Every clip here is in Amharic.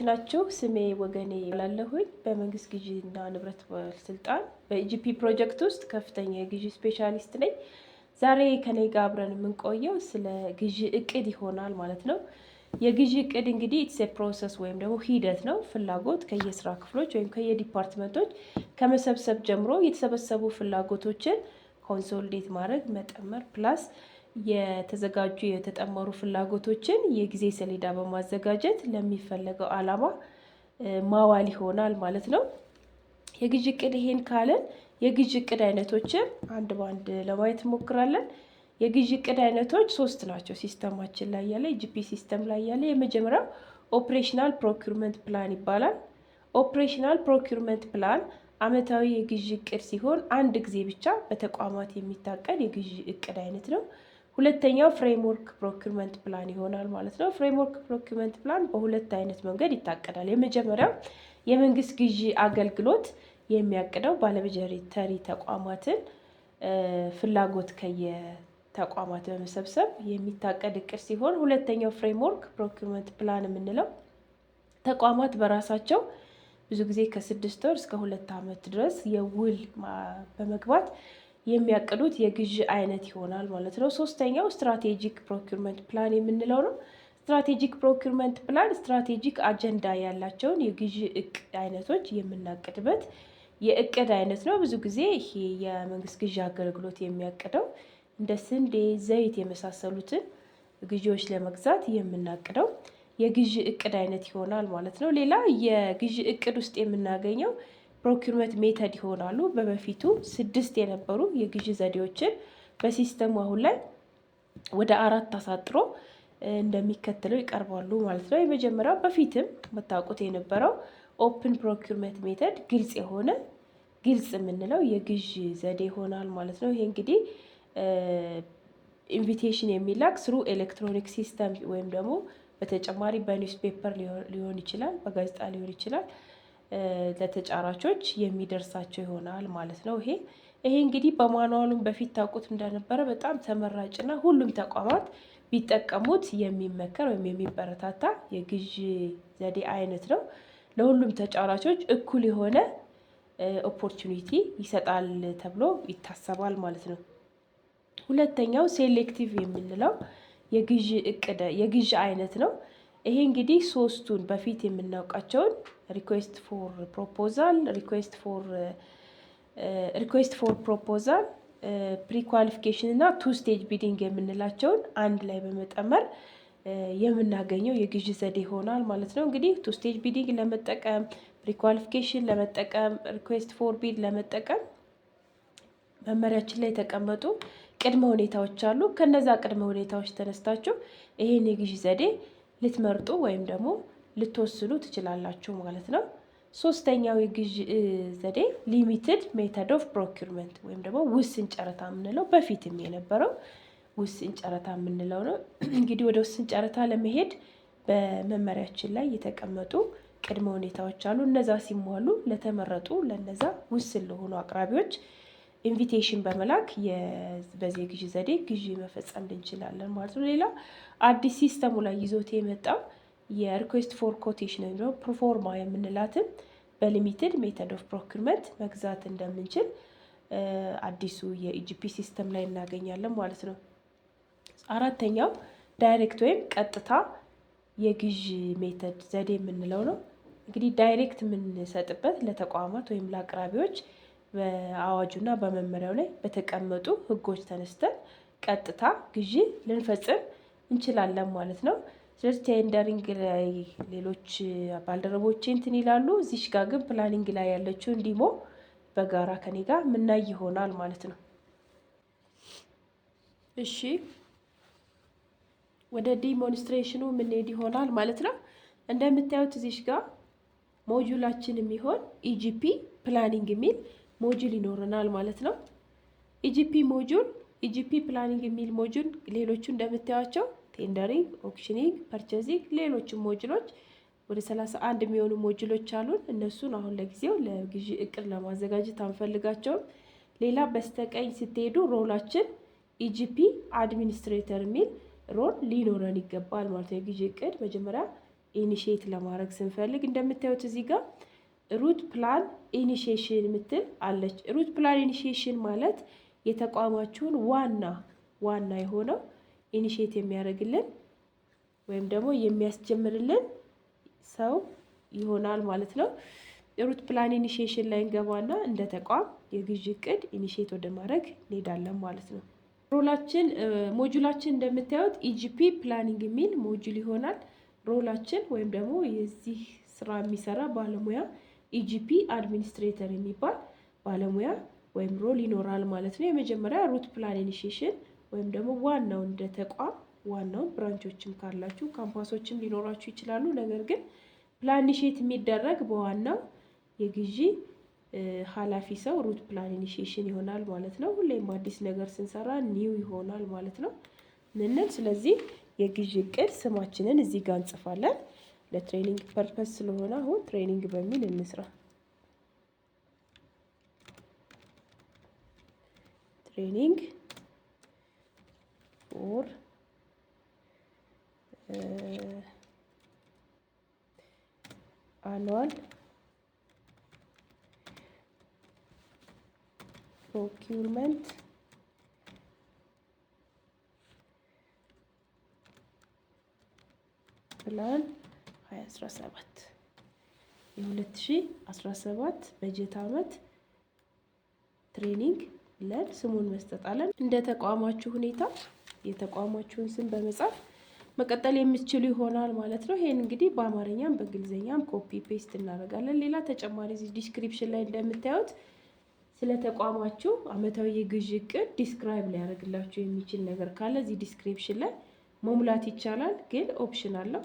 ናችሁ? ስሜ ወገኔ ላለሁኝ በመንግስት ግዢና ንብረት ባለስልጣን በኢጂፒ ፕሮጀክት ውስጥ ከፍተኛ የግዢ ስፔሻሊስት ነኝ። ዛሬ ከኔ ጋር አብረን የምንቆየው ስለ ግዢ እቅድ ይሆናል ማለት ነው። የግዢ እቅድ እንግዲህ ኢትስ ፕሮሰስ ወይም ደግሞ ሂደት ነው። ፍላጎት ከየስራ ክፍሎች ወይም ከየዲፓርትመንቶች ከመሰብሰብ ጀምሮ የተሰበሰቡ ፍላጎቶችን ኮንሶሊዴት ማድረግ መጠመር ፕላስ የተዘጋጁ የተጠመሩ ፍላጎቶችን የጊዜ ሰሌዳ በማዘጋጀት ለሚፈለገው ዓላማ ማዋል ይሆናል ማለት ነው። የግዢ እቅድ ይሄን ካለን የግዢ እቅድ አይነቶችን አንድ በአንድ ለማየት እንሞክራለን። የግዢ እቅድ አይነቶች 3 ናቸው። ሲስተማችን ላይ ያለ ኢጂፒ ሲስተም ላይ ያለ የመጀመሪያው ኦፕሬሽናል ፕሮኪውርመንት ፕላን ይባላል። ኦፕሬሽናል ፕሮኪውርመንት ፕላን አመታዊ የግዢ እቅድ ሲሆን አንድ ጊዜ ብቻ በተቋማት የሚታቀድ የግዢ እቅድ አይነት ነው። ሁለተኛው ፍሬምወርክ ፕሮኪውርመንት ፕላን ይሆናል ማለት ነው። ፍሬምወርክ ፕሮኪውርመንት ፕላን በሁለት አይነት መንገድ ይታቀዳል። የመጀመሪያው የመንግስት ግዢ አገልግሎት የሚያቅደው ባለበጀት ተቋማትን ፍላጎት ከየተቋማት በመሰብሰብ የሚታቀድ እቅድ ሲሆን፣ ሁለተኛው ፍሬምወርክ ፕሮኪውርመንት ፕላን የምንለው ተቋማት በራሳቸው ብዙ ጊዜ ከ6 ወር እስከ 2 ዓመት ድረስ የውል በመግባት የሚያቅዱት የግዢ አይነት ይሆናል ማለት ነው። ሶስተኛው ስትራቴጂክ ፕሮኪውርመንት ፕላን የምንለው ነው። ስትራቴጂክ ፕሮኪውርመንት ፕላን ስትራቴጂክ አጀንዳ ያላቸውን የግዢ እቅድ አይነቶች የምናቅድበት የእቅድ አይነት ነው። ብዙ ጊዜ ይሄ የመንግስት ግዢ አገልግሎት የሚያቅደው እንደ ስንዴ፣ ዘይት የመሳሰሉትን ግዢዎች ለመግዛት የምናቅደው የግዢ እቅድ አይነት ይሆናል ማለት ነው። ሌላ የግዢ እቅድ ውስጥ የምናገኘው ፕሮኪውርመንት ሜተድ ይሆናሉ። በበፊቱ 6 የነበሩ የግዢ ዘዴዎችን በሲስተሙ አሁን ላይ ወደ 4 አሳጥሮ እንደሚከተለው ይቀርባሉ ማለት ነው። የመጀመሪያው በፊትም መታወቁት የነበረው ኦፕን ፕሮኪውርመንት ሜተድ ግልጽ የምንለው የግዢ ዘዴ ይሆናል ማለት ነው። ይሄ እንግዲህ ኢንቪቴሽን የሚላክ ስሩ ኤሌክትሮኒክ ሲስተም ወይም ደግሞ በተጨማሪ በኒውስፔፐር ሊሆን ይችላል፣ በጋዜጣ ሊሆን ይችላል ለተጫራቾች የሚደርሳቸው ይሆናል ማለት ነው። ይሄ እንግዲህ በማኑዋሉም በፊት ታውቁት እንደነበረ በጣም ተመራጭና ሁሉም ተቋማት ቢጠቀሙት የሚመከር ወይም የሚበረታታ የግዢ ዘዴ አይነት ነው። ለሁሉም ተጫራቾች እኩል የሆነ ኦፖርቹኒቲ ይሰጣል ተብሎ ይታሰባል ማለት ነው። ሁለተኛው ሴሌክቲቭ የምንለው የግዢ አይነት ነው። ይሄ እንግዲህ 3ቱን በፊት የምናውቃቸውን ሪኩዌስት ፎር ፕሮፖዛል ፕሪኳሊፊኬሽን እና 2 ስቴጅ ቢዲንግ የምንላቸውን አንድ ላይ በመጠመር የምናገኘው የግዢ ዘዴ ይሆናል ማለት ነው። እንግዲህ 2 ስቴጅ ቢዲንግ ለመጠቀም፣ ፕሪኳሊፊኬሽን ለመጠቀም፣ ሪኩዌስት ፎር ቢድ ለመጠቀም መመሪያችን ላይ የተቀመጡ ቅድመ ሁኔታዎች አሉ። ከነዛ ቅድመ ሁኔታዎች ተነስታችሁ ይሄን የግዢ ዘዴ ልትመርጡ ወይም ደግሞ ልትወስኑ ትችላላችሁ ማለት ነው። ሶስተኛው የግዢ ዘዴ ሊሚትድ ሜተድ ኦፍ ፕሮኪውርመንት ወይም ደግሞ ውስን ጨረታ የምንለው በፊትም የነበረው ውስን ጨረታ የምንለው ነው። እንግዲህ ወደ ውስን ጨረታ ለመሄድ በመመሪያችን ላይ የተቀመጡ ቅድመ ሁኔታዎች አሉ። እነዛ ሲሟሉ ለተመረጡ ለነዛ ውስን ለሆኑ አቅራቢዎች ኢንቪቴሽን በመላክ በዚህ የግዢ ዘዴ ግዢ መፈጸም እንችላለን ማለት ነው። ሌላ አዲስ ሲስተሙ ላይ ይዞት የመጣው የሪኩዌስት ፎር ኮቴሽን ነው። ፕሮፎርማ የምንላትን በሊሚትድ ሜተድ ኦፍ ፕሮኪውርመንት መግዛት እንደምንችል አዲሱ የኢጂፒ ሲስተም ላይ እናገኛለን ማለት ነው። አራተኛው ዳይሬክት ወይም ቀጥታ የግዢ ሜተድ ዘዴ የምንለው ነው። እንግዲህ ዳይሬክት የምንሰጥበት ለተቋማት ወይም ለአቅራቢዎች በአዋጁና በመመሪያው ላይ በተቀመጡ ሕጎች ተነስተን ቀጥታ ግዢ ልንፈጽም እንችላለን ማለት ነው። ስለዚህ ቴንደሪንግ ላይ ሌሎች ባልደረቦቼ እንትን ይላሉ። እዚሽ ጋር ግን ፕላኒንግ ላይ ያለችው እንዲሞ በጋራ ከኔ ጋር ምናይ ይሆናል ማለት ነው። እሺ ወደ ዲሞንስትሬሽኑ የምንሄድ ይሆናል ማለት ነው። እንደምታዩት እዚሽ ጋር ሞጁላችን የሚሆን ኢጂፒ ፕላኒንግ የሚል ሞጁል ይኖረናል ማለት ነው። ኢጂፒ ፕላኒንግ የሚል ሞጁል ሌሎቹ እንደምታዩቸው ቴንደሪንግ፣ ኦክሽኒንግ፣ ፐርቼዚንግ ሌሎችም ሞጁሎች ወደ 31 የሚሆኑ ሞጁሎች አሉን። እነሱን አሁን ለጊዜው ለግዢ እቅድ ለማዘጋጀት አንፈልጋቸውም። ሌላ በስተቀኝ ስትሄዱ ሮላችን ኢጂፒ አድሚኒስትሬተር የሚል ሮል ሊኖረን ይገባል ማለት ነው። የግዢ እቅድ መጀመሪያ ኢኒሼት ለማድረግ ስንፈልግ እንደምታዩት እዚህ ጋር ሩት ፕላን ኢኒሺዬሽን ምትል አለች። ሩት ፕላን ኢኒሺዬሽን ማለት የተቋማችሁን ዋና የሆነው ኢኒሼት የሚያደርግልን ወይም ደግሞ የሚያስጀምርልን ሰው ይሆናል ማለት ነው። ሩት ፕላን ኢኒሺዬሽን ላይ እንገባና እንደ ተቋም የግዢ እቅድ ኢኒሼት ወደ ማድረግ እንሄዳለን ማለት ነው። ሮላችን ሞጁላችን እንደምታዩት ኢጂፒ ፕላኒንግ የሚል ሞጁል ይሆናል። ሮላችን ወይም ደግሞ የዚህ ስራ የሚሰራ ባለሙያ ኢጂፒ አድሚኒስትሬተር የሚባል ባለሙያ ወይም ሮል ይኖራል ማለት ነው። የመጀመሪያ ሩት ፕላን ኢኒሺዬሽን ወይም ደግሞ ዋናው እንደ ተቋም ዋናውን ብራንቾችም ካላችሁ ካምፓሶችም ሊኖራችሁ ይችላሉ። ነገር ግን ፕላን ኢኒሺዬት የሚደረግ በዋናው የግዢ ኃላፊ ሰው ሩት ፕላን ኢኒሺዬሽን ይሆናል ማለት ነው። ሁሌም አዲስ ነገር ስንሰራ ኒው ይሆናል ማለት ነው ምንል። ስለዚህ የግዢ እቅድ ስማችንን እዚህ ጋር እንጽፋለን። ለትሬኒንግ ፐርፐስ ስለሆነ አሁን ትሬኒንግ በሚል እንስራ። ትሬኒንግ ፎር አኑዋል ፕሮኪውርመንት ፕላን 2017 የ2017 በጀት ዓመት ትሬኒንግ ብለን ስሙን መስጠታለን። እንደ ተቋማችሁ ሁኔታ የተቋማችሁን ስም በመጻፍ መቀጠል የምትችሉ ይሆናል ማለት ነው። ይሄን እንግዲህ በአማርኛም በእንግሊዝኛም ኮፒ ፔስት እናደርጋለን። ሌላ ተጨማሪ እዚህ ዲስክሪፕሽን ላይ እንደምታዩት ስለ ተቋማችሁ አመታዊ የግዢ እቅድ ዲስክራይብ ሊያደርግላችሁ የሚችል ነገር ካለ እዚህ ዲስክሪፕሽን ላይ መሙላት ይቻላል። ግን ኦፕሽን አለው።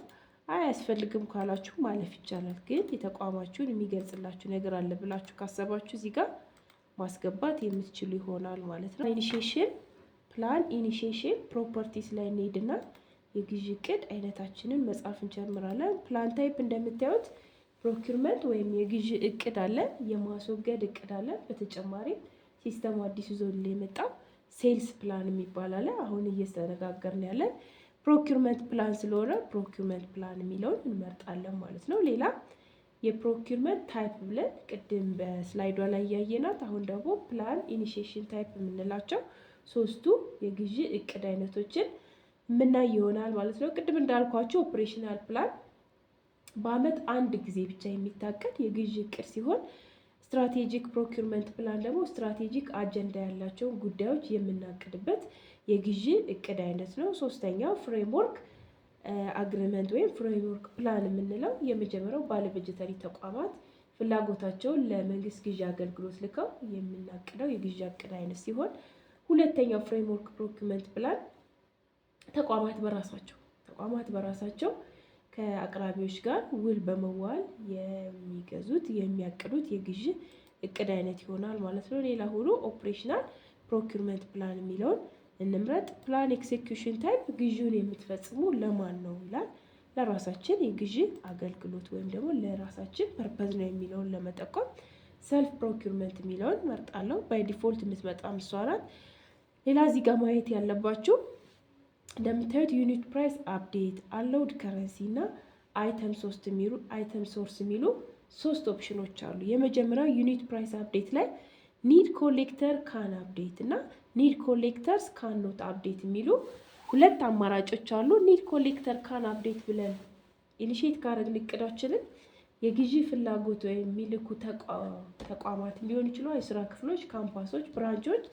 አያስፈልግም ካላችሁ ማለፍ ይቻላል። ግን የተቋማችሁን የሚገልጽላችሁ ነገር አለ ብላችሁ ካሰባችሁ እዚህ ጋር ማስገባት የምትችሉ ይሆናል ማለት ነው። ኢኒሺዬሽን ፕላን ኢኒሺዬሽን ፕሮፐርቲስ ላይ እንሄድና የግዢ እቅድ አይነታችንን መጻፍ እንጀምራለን። ፕላን ታይፕ እንደምታዩት ፕሮኪውርመንት ወይም የግዢ እቅድ አለ፣ የማስወገድ እቅድ አለ። በተጨማሪ ሲስተሙ አዲስ ይዞልን የመጣው ሴልስ ፕላን የሚባል አለ። አሁን እየተነጋገርን ያለን ፕሮኪውርመንት ፕላን ስለሆነ ፕሮኪውርመንት ፕላን የሚለውን እንመርጣለን ማለት ነው። ሌላ የፕሮኪውርመንት ታይፕ ብለን ቅድም በስላይዷ ላይ ያየናት፣ አሁን ደግሞ ፕላን ኢኒሺዬሽን ታይፕ የምንላቸው ሶስቱ የግዢ እቅድ አይነቶችን ምናይ ይሆናል ማለት ነው። ቅድም እንዳልኳቸው ኦፕሬሽናል ፕላን በአመት አንድ ጊዜ ብቻ የሚታቀድ የግዢ እቅድ ሲሆን ስትራቴጂክ ፕሮኪውርመንት ፕላን ደግሞ ስትራቴጂክ አጀንዳ ያላቸውን ጉዳዮች የምናቅድበት የግዢ እቅድ አይነት ነው። ሶስተኛው ፍሬምወርክ አግሪመንት ወይም ፍሬምወርክ ፕላን የምንለው የመጀመሪያው ባለበጀተሪ ተቋማት ፍላጎታቸውን ለመንግስት ግዢ አገልግሎት ልከው የምናቅደው የግዢ እቅድ አይነት ሲሆን ሁለተኛው ፍሬምወርክ ፕሮኪውርመንት ፕላን ተቋማት በራሳቸው ከአቅራቢዎች ጋር ውል በመዋል የሚገዙት የሚያቅዱት የግዢ እቅድ አይነት ይሆናል ማለት ነው። ሌላ ሆኖ ኦፕሬሽናል ፕሮኪውርመንት ፕላን የሚለውን እንምረጥ። ፕላን ኤክሴኪዩሽን ታይፕ ግዢውን የምትፈጽሙ ለማን ነው ይላል። ለራሳችን የግዢ አገልግሎት ወይም ደግሞ ለራሳችን ፐርፐዝ ነው የሚለውን ለመጠቆም ሰልፍ ፕሮኪውርመንት የሚለውን መርጣለሁ። ባይ ዲፎልት የምትመጣ እሷ ናት። ሌላ እዚህ ጋር ማየት ያለባችሁ እንደምታዩት ዩኒት ፕራይስ አፕዴት፣ አላውድ ከረንሲ እና አይተም ሶርስ የሚሉ ሶስት ኦፕሽኖች አሉ። የመጀመሪያው ዩኒት ፕራይስ አፕዴት ላይ ኒድ ኮሌክተር ካን አፕዴት እና ኒድ ኮሌክተርስ ካን ኖት አፕዴት የሚሉ ሁለት አማራጮች አሉ። ኒድ ኮሌክተር ካን አፕዴት ብለን ኢኒሺዬት ካደረግን እቅዳችንን የግዢ ፍላጎት ወይም የሚልኩ ተቋማት ሊሆን ይችላል፣ የስራ ክፍሎች፣ ካምፓሶች፣ ብራንቾች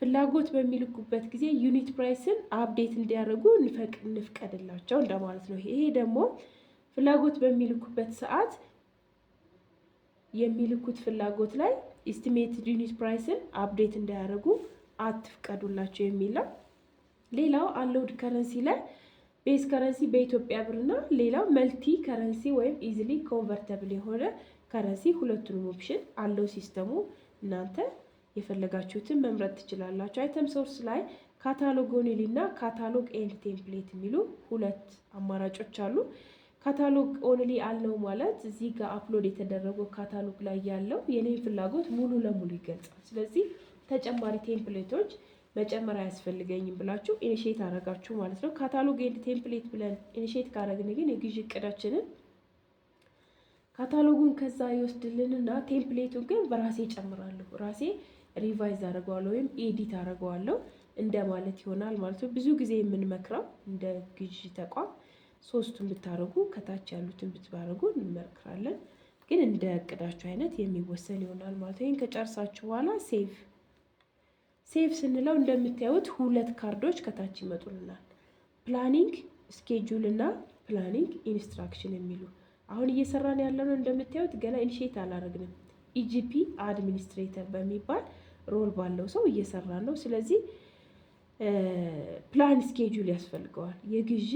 ፍላጎት በሚልኩበት ጊዜ ዩኒት ፕራይስን አፕዴት እንዲያደርጉ እንፍቀድላቸው እንደማለት ነው። ይሄ ደግሞ ፍላጎት በሚልኩበት ሰዓት የሚልኩት ፍላጎት ላይ ኢስቲሜትድ ዩኒት ፕራይስን አፕዴት እንዳያደርጉ አትፍቀዱላቸው የሚለው። ሌላው አላውድ ከረንሲ ላይ ቤዝ ከረንሲ በኢትዮጵያ ብርና ሌላው መልቲ ከረንሲ ወይም ኢዚሊ ኮንቨርተብል የሆነ ከረንሲ ሁለቱንም ኦፕሽን አለው ሲስተሙ። እናንተ የፈለጋችሁትን መምረጥ ትችላላችሁ። አይተም ሶርስ ላይ ካታሎግ ኦንሊ እና ካታሎግ ኤንድ ቴምፕሌት የሚሉ ሁለት አማራጮች አሉ። ካታሎግ ኦንሊ አለው ማለት እዚህ ጋር አፕሎድ የተደረገው ካታሎግ ላይ ያለው የኔን ፍላጎት ሙሉ ለሙሉ ይገልጻል። ስለዚህ ተጨማሪ ቴምፕሌቶች መጨመር አያስፈልገኝም ብላችሁ ኢኒሼት አረጋችሁ ማለት ነው። ካታሎግ ኤንድ ቴምፕሌት ብለን ኢኒሼት ካረግን ግን የግዢ እቅዳችንን ካታሎጉን ከዛ ይወስድልንና ቴምፕሌቱን ግን በራሴ ጨምራለሁ። ራሴ ሪቫይዝ አደርገዋለሁ ወይም ኤዲት አደርገዋለሁ እንደ ማለት ይሆናል ማለት ነው። ብዙ ጊዜ የምንመክረው እንደ ግዢ ተቋም ሶስቱን ብታደርጉ ከታች ያሉትን ብትባረጉ እንመክራለን። ግን እንደ እቅዳችሁ አይነት የሚወሰን ይሆናል ማለት ነው። ይህን ከጨርሳችሁ በኋላ ሴቭ ስንለው እንደምታዩት ሁለት ካርዶች ከታች ይመጡልናል። ፕላኒንግ ስኬጁል እና ፕላኒንግ ኢንስትራክሽን የሚሉ አሁን እየሰራን ያለነው እንደምታዩት ገና ኢኒሼት አላረግንም። ኢጂፒ አድሚኒስትሬተር በሚባል ሮል ባለው ሰው እየሰራን ነው። ስለዚህ ፕላን ስኬጁል ያስፈልገዋል። የግዢ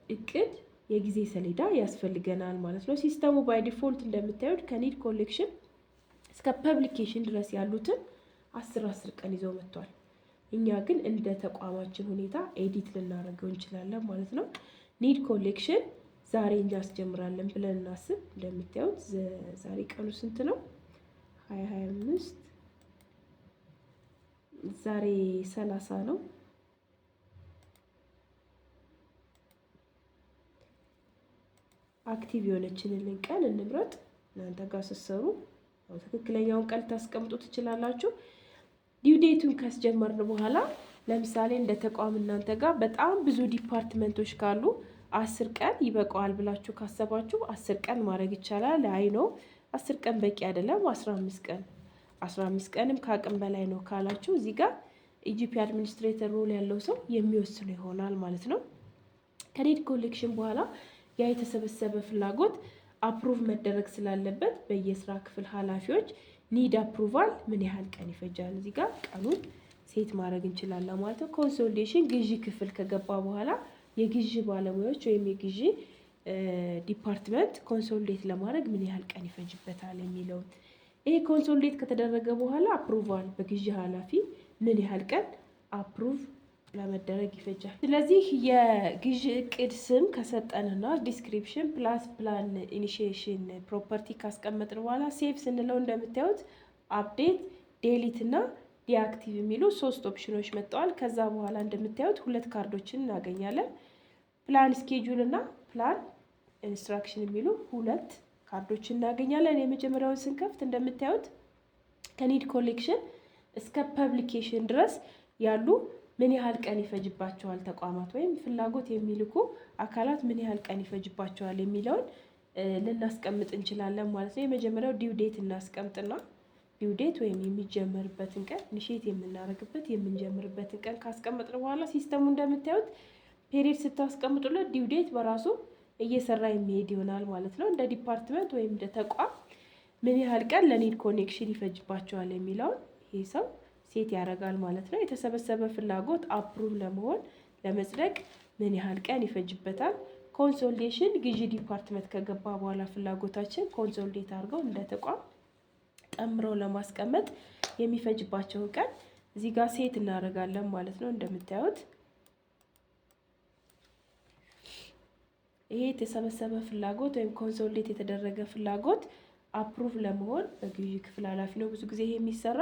እቅድ የጊዜ ሰሌዳ ያስፈልገናል ማለት ነው። ሲስተሙ ባይ ዲፎልት እንደምታዩት ከኒድ ኮሌክሽን እስከ ፐብሊኬሽን ድረስ ያሉትን 10 ቀን ይዘው መጥቷል። እኛ ግን እንደ ተቋማችን ሁኔታ ኤዲት ልናደርገው እንችላለን ማለት ነው። ኒድ ኮሌክሽን ዛሬ እናስጀምራለን ብለን እናስብ። እንደምታዩት ዛሬ ቀኑ ስንት ነው? 2025 ዛሬ 30 ነው። አክቲቭ የሆነችንን ቀን እንምረጥ። እናንተ ጋር ስትሰሩ ትክክለኛውን ቀን ታስቀምጡ ትችላላችሁ። ዲውዴቱን ካስጀመርን በኋላ ለምሳሌ እንደ ተቋም እናንተ ጋር በጣም ብዙ ዲፓርትመንቶች ካሉ 10 ቀን ይበቃዋል ብላችሁ ካሰባችሁ 10 ቀን ማድረግ ይቻላል። አይ ነው 10 ቀን በቂ አይደለም፣ 15 ቀን 15 ቀንም ከአቅም በላይ ነው ካላችሁ እዚህ ጋር ኢጂፒ አድሚኒስትሬተር ሮል ያለው ሰው የሚወስነው ይሆናል ማለት ነው። ከኒድ ኮሌክሽን በኋላ ያ የተሰበሰበ ፍላጎት አፕሩቭ መደረግ ስላለበት በየስራ ክፍል ኃላፊዎች ኒድ አፕሩቫል ምን ያህል ቀን ይፈጃል እዚህ ጋር ቀኑን ሴት ማድረግ እንችላለን ማለት ነው። ኮንሶሊዴሽን ግዢ ክፍል ከገባ በኋላ የግዢ ባለሙያዎች ወይም የግዢ ዲፓርትመንት ኮንሶሊዴት ለማድረግ ምን ያህል ቀን ይፈጅበታል የሚለውን ይሄ ኮንሶሊዴት ከተደረገ በኋላ አፕሩቫል በግዢ ኃላፊ ምን ያህል ቀን አፕሩቭ ለመደረግ ይፈጃል። ስለዚህ የግዢ እቅድ ስም ከሰጠንና ዲስክሪፕሽን ፕላስ ፕላን ኢኒሺዬሽን ፕሮፐርቲ ካስቀመጥን በኋላ ሴቭ ስንለው እንደምታዩት አፕዴት፣ ዴሊት እና ዲአክቲቭ የሚሉ 3 ኦፕሽኖች መጥተዋል። ከዛ በኋላ እንደምታዩት 2 ካርዶችን እናገኛለን። ፕላን ስኬጁል እና ፕላን ኢንስትራክሽን የሚሉ 2 ካርዶችን እናገኛለን። የመጀመሪያውን ስንከፍት እንደምታዩት ከኒድ ኮሌክሽን እስከ ፐብሊኬሽን ድረስ ያሉ ምን ያህል ቀን ይፈጅባቸዋል ተቋማት ወይም ፍላጎት የሚልኩ አካላት ምን ያህል ቀን ይፈጅባቸዋል የሚለውን ልናስቀምጥ እንችላለን ማለት ነው። የመጀመሪያው ዲው ዴት እናስቀምጥና ዲው ዴት ወይም የሚጀመርበትን ቀን ኢኒሼት የምናደርግበት የምንጀምርበትን ቀን ካስቀመጥን በኋላ ሲስተሙ እንደምታዩት ፔሪድ ስታስቀምጡለት ዲው ዴት በራሱ እየሰራ የሚሄድ ይሆናል ማለት ነው። እንደ ዲፓርትመንት ወይም እንደ ተቋም ምን ያህል ቀን ለኒድ ኮኔክሽን ይፈጅባቸዋል የሚለውን ይሄ ሰው ሴት ያደርጋል ማለት ነው። የተሰበሰበ ፍላጎት አፕሩቭ ለመሆን ለመጽደቅ ምን ያህል ቀን ይፈጅበታል። ኮንሶሊዴሽን ግዢ ዲፓርትመንት ከገባ በኋላ ፍላጎታችን ኮንሶሊዴት አድርገው እንደ ተቋም ጠምረው ለማስቀመጥ የሚፈጅባቸውን ቀን እዚህ ጋር ሴት እናደርጋለን ማለት ነው። እንደምታዩት ይሄ የተሰበሰበ ፍላጎት ወይም ኮንሶሊዴት የተደረገ ፍላጎት አፕሩቭ ለመሆን በግዢ ክፍል ኃላፊ ነው ብዙ ጊዜ ይሄ የሚሰራ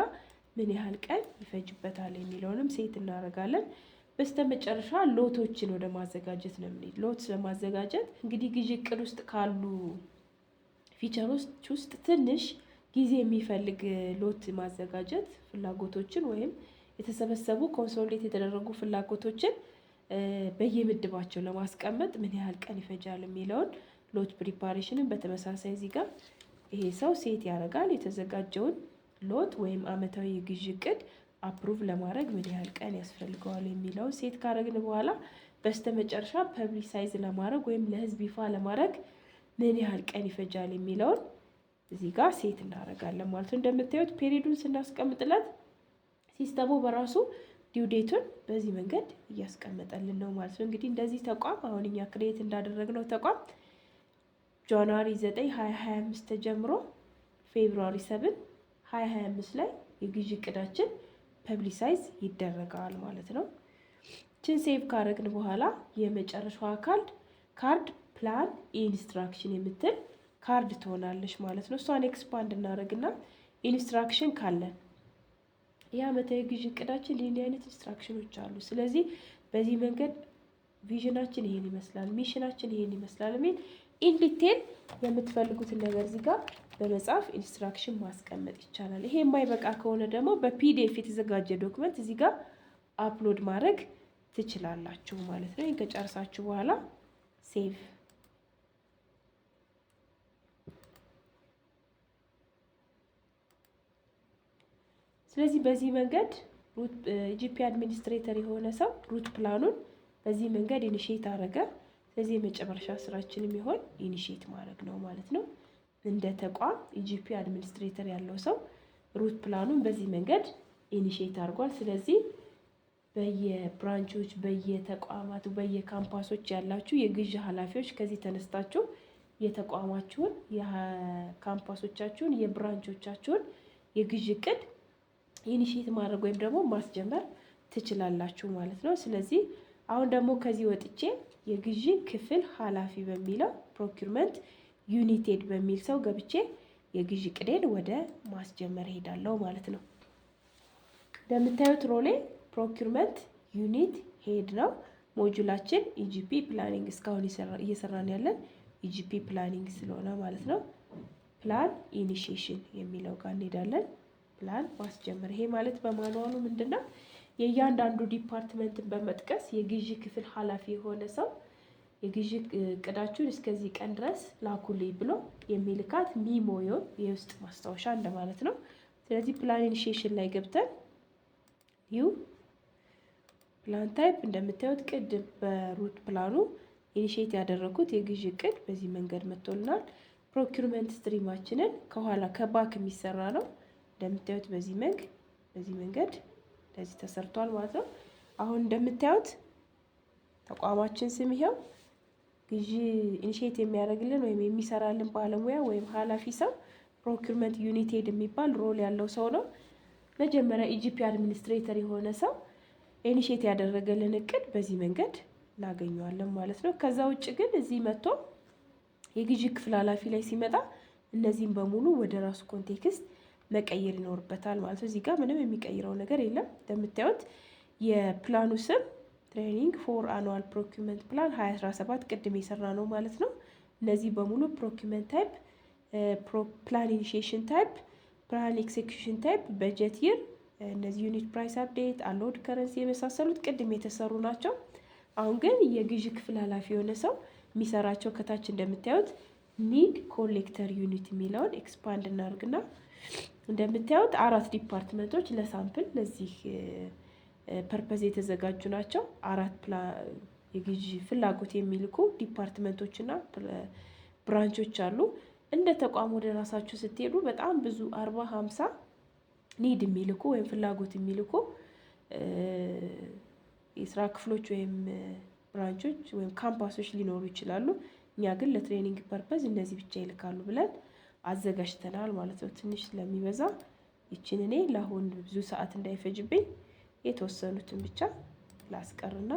ምን ያህል ቀን ይፈጅበታል የሚለውንም ሴት እናደርጋለን። በስተመጨረሻ ሎቶችን ወደ ማዘጋጀት ነው የምንሄድ። ሎት ለማዘጋጀት እንግዲህ ግዢ እቅድ ውስጥ ካሉ ፊቸሮች ውስጥ ትንሽ ጊዜ የሚፈልግ ሎት ማዘጋጀት ፍላጎቶችን ወይም የተሰበሰቡ ኮንሶሊዴት የተደረጉ ፍላጎቶችን በየምድባቸው ለማስቀመጥ ምን ያህል ቀን ይፈጃል የሚለውን ሎት ፕሪፓሬሽንን በተመሳሳይ እዚህ ጋር ይሄ ሰው ሴት ያደርጋል። የተዘጋጀውን ሎት ወይም አመታዊ የግዢ እቅድ አፕሩቭ ለማድረግ ምን ያህል ቀን ያስፈልገዋል የሚለውን ሴት ካደረግን በኋላ በስተመጨረሻ ፐብሊሳይዝ ለማድረግ ወይም ለህዝብ ይፋ ለማድረግ ምን ያህል ቀን ይፈጃል የሚለውን እዚህ ጋር ሴት እናደርጋለን ማለት ነው። እንደምታዩት ፔሪዱን ስናስቀምጥለት ሲስተሙ በራሱ ዲውዴቱን በዚህ መንገድ እያስቀመጠልን ነው ማለት ነው። እንግዲህ እንደዚህ ተቋም አሁን እኛ ክሬት እንዳደረግነው ተቋም ጃንዋሪ 9 2025 ተጀምሮ ፌብሩዋሪ 7 2025 ላይ የግዢ እቅዳችን ፐብሊሳይዝ ይደረጋል ማለት ነው። ችን ሴቭ ካረግን በኋላ የመጨረሻዋ ካርድ ፕላን ኢንስትራክሽን የምትል ካርድ ትሆናለች ማለት ነው። እሷን ኤክስፓንድ እናደርግና ኢንስትራክሽን ካለን የዓመታዊ ግዢ እቅዳችን እንዲህ አይነት ኢንስትራክሽኖች አሉ። ስለዚህ በዚህ መንገድ ቪዥናችን ይሄን ይመስላል፣ ሚሽናችን ይሄን ይመስላል የሚል ኢንዲቴል የምትፈልጉትን ነገር እዚህ ጋር በመጻፍ ኢንስትራክሽን ማስቀመጥ ይቻላል። ይሄ የማይበቃ ከሆነ ደግሞ በፒዲኤፍ የተዘጋጀ ዶክመንት እዚህ ጋር አፕሎድ ማድረግ ትችላላችሁ ማለት ነው። ይሄን ከጨርሳችሁ በኋላ ሴቭ። ስለዚህ በዚህ መንገድ ጂፒ አድሚኒስትሬተር የሆነ ሰው ሩት ፕላኑን በዚህ መንገድ ኢኒሼት አደረገ። ስለዚህ የመጨረሻ ስራችን የሚሆን ኢኒሼት ማድረግ ነው ማለት ነው። እንደ ተቋም የጂፒ አድሚኒስትሬተር ያለው ሰው ሩት ፕላኑን በዚህ መንገድ ኢኒሼት አድርጓል። ስለዚህ በየብራንቾች፣ በየተቋማቱ፣ በየካምፓሶች ያላችሁ የግዢ ኃላፊዎች ከዚህ ተነስታችሁ የተቋማችሁን፣ የካምፓሶቻችሁን፣ የብራንቾቻችሁን የግዢ እቅድ ኢኒሼት ማድረግ ወይም ደግሞ ማስጀመር ትችላላችሁ ማለት ነው። ስለዚህ አሁን ደግሞ ከዚህ ወጥቼ የግዢ ክፍል ኃላፊ በሚለው ፕሮኪርመንት ዩኒቴድ በሚል ሰው ገብቼ የግዢ ቅዴን ወደ ማስጀመር ሄዳለሁ ማለት ነው። እንደምታዩት ሮሌ ፕሮኪርመንት ዩኒት ሄድ ነው። ሞጁላችን ኢጂፒ ፕላኒንግ እስካሁን እየሰራን ያለን ኢጂፒ ፕላኒንግ ስለሆነ ማለት ነው። ፕላን ኢኒሺዬሽን የሚለው ጋር እንሄዳለን። ፕላን ማስጀመር። ይሄ ማለት በማኑዋሉ ምንድነው? የእያንዳንዱ ዲፓርትመንትን በመጥቀስ የግዢ ክፍል ኃላፊ የሆነ ሰው የግዢ እቅዳችሁን እስከዚህ ቀን ድረስ ላኩልኝ ብሎ የሚልካት ሚሞዮ የውስጥ ማስታወሻ እንደማለት ነው። ስለዚህ ፕላን ኢኒሺዬሽን ላይ ገብተን ኒው ፕላን ታይፕ እንደምታዩት ቅድም በሩት ፕላኑ ኢኒሺዬት ያደረኩት የግዢ እቅድ በዚህ መንገድ መጥቶልናል። ፕሮኪርመንት ስትሪማችንን ከኋላ ከባክ የሚሰራ ነው። እንደምታዩት በዚህ መንገድ እንደዚህ ተሰርቷል ማለት ነው። አሁን እንደምታዩት ተቋማችን ስም ይሄው ግዢ ኢኒሺዬት የሚያደርግልን ወይም የሚሰራልን ባለሙያ ወይም ኃላፊ ሰው ፕሮኪርመንት ዩኒቴድ የሚባል ሮል ያለው ሰው ነው። መጀመሪያ ኢጂፒ አድሚኒስትሬተር የሆነ ሰው ኢኒሺዬት ያደረገልን እቅድ በዚህ መንገድ እናገኘዋለን ማለት ነው። ከዛ ውጭ ግን እዚህ መጥቶ የግዢ ክፍል ኃላፊ ላይ ሲመጣ እነዚህን በሙሉ ወደ ራሱ ኮንቴክስት መቀየር ይኖርበታል ማለት ነው። እዚህ ጋር ምንም የሚቀይረው ነገር የለም። እንደምታዩት የፕላኑ ስም ትሬኒንግ ፎር አኑዋል ፕሮኪርመንት ፕላን 2017 ቅድም የሰራ ነው ማለት ነው። እነዚህ በሙሉ ፕሮኪርመንት ታይፕ፣ ፕላን ኢኒሺዬሽን ታይፕ፣ ፕላን ኤክሴኪዩሽን ታይፕ፣ በጀት ይር፣ እነዚህ ዩኒት ፕራይስ አፕዴት፣ አሎድ ከረንሲ የመሳሰሉት ቅድም የተሰሩ ናቸው። አሁን ግን የግዢ ክፍል ኃላፊ የሆነ ሰው የሚሰራቸው ከታች እንደምታዩት ኒድ ኮሌክተር ዩኒት የሚለውን ኤክስፓንድ እናደርግና እንደምታዩት 4 ዲፓርትመንቶች ለሳምፕል ለዚህ ፐርፐዝ የተዘጋጁ ናቸው። 4 የግዢ ፍላጎት የሚልኩ ዲፓርትመንቶችና ብራንቾች አሉ። እንደ ተቋም ወደ ራሳችሁ ስትሄዱ በጣም ብዙ 40፣ 50 ኒድ የሚልኩ ወይም ፍላጎት የሚልኩ የስራ ክፍሎች ወይም ብራንቾች ወይም ካምፓሶች ሊኖሩ ይችላሉ። እኛ ግን ለትሬኒንግ ፐርፐዝ እነዚህ ብቻ ይልካሉ ብለን አዘጋጅተናል ማለት ነው። ትንሽ ስለሚበዛ ይችን እኔ ለአሁን ብዙ ሰዓት እንዳይፈጅብኝ የተወሰኑትን ብቻ ላስቀርና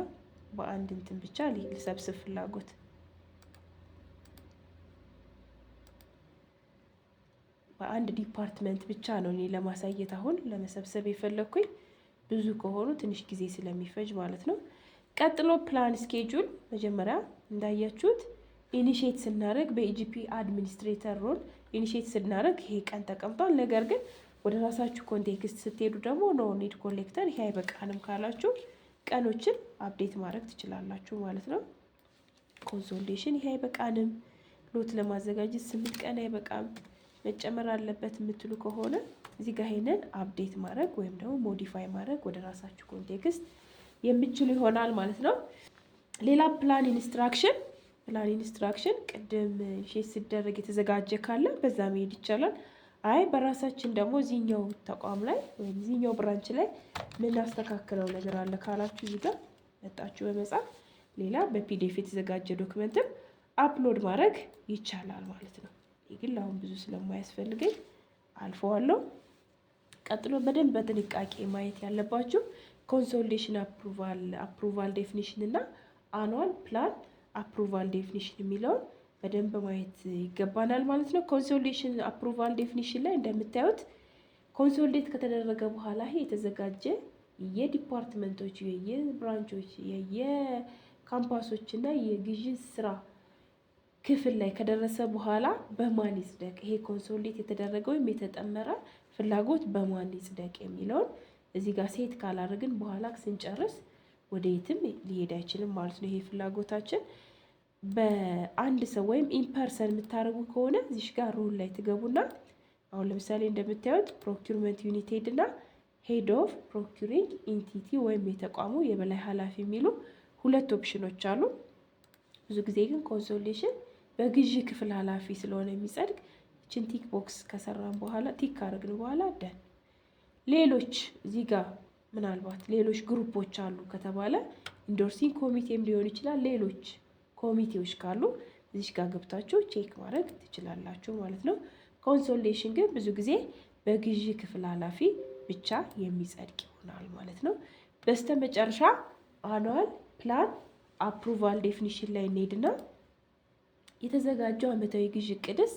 በአንድ እንትን ብቻ ልሰብስብ ፍላጎት በአንድ ዲፓርትመንት ብቻ ነው እኔ ለማሳየት አሁን ለመሰብሰብ የፈለኩኝ። ብዙ ከሆኑ ትንሽ ጊዜ ስለሚፈጅ ማለት ነው። ቀጥሎ ፕላን ስኬጁል መጀመሪያ እንዳያችሁት ኢኒሺዬት ስናደርግ በኢጂፒ አድሚኒስትሬተር ሮል ኢኒሺዬት ስናደርግ ይሄ ቀን ተቀምጧል። ነገር ግን ወደ ራሳችሁ ኮንቴክስት ስትሄዱ ደግሞ ኖ ኒድ ኮሌክተር ይሄ አይበቃንም ካላችሁ ቀኖችን አፕዴት ማድረግ ትችላላችሁ ማለት ነው። ኮንሶሊዴሽን ይሄ አይበቃንም፣ ሎት ለማዘጋጀት 8 ቀን አይበቃም መጨመር አለበት የምትሉ ከሆነ እዚህ ጋር ይሄንን አፕዴት ማድረግ ወይም ደግሞ ሞዲፋይ ማድረግ ወደ ራሳችሁ ኮንቴክስት የምትችሉ ይሆናል ማለት ነው። ሌላ ፕላን ኢንስትራክሽን ቅድም ሼት ሲደረግ የተዘጋጀ ካለ በዛ መሄድ ይቻላል። አይ በራሳችን ደግሞ እዚህኛው ተቋም ላይ ወይም እዚህኛው ብራንች ላይ ምን አስተካክለው ነገር አለ ካላችሁ እዚህ ጋር መጣችሁ በመጻፍ ሌላ በፒዲኤፍ የተዘጋጀ ዶክመንትም አፕሎድ ማድረግ ይቻላል ማለት ነው። ይህ ግን አሁን ብዙ ስለማያስፈልገኝ አልፈዋለሁ። ቀጥሎ በደንብ በጥንቃቄ ማየት ያለባችሁ ኮንሶሊዴሽን አፕሩቫል ዴፊኒሽን እና አኑዋል ፕላን አፕሩቫል ዴፊኒሽን የሚለውን በደንብ ማየት ይገባናል ማለት ነው። ኮንሶሊዴሽን አፕሩቫል ዴፊኒሽን ላይ እንደምታዩት ኮንሶሊዴት ከተደረገ በኋላ ይሄ የተዘጋጀ የዲፓርትመንቶች የየብራንቾች የየካምፓሶች እና የግዢ ስራ ክፍል ላይ ከደረሰ በኋላ በማን ይጽደቅ፣ ይሄ ኮንሶሊዴት የተደረገ ወይም የተጠመረ ፍላጎት በማን ይጽደቅ የሚለውን እዚህ ጋር ሴት ካላደረግን በኋላ ስንጨርስ ወደ የትም ሊሄድ አይችልም ማለት ነው። ይሄ ፍላጎታችን በአንድ ሰው ወይም ኢንፐርሰን የምታደርጉ ከሆነ እዚሽ ጋር ሩል ላይ ትገቡና አሁን ለምሳሌ እንደምታዩት ፕሮኪርመንት ዩኒት ሄድ እና ሄድ ኦፍ ፕሮኪሪንግ ኢንቲቲ ወይም የተቋሙ የበላይ ኃላፊ የሚሉ ሁለት ኦፕሽኖች አሉ። ብዙ ጊዜ ግን ኮንሶሊዴሽን በግዢ ክፍል ኃላፊ ስለሆነ የሚጸድቅ ይችን ቲክ ቦክስ ከሰራን በኋላ ቲክ ካደረግን በኋላ ደን። ሌሎች እዚህ ጋር ምናልባት ሌሎች ግሩፖች አሉ ከተባለ ኢንዶርሲንግ ኮሚቴም ሊሆን ይችላል። ሌሎች ኮሚቴዎች ካሉ እዚህ ጋር ገብታችሁ ቼክ ማድረግ ትችላላችሁ ማለት ነው። ኮንሶሊዴሽን ግን ብዙ ጊዜ በግዢ ክፍል ኃላፊ ብቻ የሚጸድቅ ይሆናል ማለት ነው። በስተመጨረሻ አኑዋል ፕላን አፕሩቫል ዴፊኒሽን ላይ እንሄድና የተዘጋጀው ዓመታዊ ግዢ እቅድስ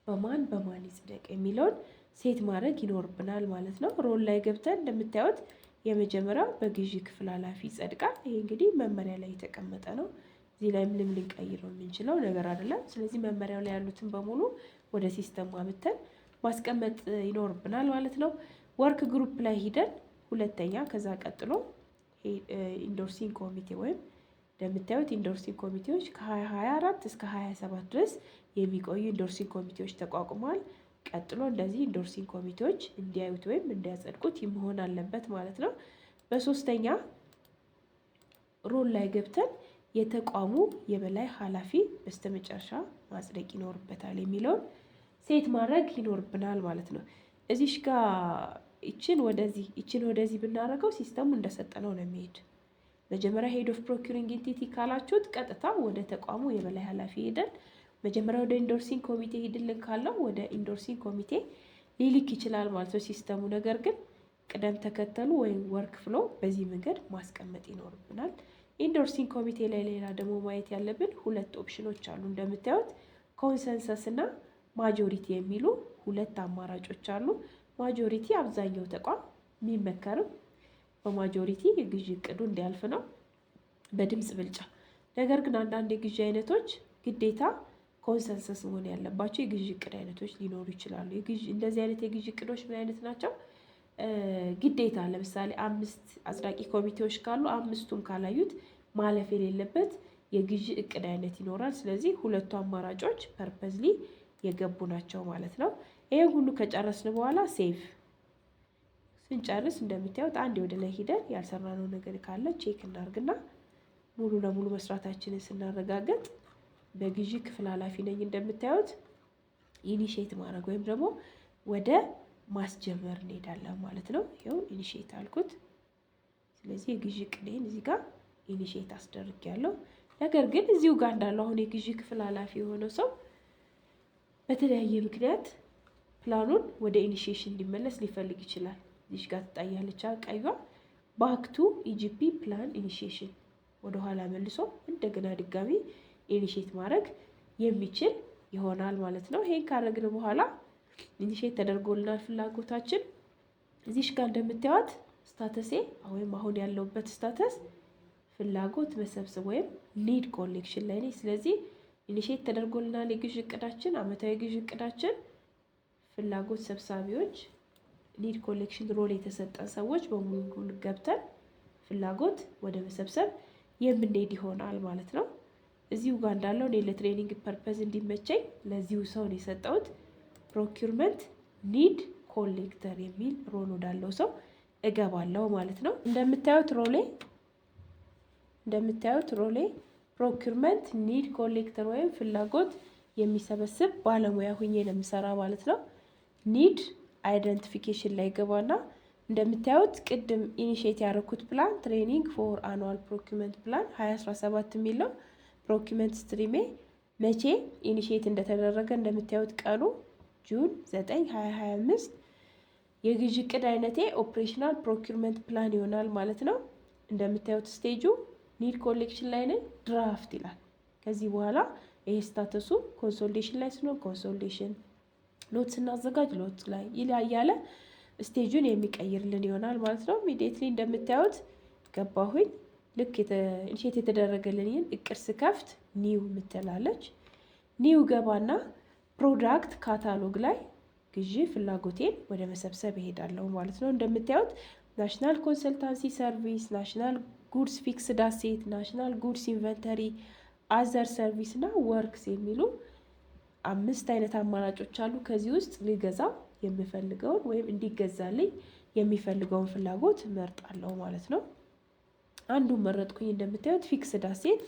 በማን ይጽደቅ የሚለውን ሴት ማድረግ ይኖርብናል ማለት ነው። ሮል ላይ ገብተን እንደምታዩት የመጀመሪያው በግዢ ክፍል ኃላፊ ይጸድቃል። ይሄ እንግዲህ መመሪያ ላይ የተቀመጠ ነው። እዚህ ላይ ምንም ልንቀይረው የምንችለው ነገር አይደለም። ስለዚህ መመሪያው ላይ ያሉትን በሙሉ ወደ ሲስተም አምጥተን ማስቀመጥ ይኖርብናል ማለት ነው። ወርክ ግሩፕ ላይ ሂደን ሁለተኛ ከዛ ቀጥሎ ኢንዶርሲንግ ኮሚቴ ወይም እንደምታዩት ኢንዶርሲንግ ኮሚቴዎች ከ2024 እስከ 27 ድረስ የሚቆዩ ኢንዶርሲንግ ኮሚቴዎች ተቋቁመዋል። ቀጥሎ እንደዚህ ኢንዶርሲንግ ኮሚቴዎች እንዲያዩት ወይም እንዲያጸድቁት መሆን አለበት ማለት ነው። በሶስተኛ ሮል ላይ ገብተን የተቋሙ የበላይ ኃላፊ በስተመጨረሻ ማጽደቅ ይኖርበታል የሚለውን ሴት ማድረግ ይኖርብናል ማለት ነው። እዚሽ ጋር ይችን ወደዚህ ብናደርገው ሲስተሙ እንደሰጠነው ነው የሚሄድ። መጀመሪያ ሄድ ኦፍ ፕሮኪሪንግ ኢንቲቲ ካላችሁት ቀጥታ ወደ ተቋሙ የበላይ ኃላፊ ሄደን መጀመሪያ ወደ ኢንዶርሲንግ ኮሚቴ ሄድልን ካለው ወደ ኢንዶርሲንግ ኮሚቴ ሊልክ ይችላል ማለት ነው ሲስተሙ። ነገር ግን ቅደም ተከተሉ ወይም ወርክ ፍሎ በዚህ መንገድ ማስቀመጥ ይኖርብናል። ኢንዶርሲንግ ኮሚቴ ላይ ሌላ ደግሞ ማየት ያለብን ሁለት ኦፕሽኖች አሉ። እንደምታዩት ኮንሰንሰስ እና ማጆሪቲ የሚሉ ሁለት አማራጮች አሉ። ማጆሪቲ አብዛኛው ተቋም የሚመከርም በማጆሪቲ የግዢ እቅዱ እንዲያልፍ ነው በድምፅ ብልጫ። ነገር ግን አንዳንድ የግዢ አይነቶች ግዴታ ኮንሰንሰስ መሆን ያለባቸው የግዢ እቅድ አይነቶች ሊኖሩ ይችላሉ። እንደዚህ አይነት የግዢ እቅዶች ምን አይነት ናቸው? ግዴታ ለምሳሌ 5 አጽዳቂ ኮሚቴዎች ካሉ 5ቱም ካላዩት ማለፍ የሌለበት የግዢ እቅድ አይነት ይኖራል። ስለዚህ ሁለቱ አማራጮች ፐርፐዝሊ የገቡ ናቸው ማለት ነው። ይሄ ሁሉ ከጨረስን በኋላ ሴቭ ስንጨርስ እንደምታዩት አንድ ወደ ላይ ሂደን ያልሰራነው ነገር ካለ ቼክ እናርግና ሙሉ ለሙሉ መስራታችንን ስናረጋግጥ በግዢ ክፍል ኃላፊ ነኝ እንደምታዩት ኢኒሼት ማድረግ ወይም ደግሞ ወደ ማስጀመር እንሄዳለን ማለት ነው። ይኸው ኢኒሼት አልኩት። ስለዚህ የግዢ እቅዴን እዚህ ጋር ኢኒሼት አስደርጊያለሁ። ነገር ግን እዚሁ ጋር እንዳለው አሁን የግዢ ክፍል ኃላፊ የሆነው ሰው በተለያየ ምክንያት ፕላኑን ወደ ኢኒሺዬሽን እንዲመለስ ሊፈልግ ይችላል። እዚህ ጋር ትታያለች ቀይዋ ባክ ቱ ኢጂፒ ፕላን ኢኒሺዬሽን፣ ወደኋላ መልሶ እንደገና ድጋሚ ኢኒሼት ማድረግ የሚችል ይሆናል ማለት ነው። ይሄን ካደረግን በኋላ ኢኒሼት ተደርጎልናል ፍላጎታችን። እዚሽ ጋር እንደምታዩት ስታተሴ ወይም አሁን ያለውበት ስታተስ ፍላጎት መሰብሰብ ወይም ኒድ ኮሌክሽን ላይ ነኝ። ስለዚህ ኢኒሼት ተደርጎልናል የግዢ እቅዳችን፣ አመታዊ ግዢ እቅዳችን። ፍላጎት ሰብሳቢዎች ኒድ ኮሌክሽን ሮል የተሰጠን ሰዎች በሙሉ ገብተን ፍላጎት ወደ መሰብሰብ የምንሄድ ይሆናል ማለት ነው። እዚሁ ጋር እንዳለው እኔ ለትሬኒንግ ፐርፐዝ እንዲመቸኝ ለዚሁ ሰው ነው የሰጠሁት። ፕሮኪርመንት ኒድ ኮሌክተር የሚል ሮል ወዳለው ሰው እገባለሁ ማለት ነው። እንደምታዩት ሮሌ ፕሮኪርመንት ኒድ ኮሌክተር ወይም ፍላጎት የሚሰበስብ ባለሙያ ሁኜ ነው የምሰራ ማለት ነው። ኒድ አይደንቲፊኬሽን ላይ ገባና እንደምታዩት ቅድም ኢኒሼት ያደረኩት ፕላን ትሬኒንግ ፎር አኑዋል ፕሮኪርመንት ፕላን 2017 የሚለው ፕሮኪርመንት ስትሪሜ መቼ ኢኒሼት እንደተደረገ እንደምታዩት ቀኑ ጁን 9 2025። የግዢ እቅድ አይነቴ ኦፕሬሽናል ፕሮኪርመንት ፕላን ይሆናል ማለት ነው። እንደምታዩት ስቴጁ ኒድ ኮሌክሽን ላይ ነኝ። ድራፍት ይላል። ከዚህ በኋላ ይሄ ስታተሱ ኮንሶሊዴሽን ላይ ሲሆን ኮንሶሊዴሽን፣ ኖት ስናዘጋጅ ሎት ላይ እያለ ስቴጁን የሚቀይርልን ይሆናል ማለት ነው። ኢሚዲየትሊ እንደምታዩት ገባሁኝ። ልክ ኢኒሼት የተደረገልኝን እቅድ ስከፍት ኒው ምትላለች። ኒው ገባና ፕሮዳክት ካታሎግ ላይ ግዢ ፍላጎቴን ወደ መሰብሰብ እሄዳለሁ ማለት ነው። እንደምታዩት ናሽናል ኮንሰልታንሲ ሰርቪስ፣ ናሽናል ጉድስ ፊክስድ አሴት፣ ናሽናል ጉድስ ኢንቨንተሪ፣ አዘር ሰርቪስ እና ወርክስ የሚሉ 5 አይነት አማራጮች አሉ። ከዚህ ውስጥ ልገዛ የምፈልገውን ወይም እንዲገዛልኝ የሚፈልገውን ፍላጎት መርጣለሁ ማለት ነው። አንዱን መረጥኩኝ። እንደምታዩት ፊክስድ አሴት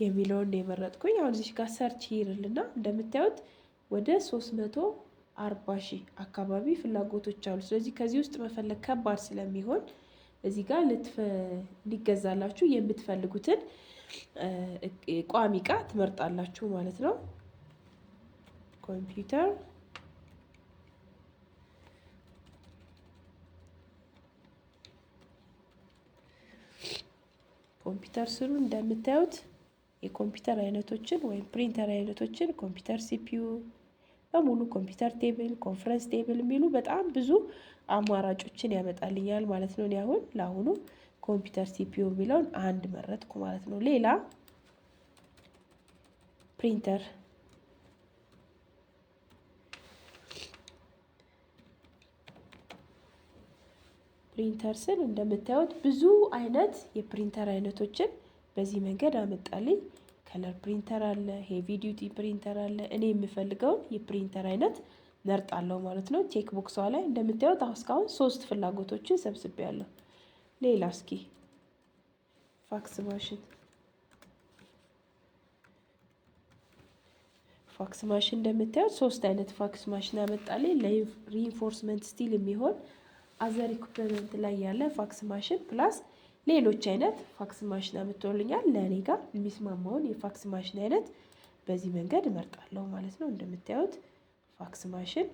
የሚለውን ነው የመረጥኩኝ። አሁን እዚህ ጋር ሰርች ይርልና እንደምታዩት ወደ 340 ሺህ አካባቢ ፍላጎቶች አሉ። ስለዚህ ከዚህ ውስጥ መፈለግ ከባድ ስለሚሆን እዚህ ጋር እንዲገዛላችሁ የምትፈልጉትን ቋሚ ዕቃ ትመርጣላችሁ ማለት ነው። ኮምፒውተር ስሩ እንደምታዩት የኮምፒውተር አይነቶችን ወይም ፕሪንተር አይነቶችን ኮምፒውተር ሲፒዩ በሙሉ ኮምፒውተር ቴብል፣ ኮንፈረንስ ቴብል የሚሉ በጣም ብዙ አማራጮችን ያመጣልኛል ማለት ነው። እኔ አሁን ለአሁኑ ኮምፒውተር ሲፒዩ የሚለውን አንድ መረጥኩ ማለት ነው። ሌላ ፕሪንተር ስል እንደምታዩት ብዙ አይነት የፕሪንተር አይነቶችን በዚህ መንገድ አመጣልኝ። ከለር ፕሪንተር አለ፣ ሄቪ ዲዩቲ ፕሪንተር አለ። እኔ የምፈልገውን የፕሪንተር አይነት መርጣለሁ ማለት ነው። ቼክ ቦክሷ ላይ እንደምታዩት እስካሁን 3 ፍላጎቶችን ሰብስቤያለሁ። ሌላ እስኪ ፋክስ ማሽን እንደምታዩት 3 አይነት ፋክስ ማሽን አመጣልኝ። ለሪኢንፎርስመንት ስቲል የሚሆን አዘር ኢኩፕመንት ላይ ያለ ፋክስ ማሽን ፕላስ ሌሎች አይነት ፋክስ ማሽን አምጥቶልኛል። ለእኔ ጋር የሚስማማውን የፋክስ ማሽን አይነት በዚህ መንገድ እመርጣለሁ ማለት ነው። እንደምታዩት ፋክስ ማሽን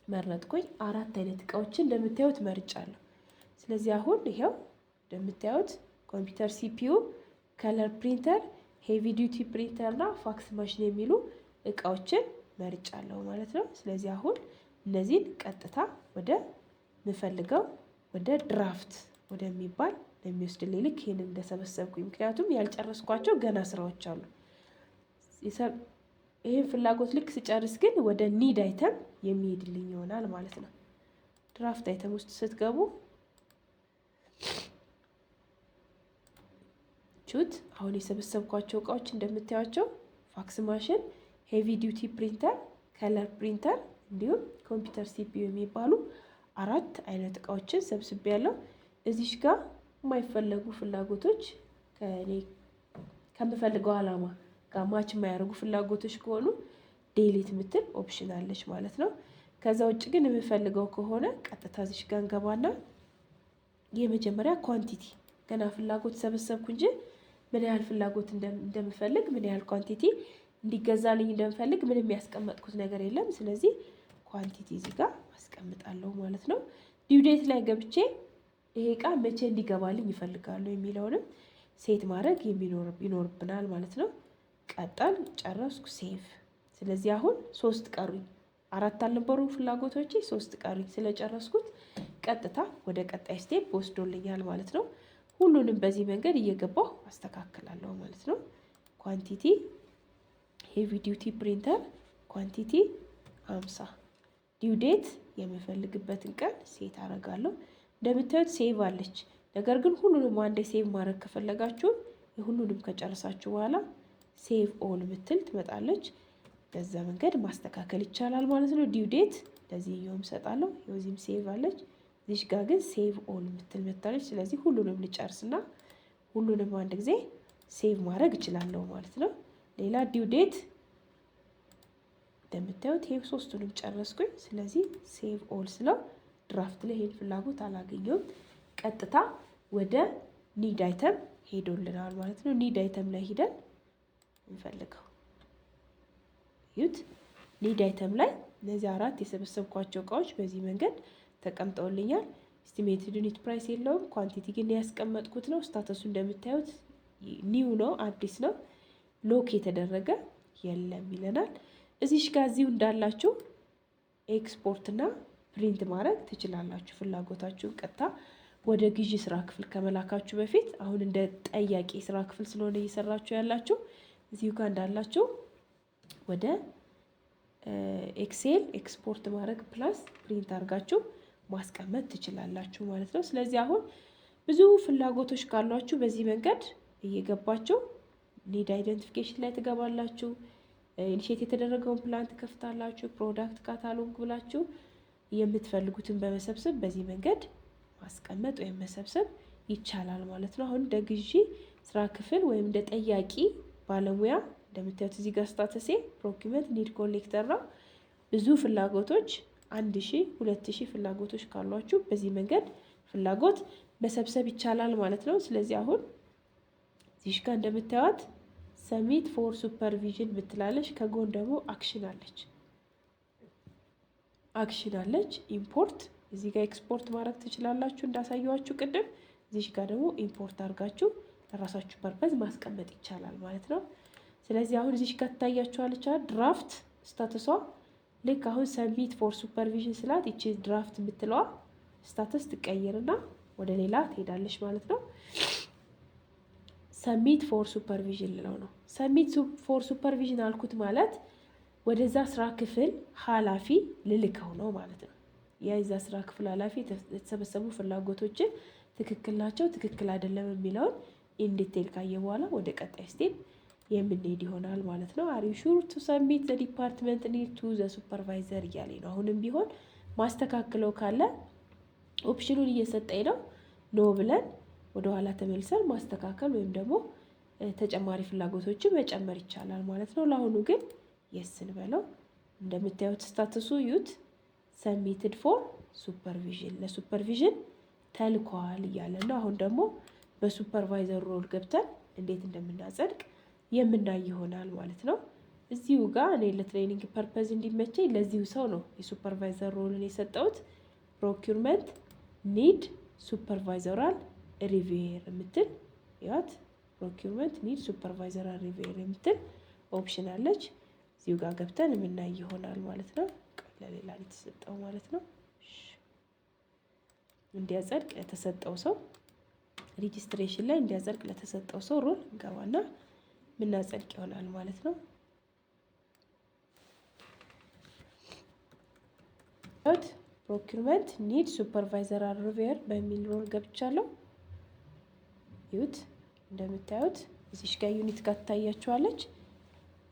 መረጥኩኝ። 4 አይነት እቃዎችን እንደምታዩት መርጫለሁ። ስለዚህ አሁን ይሄው እንደምታዩት ኮምፒውተር ሲፒዩ፣ ከለር ፕሪንተር፣ ሄቪ ዲዩቲ ፕሪንተር እና ፋክስ ማሽን የሚሉ እቃዎችን መርጫለሁ ማለት ነው። ስለዚህ አሁን እነዚህን ቀጥታ ወደ ምፈልገው ወደ ድራፍት ወደሚባል ለሚወስድልኝ ልክ ይሄንን እንደሰበሰብኩኝ፣ ምክንያቱም ያልጨረስኳቸው ገና ስራዎች አሉ። ይሄን ፍላጎት ልክ ስጨርስ ግን ወደ ኒድ አይተም የሚሄድልኝ ይሆናል ማለት ነው። ድራፍት አይተም ውስጥ ስትገቡ ቹት አሁን የሰበሰብኳቸው እቃዎች እንደምታዩቸው ፋክስ ማሽን፣ ሄቪ ዲዩቲ ፕሪንተር፣ ከለር ፕሪንተር እንዲሁም ኮምፒውተር ሲፒዩ የሚባሉ 4 አይነት እቃዎችን ሰብስቤያለሁ። እዚሽ ጋር የማይፈለጉ ፍላጎቶች ከኔ ከምፈልገው አላማ ጋር ማች የማያደርጉ ፍላጎቶች ከሆኑ ዴሊት ምትል ኦፕሽን አለች ማለት ነው። ከዛ ውጭ ግን የምፈልገው ከሆነ ቀጥታ እዚሽ ጋር እንገባና የመጀመሪያ ኳንቲቲ ገና ፍላጎት ሰበሰብኩ እንጂ ምን ያህል ፍላጎት እንደምፈልግ ምን ያህል ኳንቲቲ እንዲገዛልኝ እንደምፈልግ ምንም ያስቀመጥኩት ነገር የለም። ስለዚህ ኳንቲቲ እዚህ ጋር አስቀምጣለሁ ማለት ነው። ዲው ዴት ላይ ገብቼ ይሄ እቃ መቼ እንዲገባልኝ ይፈልጋሉ የሚለውንም ሴት ማድረግ ይኖርብናል ማለት ነው። ቀጠል ጨረስኩ፣ ሴቭ። ስለዚህ አሁን 3 ቀሩኝ። 4 አልነበሩ ፍላጎቶቼ፣ 3 ቀሩኝ። ስለጨረስኩት ቀጥታ ወደ ቀጣይ ስቴፕ ወስዶልኛል ማለት ነው። ሁሉንም በዚህ መንገድ እየገባሁ አስተካክላለሁ ማለት ነው። ኳንቲቲ ሄቪ ዲዩቲ ፕሪንተር ኳንቲቲ 50፣ ዲው ዴት የምፈልግበትን ቀን ሴት አደርጋለሁ። እንደምታዩት ሴቭ አለች። ነገር ግን ሁሉንም አንዴ ሴቭ ማድረግ ከፈለጋችሁ የሁሉንም ከጨረሳችሁ በኋላ ሴቭ ኦል ምትል ትመጣለች። በዛ መንገድ ማስተካከል ይቻላል ማለት ነው። ዲው ዴት ለዚህኛውም እሰጣለሁ። የዚህም ሴቭ አለች። እዚህ ጋር ግን ሴቭ ኦል ምትል መጣለች። ስለዚህ ሁሉንም ልጨርስና ሁሉንም አንድ ጊዜ ሴቭ ማድረግ እችላለሁ ማለት ነው። ሌላ ዲው ዴት እንደምታዩት ይሄ 3ቱንም ጨረስኩኝ። ስለዚህ ሴቭ ኦል ስለው ድራፍት ላይ ይሄን ፍላጎት አላገኘውም። ቀጥታ ወደ ኒድ አይተም ሄዶልናል ማለት ነው። ኒድ አይተም ላይ ሂደን እንፈልገው ዩት ኒድ አይተም ላይ እነዚህ 4 የሰበሰብኳቸው እቃዎች በዚህ መንገድ ተቀምጠውልኛል። ኤስቲሜትድ ዩኒት ፕራይስ የለውም። ኳንቲቲ ግን ያስቀመጥኩት ነው። ስታተሱ እንደምታዩት ኒው ነው፣ አዲስ ነው። ሎክ የተደረገ የለም ይለናል። እዚሽ ጋር እዚሁ እንዳላችሁ ኤክስፖርት እና ፕሪንት ማድረግ ትችላላችሁ። ፍላጎታችሁን ቀጥታ ወደ ግዢ ስራ ክፍል ከመላካችሁ በፊት አሁን እንደ ጠያቂ ስራ ክፍል ስለሆነ እየሰራችሁ ያላችሁ እዚሁ ጋር እንዳላችሁ ወደ ኤክሴል ኤክስፖርት ማድረግ ፕላስ ፕሪንት አድርጋችሁ ማስቀመጥ ትችላላችሁ ማለት ነው። ስለዚህ አሁን ብዙ ፍላጎቶች ካሏችሁ በዚህ መንገድ እየገባችሁ ኒድ አይደንቲፊኬሽን ላይ ትገባላችሁ። ኢኒሼት የተደረገውን ፕላን ትከፍታላችሁ። ፕሮዳክት ካታሎግ ብላችሁ የምትፈልጉትን በመሰብሰብ በዚህ መንገድ ማስቀመጥ ወይም መሰብሰብ ይቻላል ማለት ነው። አሁን እንደ ግዢ ስራ ክፍል ወይም እንደ ጠያቂ ባለሙያ እንደምታዩት እዚህ ጋር ስታተሴ ፕሮኪውመንት ኒድ ኮሌክተር ነው። ብዙ ፍላጎቶች 1000 2000 ፍላጎቶች ካሏችሁ በዚህ መንገድ ፍላጎት መሰብሰብ ይቻላል ማለት ነው። ስለዚህ አሁን እዚህ ጋር እንደምታዩት ሰሚት ፎር ሱፐርቪዥን ብትላለች፣ ከጎን ደግሞ አክሽን አለች ኢምፖርት። እዚህ ጋር ኤክስፖርት ማድረግ ትችላላችሁ እንዳሳየዋችሁ ቅድም። እዚህ ጋር ደግሞ ኢምፖርት አድርጋችሁ ለራሳችሁ ፐርፐዝ ማስቀመጥ ይቻላል ማለት ነው። ስለዚህ አሁን እዚህ ጋር ትታያችኋለች ድራፍት ስታተሷ። ልክ አሁን ሰሚት ፎር ሱፐርቪዥን ስላት ይቺ ድራፍት የምትለዋ ስታተስ ትቀይርና ወደ ሌላ ትሄዳለች ማለት ነው። ሰሚት ፎር ሱፐርቪዥን ልለው ነው። ሰሚት ፎር ሱፐርቪዥን አልኩት ማለት ወደዛ ስራ ክፍል ኃላፊ ልልከው ነው ማለት ነው። የዛ ስራ ክፍል ኃላፊ የተሰበሰቡ ፍላጎቶችን ትክክል ናቸው ትክክል አይደለም የሚለውን ኢንዲቴል ካየ በኋላ ወደ ቀጣይ ስቴፕ የምንሄድ ይሆናል ማለት ነው። አር ዩ ሹር ቱ ሰሚት ዘ ዲፓርትመንት ኒድ ቱ ዘ ሱፐርቫይዘር እያለ ነው። አሁንም ቢሆን ማስተካክለው ካለ ኦፕሽኑን እየሰጠኝ ነው። ኖ ብለን ወደኋላ ተመልሰን ማስተካከል ወይም ደግሞ ተጨማሪ ፍላጎቶችን መጨመር ይቻላል ማለት ነው። ለአሁኑ ግን የስን በለው። እንደምታዩት ስታተሱ ዩት ሰሚትድ ፎር ሱፐርቪዥን ለሱፐርቪዥን ተልኳል እያለ ነው። አሁን ደግሞ በሱፐርቫይዘር ሮል ገብተን እንዴት እንደምናጸድቅ የምናይ ይሆናል ማለት ነው። እዚሁ ጋር እኔ ለትሬኒንግ ፐርፐዝ እንዲመቸኝ ለዚሁ ሰው ነው የሱፐርቫይዘር ሮልን የሰጠሁት። ፕሮኪውርመንት ኒድ ሱፐርቫይዘራል ሪቪየር የምትል ያት ፕሮኪውርመንት ኒድ ሱፐርቫይዘራል ሪቪየር የምትል ኦፕሽን አለች። እዚሁ ጋር ገብተን የምናይ ይሆናል ማለት ነው። ለሌላ የተሰጠው ማለት ነው። እንዲያጸድቅ ለተሰጠው ሰው ሬጂስትሬሽን ላይ እንዲያጸድቅ ለተሰጠው ሰው ሮል እንገባና ምናጸድቅ ይሆናል ማለት ነው። ፕሮኪውርመንት ኒድ ሱፐርቫይዘራል ሪቪየር በሚል ሮል ገብቻለሁ። ይሁት እንደምታዩት እዚሽ ጋር ዩኒት ጋር ትታያችኋለች።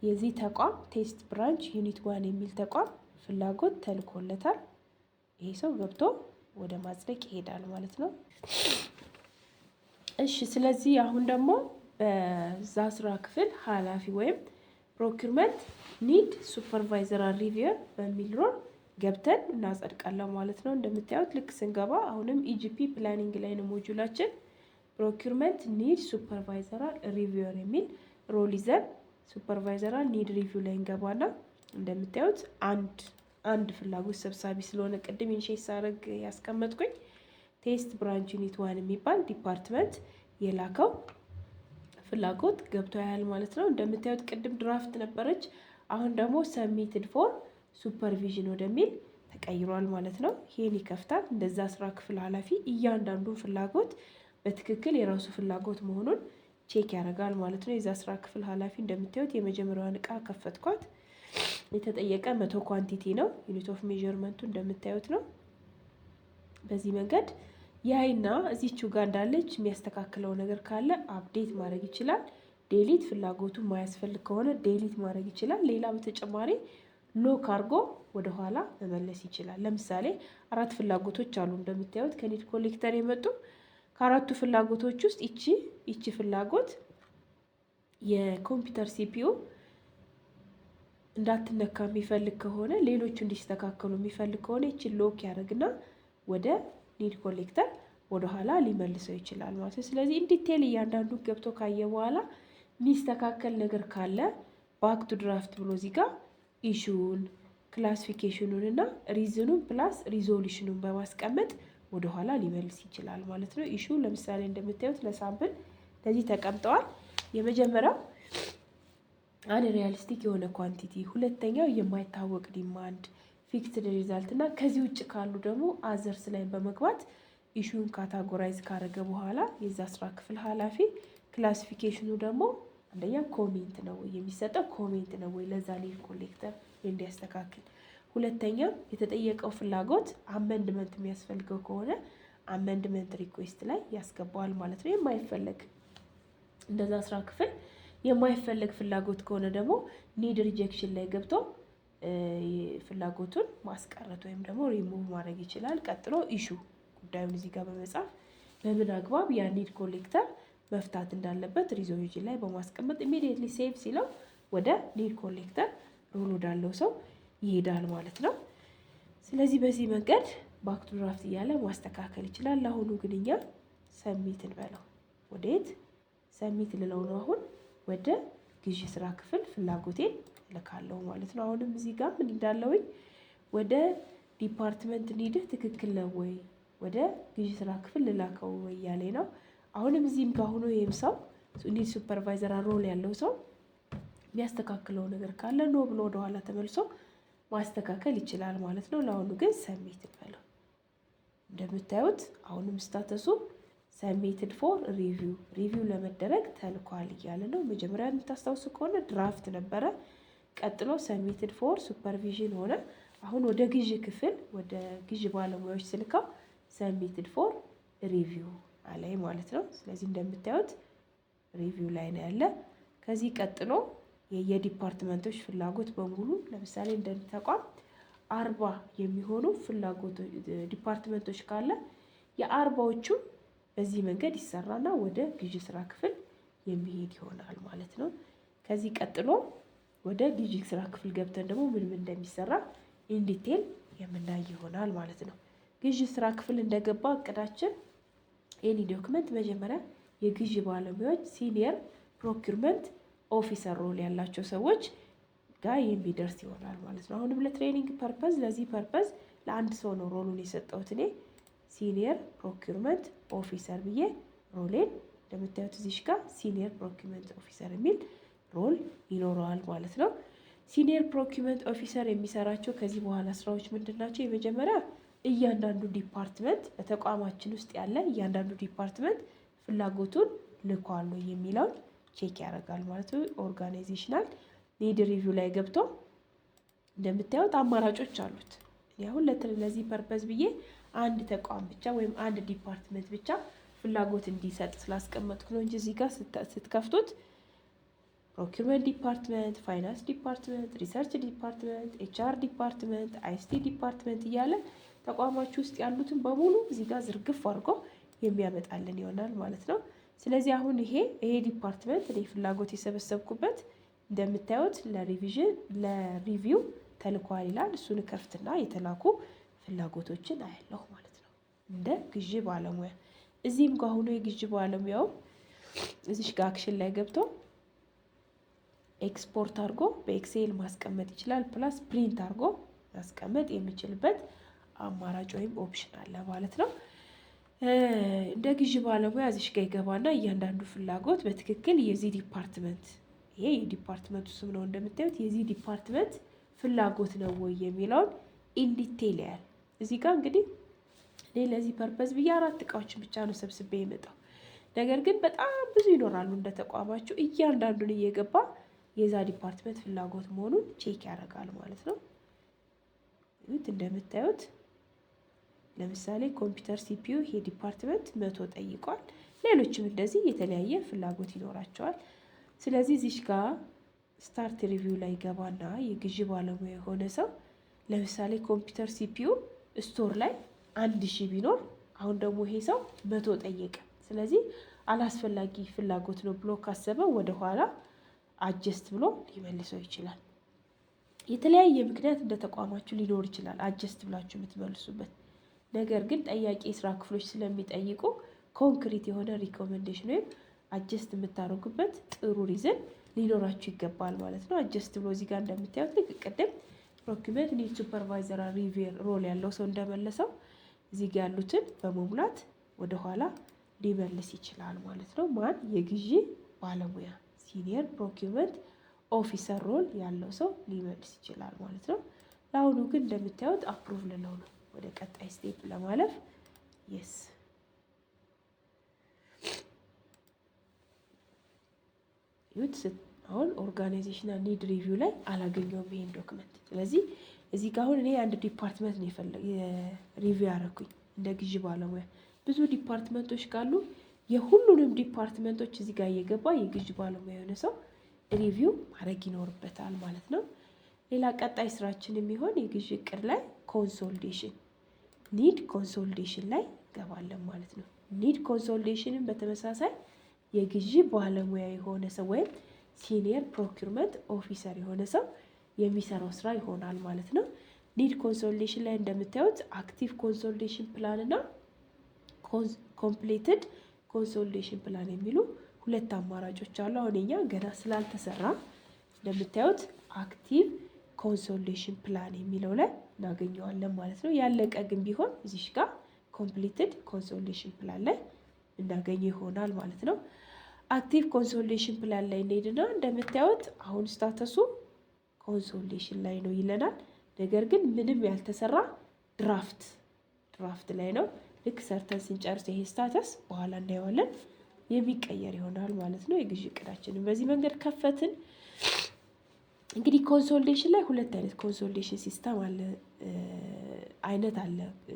የዚህ ተቋም ቴስት ብራንች ዩኒት 1 የሚል ተቋም ፍላጎት ተልኮለታል። ይሄ ሰው ገብቶ ወደ ማጽደቅ ይሄዳል ማለት ነው። እሺ ስለዚህ አሁን ደግሞ በዛ ስራ ክፍል ኃላፊ ወይም ፕሮኪውርመንት ኒድ ሱፐርቫይዘራል ሪቪየር በሚል ሮል ገብተን እናጸድቃለን ማለት ነው። እንደምታዩት ልክ ስንገባ አሁንም ኢጂፒ ፕላኒንግ ላይ ነው ሞጁላችን። ፕሮኪውርመንት ኒድ ሱፐርቫይዘራል ሪቪየር የሚል ሮል ይዘን ሱፐርቫይዘራል ኒድ ሪቪው ላይ እንገባና እንደምታዩት አንድ ፍላጎት ሰብሳቢ ስለሆነ ቅድም ኢንሼት ሳረግ ያስቀመጥኩኝ ቴስት ብራንች ዩኒት 1 የሚባል ዲፓርትመንት የላከው ፍላጎት ገብቶ ያያል ማለት ነው። እንደምታዩት ቅድም ድራፍት ነበረች፣ አሁን ደግሞ ሰሚትድ ፎር ሱፐርቪዥን ወደሚል ተቀይሯል ማለት ነው። ይሄን ይከፍታል። እንደዛ ስራ ክፍል ኃላፊ እያንዳንዱን ፍላጎት በትክክል የራሱ ፍላጎት መሆኑን ቼክ ያደርጋል ማለት ነው። የዛ ስራ ክፍል ኃላፊ እንደምታዩት የመጀመሪያዋን እቃ ከፈትኳት። የተጠየቀ 100 ኳንቲቲ ነው። ዩኒት ኦፍ ሜዠርመንቱ እንደምታዩት ነው። በዚህ መንገድ ያይና እዚቹ ጋር እንዳለች የሚያስተካክለው ነገር ካለ አፕዴት ማድረግ ይችላል። ዴሊት ፍላጎቱ ማያስፈልግ ከሆነ ዴሊት ማድረግ ይችላል። ሌላ በተጨማሪ ሎክ አድርጎ ወደኋላ መመለስ ይችላል። ለምሳሌ 4 ፍላጎቶች አሉ እንደምታዩት ከኒድ ኮሌክተር የመጡ። ከአራቱ ፍላጎቶች ውስጥ ይቺ ፍላጎት የኮምፒውተር ሲፒዩ እንዳትነካ የሚፈልግ ከሆነ ሌሎቹ እንዲስተካከሉ የሚፈልግ ከሆነ ይቺን ሎክ ያደርግና ወደ ኒድ ኮሌክተር ወደኋላ ሊመልሰው ይችላል ማለት ነው። ስለዚህ ኢንዲቴል እያንዳንዱ ገብቶ ካየ በኋላ የሚስተካከል ነገር ካለ ባክ ቱ ድራፍት ብሎ እዚህ ጋር ኢሹን ክላሲፊኬሽኑን እና ሪዝኑን ፕላስ ሪዞሉሽኑን በማስቀመጥ ወደኋላ ሊመልስ ይችላል ማለት ነው። ኢሹ ለምሳሌ እንደምታዩት ለሳምፕል ለዚህ ተቀምጠዋል። የመጀመሪያው አንሪያሊስቲክ የሆነ ኳንቲቲ፣ ሁለተኛው የማይታወቅ ዲማንድ፣ ፊክስድ ሪዛልት እና ከዚህ ውጭ ካሉ ደግሞ አዘርስ ላይ በመግባት ኢሹን ካታጎራይዝ ካደረገ በኋላ የዛ ስራ ክፍል ኃላፊ ክላሲፊኬሽኑ ደግሞ አንደኛ ኮሜንት ነው ወይ የሚሰጠው ኮሜንት ነው ወይ ለዛ ሊድ ኮሌክተር እንዲያስተካክል፣ ሁለተኛ የተጠየቀው ፍላጎት አመንድመንት የሚያስፈልገው ከሆነ አመንድመንት ሪኩዌስት ላይ ያስገባዋል ማለት ነው። የማይፈለግ እንደዛ ስራ ክፍል የማይፈለግ ፍላጎት ከሆነ ደግሞ ኒድ ሪጀክሽን ላይ ገብቶ ፍላጎቱን ማስቀረት ወይም ደግሞ ሪሙቭ ማድረግ ይችላል። ቀጥሎ ኢሹ ጉዳዩን እዚህ ጋር በመጻፍ በምን አግባብ ያ ኒድ ኮሌክተር መፍታት እንዳለበት ሪዞሉሽን ላይ በማስቀመጥ ኢሚዲየትሊ ሴቭ ሲለው ወደ ኒድ ኮሌክተር ሮል ወዳለው ሰው ይሄዳል ማለት ነው። ስለዚህ በዚህ መንገድ ባክ ቱ ድራፍት እያለ ማስተካከል ይችላል። ለአሁኑ ግን እኛ ሰሚት እንበለው። ወዴት ሰሚት ልለው ነው? አሁን ወደ ግዢ ስራ ክፍል ፍላጎቴን ልካለው ማለት ነው። አሁንም እዚህ ጋር ምን እንዳለውኝ ወደ ዲፓርትመንት ኒድህ ትክክል ነው ወይ ወደ ግዢ ስራ ክፍል ልላከው ወይ እያለኝ ነው። አሁንም እዚህም በአሁኑ ይህም ሰው ኒድ ሱፐርቫይዘር ሮል ያለው ሰው የሚያስተካክለው ነገር ካለ ኖ ብሎ ወደኋላ ተመልሶ ማስተካከል ይችላል ማለት ነው። ለአሁኑ ግን ሰሚት እንበለው። እንደምታዩት አሁንም ስታተሱ ሰሚትድ ፎር ሪቪው ለመደረግ ተልኳል እያለ ነው። መጀመሪያ የምታስታውሱ ከሆነ ድራፍት ነበረ። ቀጥሎ ሰሚትድ ፎር ሱፐርቪዥን ሆነ። አሁን ወደ ግዢ ክፍል ወደ ግዢ ባለሙያዎች ስልካው ሰሚትድ ፎር ሪቪው አላይ ማለት ነው። ስለዚህ እንደምታዩት ሪቪው ላይ ነው ያለ። ከዚህ ቀጥሎ የዲፓርትመንቶች ፍላጎት በሙሉ ለምሳሌ እንደ ተቋም 40 የሚሆኑ ፍላጎት ዲፓርትመንቶች ካለ የ40ዎቹ በዚህ መንገድ ይሰራና ወደ ግዢ ስራ ክፍል የሚሄድ ይሆናል ማለት ነው። ከዚህ ቀጥሎ ወደ ግዢ ስራ ክፍል ገብተን ደግሞ ምን እንደሚሰራ ኢንዲቴል የምናይ ይሆናል ማለት ነው። ግዢ ስራ ክፍል እንደገባ እቅዳችን ኤኒ ዶክመንት መጀመሪያ የግዢ ባለሙያዎች ሲኒየር ፕሮኪርመንት ኦፊሰር ሮል ያላቸው ሰዎች ጋር የሚደርስ ይሆናል ማለት ነው። አሁንም ለትሬኒንግ ፐርፐዝ ለዚህ ፐርፐዝ ለአንድ ሰው ነው ሮሉን የሰጠሁት እኔ ሲኒየር ፕሮኪርመንት ኦፊሰር ብዬ ሮሌን እንደምታዩት እዚሽ ጋር ሲኒየር ፕሮኪርመንት ኦፊሰር የሚል ሮል ይኖረዋል ማለት ነው። ሲኒየር ፕሮኪርመንት ኦፊሰር የሚሰራቸው ከዚህ በኋላ ስራዎች ምንድን ናቸው? የመጀመሪያ እያንዳንዱ ዲፓርትመንት በተቋማችን ውስጥ ያለ እያንዳንዱ ዲፓርትመንት ፍላጎቱን ልኳል የሚለውን ቼክ ያደርጋል ማለት ነው። ኦርጋናይዜሽናል ኒድ ሪቪው ላይ ገብቶ እንደምታዩት አማራጮች አሉት። አሁን ለዚህ ፐርፐዝ ብዬ አንድ ተቋም ብቻ ወይም አንድ ዲፓርትመንት ብቻ ፍላጎት እንዲሰጥ ስላስቀመጥኩ ነው እንጂ እዚህ ጋር ስትከፍቱት ፕሮኪርመንት ዲፓርትመንት፣ ፋይናንስ ዲፓርትመንት፣ ሪሰርች ዲፓርትመንት፣ ኤችአር ዲፓርትመንት፣ አይሲቲ ዲፓርትመንት እያለ ተቋማችሁ ውስጥ ያሉትን በሙሉ እዚህ ጋር ዝርግፍ አድርጎ የሚያመጣልን ይሆናል ማለት ነው። ስለዚህ አሁን ይሄ ዲፓርትመንት እኔ ፍላጎት የሰበሰብኩበት እንደምታዩት ለሪቪው ተልኳል ይላል። እሱን ከፍትና የተላኩ ፍላጎቶችን አያለሁ ማለት ነው እንደ ግዢ ባለሙያ። እዚህም ጋር ሆኖ የግዢ ባለሙያው እዚሽ ጋር አክሽን ላይ ገብቶ ኤክስፖርት አድርጎ በኤክሴል ማስቀመጥ ይችላል። ፕላስ ፕሪንት አድርጎ ማስቀመጥ የሚችልበት አማራጭ ወይም ኦፕሽን አለ ማለት ነው። እንደ ግዢ ባለሙያ እዚሽ ጋር ይገባና እያንዳንዱ ፍላጎት በትክክል የዚህ ዲፓርትመንት ይሄ የዲፓርትመንቱ ስም ነው እንደምታዩት የዚህ ዲፓርትመንት ፍላጎት ነው ወይ የሚለውን ኢንዲቴል ያያል። እዚህ ጋር እንግዲህ እኔ ለዚህ ፐርፐዝ ብዬ 4 እቃዎችን ብቻ ነው ሰብስቤ የመጣው። ነገር ግን በጣም ብዙ ይኖራሉ እንደ ተቋማችሁ እያንዳንዱን እየገባ የዛ ዲፓርትመንት ፍላጎት መሆኑን ቼክ ያደርጋል ማለት ነው። እንደምታዩት ለምሳሌ ኮምፒውተር ሲፒዩ ይሄ ዲፓርትመንት 100 ጠይቋል። ሌሎችም እንደዚህ የተለያየ ፍላጎት ይኖራቸዋል። ስለዚህ እዚሽ ጋር ስታርት ሪቪው ላይ ገባና የግዢ ባለሙያ የሆነ ሰው ለምሳሌ ኮምፒውተር ሲፒዩ ስቶር ላይ 1000 ቢኖር አሁን ደግሞ ይሄ ሰው 100 ጠየቀ። ስለዚህ አላስፈላጊ ፍላጎት ነው ብሎ ካሰበ ወደኋላ አጀስት ብሎ ሊመልሰው ይችላል። የተለያየ ምክንያት እንደ ተቋማችሁ ሊኖር ይችላል አጀስት ብላችሁ የምትመልሱበት። ነገር ግን ጠያቂ የስራ ክፍሎች ስለሚጠይቁ ኮንክሪት የሆነ ሪኮሜንዴሽን ወይም አጀስት የምታደርጉበት ጥሩ ሪዝን ሊኖራችሁ ይገባል ማለት ነው። አጀስት ብሎ እዚህ ጋር እንደምታዩት ልክ ቅድም ዶክመንት ኒድ ሱፐርቫይዘር ሪቪው ሮል ያለው ሰው እንደመለሰው እዚህ ጋር ያሉትን በመሙላት ወደኋላ ሊመልስ ይችላል ማለት ነው። ማን? የግዢ ባለሙያ ሲኒየር ፕሮኪርመንት ኦፊሰር ሮል ያለው ሰው ሊመልስ ይችላል ማለት ነው። ለአሁኑ ግን እንደምታዩት አፕሩቭ ልለው ነው ወደ ቀጣይ ስቴፕ ለማለፍ የስ ዩት አሁን ኦርጋናይዜሽናል ኒድ ሪቪው ላይ አላገኘውም ይሄን ዶክመንት። ስለዚህ እዚህ ጋር አሁን እኔ አንድ ዲፓርትመንት ነው ሪቪው ያደረኩኝ እንደ ግዢ ባለሙያ። ብዙ ዲፓርትመንቶች ካሉ የሁሉንም ዲፓርትመንቶች እዚህ ጋር እየገባ የግዢ ባለሙያ የሆነ ሰው ሪቪው ማድረግ ይኖርበታል ማለት ነው። ሌላ ቀጣይ ስራችን የሚሆን የግዢ እቅድ ላይ ኮንሶሊዴሽን ኒድ ኮንሶሊዴሽን ላይ ገባለን ማለት ነው። ኒድ ኮንሶሊዴሽንን በተመሳሳይ የግዢ ባለሙያ የሆነ ሰው ወይም ሲኒየር ፕሮኪርመንት ኦፊሰር የሆነ ሰው የሚሰራው ስራ ይሆናል ማለት ነው። ኒድ ኮንሶሊዴሽን ላይ እንደምታዩት አክቲቭ ኮንሶሊዴሽን ፕላን እና ኮምፕሌትድ ኮንሶሊዴሽን ፕላን የሚሉ ሁለት አማራጮች አሉ። አሁን እኛ ገና ስላልተሰራ እንደምታዩት አክቲቭ ኮንሶሊዴሽን ፕላን የሚለው ላይ እናገኘዋለን ማለት ነው። ያለቀ ግን ቢሆን እዚሽ ጋር ኮምፕሊትድ ኮንሶሊዴሽን ፕላን ላይ እናገኘው ይሆናል ማለት ነው። አክቲቭ ኮንሶሊዴሽን ፕላን ላይ እንሄድና እንደምታዩት አሁን ስታተሱ ኮንሶሊዴሽን ላይ ነው ይለናል። ነገር ግን ምንም ያልተሰራ ድራፍት ላይ ነው። ልክ ሰርተን ስንጨርስ ይሄ ስታተስ በኋላ እናየዋለን የሚቀየር ይሆናል ማለት ነው። የግዢ እቅዳችንን በዚህ መንገድ ከፈትን። እንግዲህ ኮንሶሊዴሽን ላይ ሁለት አይነት ኮንሶሊዴሽን ሲስተም አለ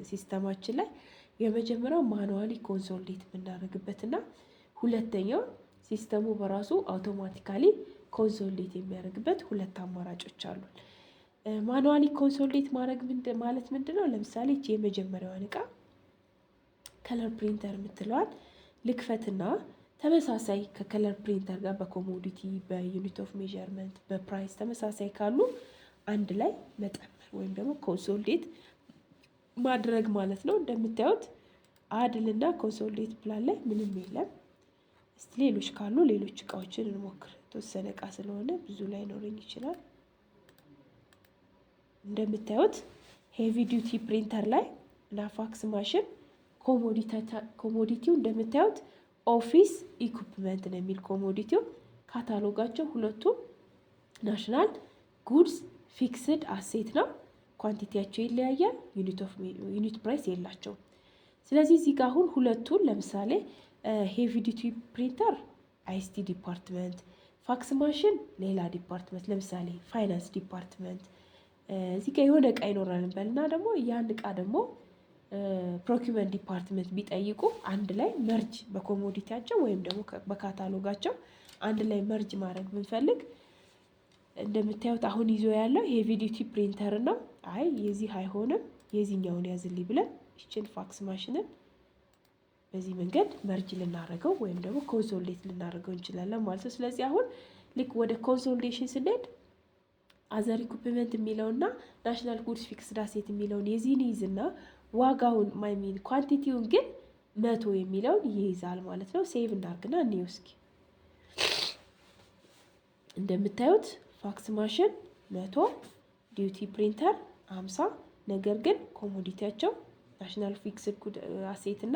ሲስተማችን ላይ። የመጀመሪያው ማኑዋሊ ኮንሶሊዴት የምናደርግበትና ሁለተኛው ሲስተሙ በራሱ አውቶማቲካሊ ኮንሶሊዴት የሚያደርግበት ሁለት አማራጮች አሉ። ማኑዋሊ ኮንሶሊዴት ማድረግ ማለት ምንድነው? ለምሳሌ እቺ የመጀመሪያዋን እቃ ከለር ፕሪንተር የምትለዋል ልክፈትና ተመሳሳይ ከከለር ፕሪንተር ጋር በኮሞዲቲ በዩኒት ኦፍ ሜዠርመንት በፕራይስ ተመሳሳይ ካሉ አንድ ላይ መጠመር ወይም ደግሞ ኮንሶሊዴት ማድረግ ማለት ነው። እንደምታዩት አድልና ኮንሶሊዴት ፕላን ላይ ምንም የለም። እስቲ ሌሎች ካሉ ሌሎች እቃዎችን እንሞክር። የተወሰነ እቃ ስለሆነ ብዙ ላይ ኖረኝ ይችላል። እንደምታዩት ሄቪ ዲዩቲ ፕሪንተር ላይ እና ፋክስ ማሽን ኮሞዲቲው እንደምታዩት ኦፊስ ኢኩፕመንት ነው የሚል ኮሞዲቲው። ካታሎጋቸው ሁለቱም ናሽናል ጉድስ ፊክስድ አሴት ነው። ኳንቲቲያቸው ይለያያል። ዩኒት ፕራይስ የላቸውም። ስለዚህ እዚህ ጋር አሁን ሁለቱን ለምሳሌ ሄቪ ዲዩቲ ፕሪንተር አይሲቲ ዲፓርትመንት፣ ፋክስ ማሽን ሌላ ዲፓርትመንት፣ ለምሳሌ ፋይናንስ ዲፓርትመንት እዚህ ጋር የሆነ እቃ ይኖራል እንበልና ደግሞ ያን እቃ ደግሞ ፕሮኪውመንት ዲፓርትመንት ቢጠይቁ አንድ ላይ መርጅ በኮሞዲቲያቸው ወይም ደግሞ በካታሎጋቸው አንድ ላይ መርጅ ማድረግ ብንፈልግ እንደምታዩት አሁን ይዞ ያለው ሄቪ ዲዩቲ ፕሪንተር ነው። አይ የዚህ አይሆንም የዚህኛውን ያዝልኝ ብለን ይችን ፋክስ ማሽንን በዚህ መንገድ መርጅ ልናደርገው ወይም ደግሞ ኮንሶሊዴት ልናደርገው እንችላለን ማለት ነው። ስለዚህ አሁን ልክ ወደ ኮንሶሊዴሽን ስንሄድ አዘር ኢኩፕመንት የሚለውና ናሽናል ጉድስ ፊክስድ አሴት የሚለውን የዚህን ይይዝና ዋጋውን ማይሚን ኳንቲቲውን ግን 100 የሚለውን ይይዛል ማለት ነው። ሴቭ እናርግና እንየው እስኪ። እንደምታዩት ፋክስ ማሽን 100፣ ዲዩቲ ፕሪንተር 50። ነገር ግን ኮሞዲቲያቸው ናሽናል ፊክስድ ጉድ አሴት እና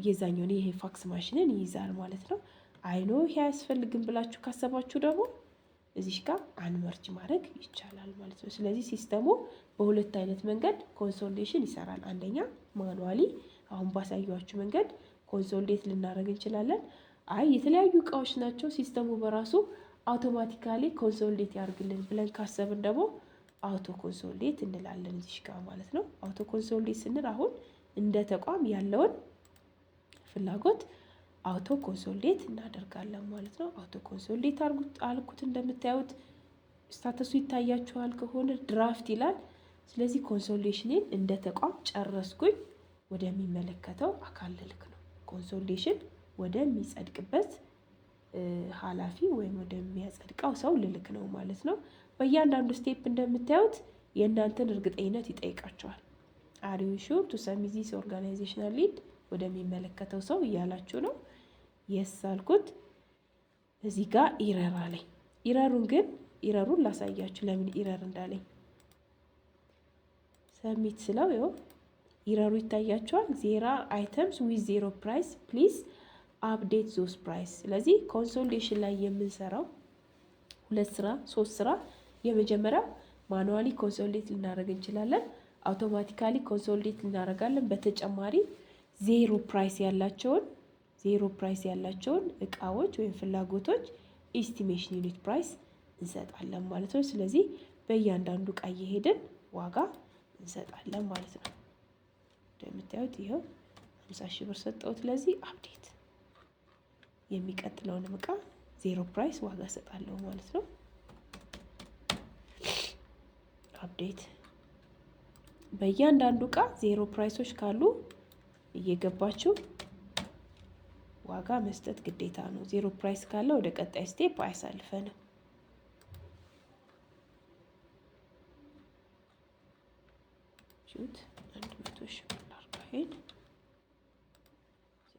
የዛኛውን ይሄ ፋክስ ማሽንን ይይዛል ማለት ነው። አይኖ ይሄ አያስፈልግም ብላችሁ ካሰባችሁ ደግሞ እዚህ ጋር አንመርጅ ማድረግ ይቻላል ማለት ነው። ስለዚህ ሲስተሙ በሁለት አይነት መንገድ ኮንሶሊዴሽን ይሰራል። አንደኛ ማኑዋሊ አሁን ባሳያችሁ መንገድ ኮንሶሊዴት ልናደርግ እንችላለን። አይ የተለያዩ እቃዎች ናቸው ሲስተሙ በራሱ አውቶማቲካሊ ኮንሶሊዴት ያደርግልን ብለን ካሰብን ደግሞ አውቶ ኮንሶሊዴት እንላለን እዚህ ጋር ማለት ነው። አውቶ ኮንሶሊዴት ስንል አሁን እንደ ተቋም ያለውን ፍላጎት አውቶ ኮንሶሊዴት እናደርጋለን ማለት ነው። አውቶ ኮንሶሊዴት አልኩት። እንደምታዩት ስታተሱ ይታያችኋል ከሆነ ድራፍት ይላል። ስለዚህ ኮንሶሊዴሽንን እንደ ተቋም ጨረስኩኝ። ወደሚመለከተው አካል ልልክ ነው። ኮንሶሊዴሽን ወደሚጸድቅበት ኃላፊ ወይም ወደሚያጸድቀው ሰው ልልክ ነው ማለት ነው። በእያንዳንዱ ስቴፕ እንደምታዩት የእናንተን እርግጠኝነት ይጠይቃቸዋል። አር ዩ ሹር ቱ ሰብሚት ዚስ ኦርጋናይዜሽናል ሊድ ወደሚመለከተው ሰው እያላችሁ ነው። የስ አልኩት። እዚህ ጋር ኢረር አለኝ። ኢረሩን ላሳያችሁ ለምን ኢረር እንዳለኝ። ሰብሚት ስለው ይኸው ኢረሩ ይታያቸዋል። ዜራ አይተምስ ዊዝ ዜሮ ፕራይስ ፕሊዝ አፕዴት ዞስ ፕራይስ። ስለዚህ ኮንሶሊዴሽን ላይ የምንሰራው 2 ስራ 3 ስራ የመጀመሪያው ማኑዋሊ ኮንሶሊዴት ልናደርግ እንችላለን። አውቶማቲካሊ ኮንሶሊዴት ልናደርጋለን። በተጨማሪ ዜሮ ፕራይስ ያላቸውን እቃዎች ወይም ፍላጎቶች ኢስቲሜሽን ዩኒት ፕራይስ እንሰጣለን ማለት ነው። ስለዚህ በእያንዳንዱ እቃ እየሄድን ዋጋ እንሰጣለን ማለት ነው። እንደምታዩት ይኸው 50 ሺህ ብር ሰጠሁት ለዚህ አፕዴት። የሚቀጥለውንም እቃ ዜሮ ፕራይስ ዋጋ ሰጣለሁ ማለት ነው። አፕዴት። በእያንዳንዱ እቃ ዜሮ ፕራይሶች ካሉ እየገባችሁ ዋጋ መስጠት ግዴታ ነው። ዜሮ ፕራይስ ካለ ወደ ቀጣይ ስቴፕ አያሳልፈንም። ሹት 100 ሺህ ብር አርጋይን።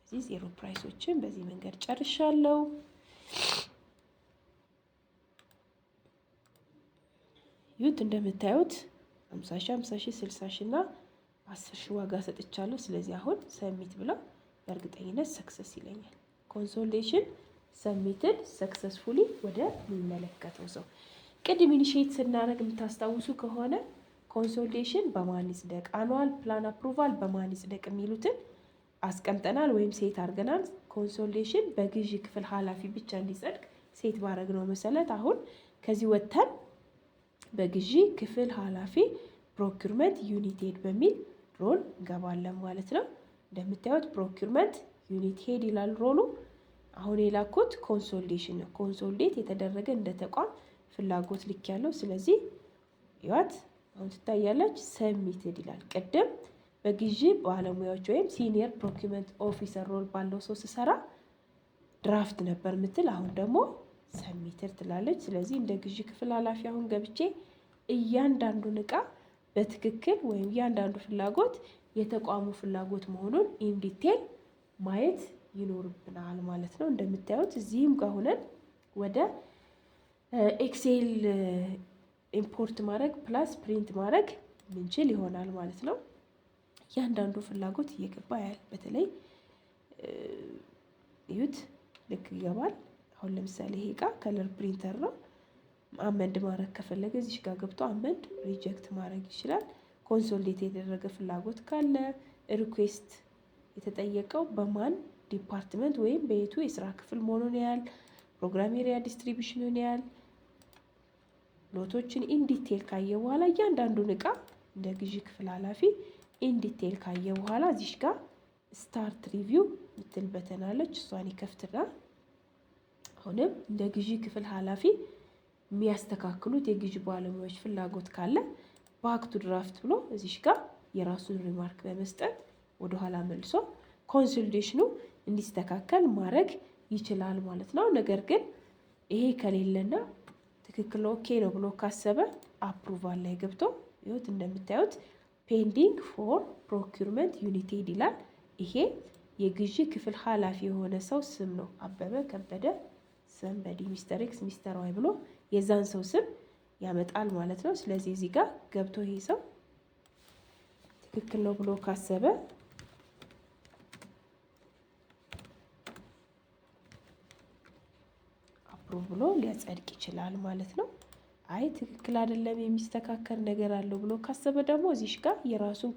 ስለዚህ ዜሮ ፕራይሶችን በዚህ መንገድ ጨርሻለሁ። ዩት እንደምታዩት 50 ሺህ 50 ሺህ 60 ሺህ እና 10 ሺህ ዋጋ ሰጥቻለሁ። ስለዚህ አሁን ሰሚት ብላ በእርግጠኝነት ሰክሰስ ይለኛል። ኮንሶሊዴሽን ሰሚትድ ሰክሰስፉሊ ወደ የሚመለከተው ሰው። ቅድም ኢኒሼት ስናደርግ የምታስታውሱ ከሆነ ኮንሶሊዴሽን በማን ይጽደቅ፣ አኑዋል ፕላን አፕሩቫል በማን ይጽደቅ የሚሉትን አስቀምጠናል ወይም ሴት አድርገናል። ኮንሶሊዴሽን በግዢ ክፍል ኃላፊ ብቻ እንዲጸድቅ ሴት ባረግነው መሰረት አሁን ከዚህ ወጥተን በግዢ ክፍል ኃላፊ ፕሮኪርመንት ዩኒት ሄድ በሚል ሮል እንገባለን ማለት ነው። እንደምታዩት ፕሮኪርመንት ዩኒት ሄድ ይላል ሮሉ። አሁን የላኩት ኮንሶሊዴሽን ነው። ኮንሶሊዴት የተደረገ እንደ ተቋም ፍላጎት ልክ ያለው። ስለዚህ ይዋት አሁን ትታያለች ሰሚትድ ይላል። ቅድም በግዢ ባለሙያዎች ወይም ሲኒየር ፕሮኪርመንት ኦፊሰር ሮል ባለው ሰው ስሰራ ድራፍት ነበር ምትል፣ አሁን ደግሞ ሰሚትድ ትላለች። ስለዚህ እንደ ግዢ ክፍል ኃላፊ አሁን ገብቼ እያንዳንዱን እቃ በትክክል ወይም እያንዳንዱ ፍላጎት የተቋሙ ፍላጎት መሆኑን ኢንዲቴል ማየት ይኖርብናል ማለት ነው። እንደምታዩት እዚህም ጋር ሆነን ወደ ኤክሴል ኢምፖርት ማድረግ ፕላስ ፕሪንት ማድረግ ምንችል ይሆናል ማለት ነው። እያንዳንዱ ፍላጎት እየገባ ያል በተለይ እዩት ልክ ይገባል። አሁን ለምሳሌ ይሄ እቃ ከለር ፕሪንተር ነው። አመንድ ማድረግ ከፈለገ እዚህ ጋር ገብቶ አመንድ ሪጀክት ማድረግ ይችላል። ኮንሶሊዴት የተደረገ ፍላጎት ካለ ሪኩዌስት የተጠየቀው በማን ዲፓርትመንት ወይም በየቱ የስራ ክፍል መሆኑን ያህል ፕሮግራም ኤሪያ ዲስትሪቢሽኑን ያህል ሎቶችን ኢንዲቴል ካየ በኋላ እያንዳንዱን እቃ እንደ ግዢ ክፍል ኃላፊ ኢንዲቴል ካየ በኋላ እዚህ ጋር ስታርት ሪቪው ምትል በተናለች እሷን ይከፍትና አሁንም እንደ ግዢ ክፍል ኃላፊ የሚያስተካክሉት የግዢ ባለሙያዎች ፍላጎት ካለ ባክቱ ድራፍት ብሎ እዚህ ጋር የራሱን ሪማርክ በመስጠት ወደኋላ መልሶ ኮንሶሊዴሽኑ እንዲስተካከል ማድረግ ይችላል ማለት ነው። ነገር ግን ይሄ ከሌለና ትክክል ኦኬ ነው ብሎ ካሰበ አፕሩቫል ላይ ገብቶ ይሁት እንደምታዩት ፔንዲንግ ፎር ፕሮኪርመንት ዩኒት ሄድ ይላል። ይሄ የግዢ ክፍል ኃላፊ የሆነ ሰው ስም ነው። አበበ ከበደ ሰንበዲ ሚስተር ኤክስ ሚስተር ዋይ ብሎ የዛን ሰው ስም ያመጣል ማለት ነው። ስለዚህ እዚህ ጋር ገብቶ ይሄ ሰው ትክክል ነው ብሎ ካሰበ አፕሩቭ ብሎ ሊያጸድቅ ይችላል ማለት ነው። አይ ትክክል አይደለም የሚስተካከል ነገር አለው ብሎ ካሰበ ደግሞ እዚህ ጋር የራሱን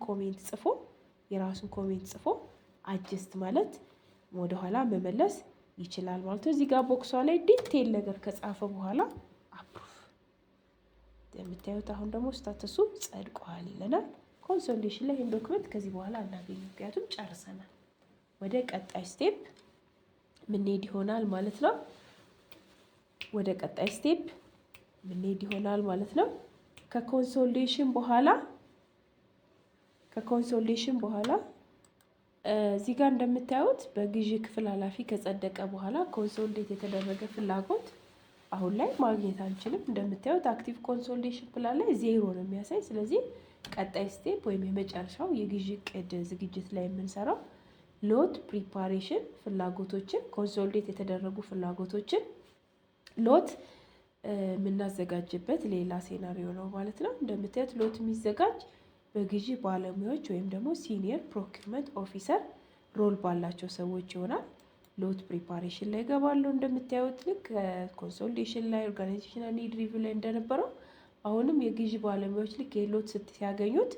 ኮሜንት ጽፎ አጀስት ማለት ወደኋላ መመለስ ይችላል ማለት ነው። እዚህ ጋር ቦክሷ ላይ ዲቴል ነገር ከጻፈ በኋላ አፕሩቭ የምታዩት አሁን ደግሞ ስታተሱ ጸድቋል ይለናል። ኮንሶሊዴሽን ላይ ይህን ዶክመንት ከዚህ በኋላ አናገኝም፣ ምክንያቱም ጨርሰናል። ወደ ቀጣይ ስቴፕ ምንሄድ ይሆናል ማለት ነው። ከኮንሶሊዴሽን በኋላ እዚህ ጋር እንደምታዩት በግዢ ክፍል ኃላፊ ከጸደቀ በኋላ ኮንሶሊዴት የተደረገ ፍላጎት አሁን ላይ ማግኘት አንችልም። እንደምታዩት አክቲቭ ኮንሶሊዴሽን ፕላን ላይ ዜሮ ነው የሚያሳይ። ስለዚህ ቀጣይ ስቴፕ ወይም የመጨረሻው የግዢ እቅድ ዝግጅት ላይ የምንሰራው ሎት ፕሪፓሬሽን ፍላጎቶችን ኮንሶሊዴት የተደረጉ ፍላጎቶችን ሎት የምናዘጋጅበት ሌላ ሴናሪዮ ነው ማለት ነው። እንደምታዩት ሎት የሚዘጋጅ በግዢ ባለሙያዎች ወይም ደግሞ ሲኒየር ፕሮኪርመንት ኦፊሰር ሮል ባላቸው ሰዎች ይሆናል። ሎት ፕሪፓሬሽን ላይ ገባለሁ። እንደምታዩት ልክ ኮንሶሊዴሽን ላይ ኦርጋናይዜሽናል ኒድ ሪቪው ላይ እንደነበረው አሁንም የግዢ ባለሙያዎች ልክ የሎት ሲያገኙት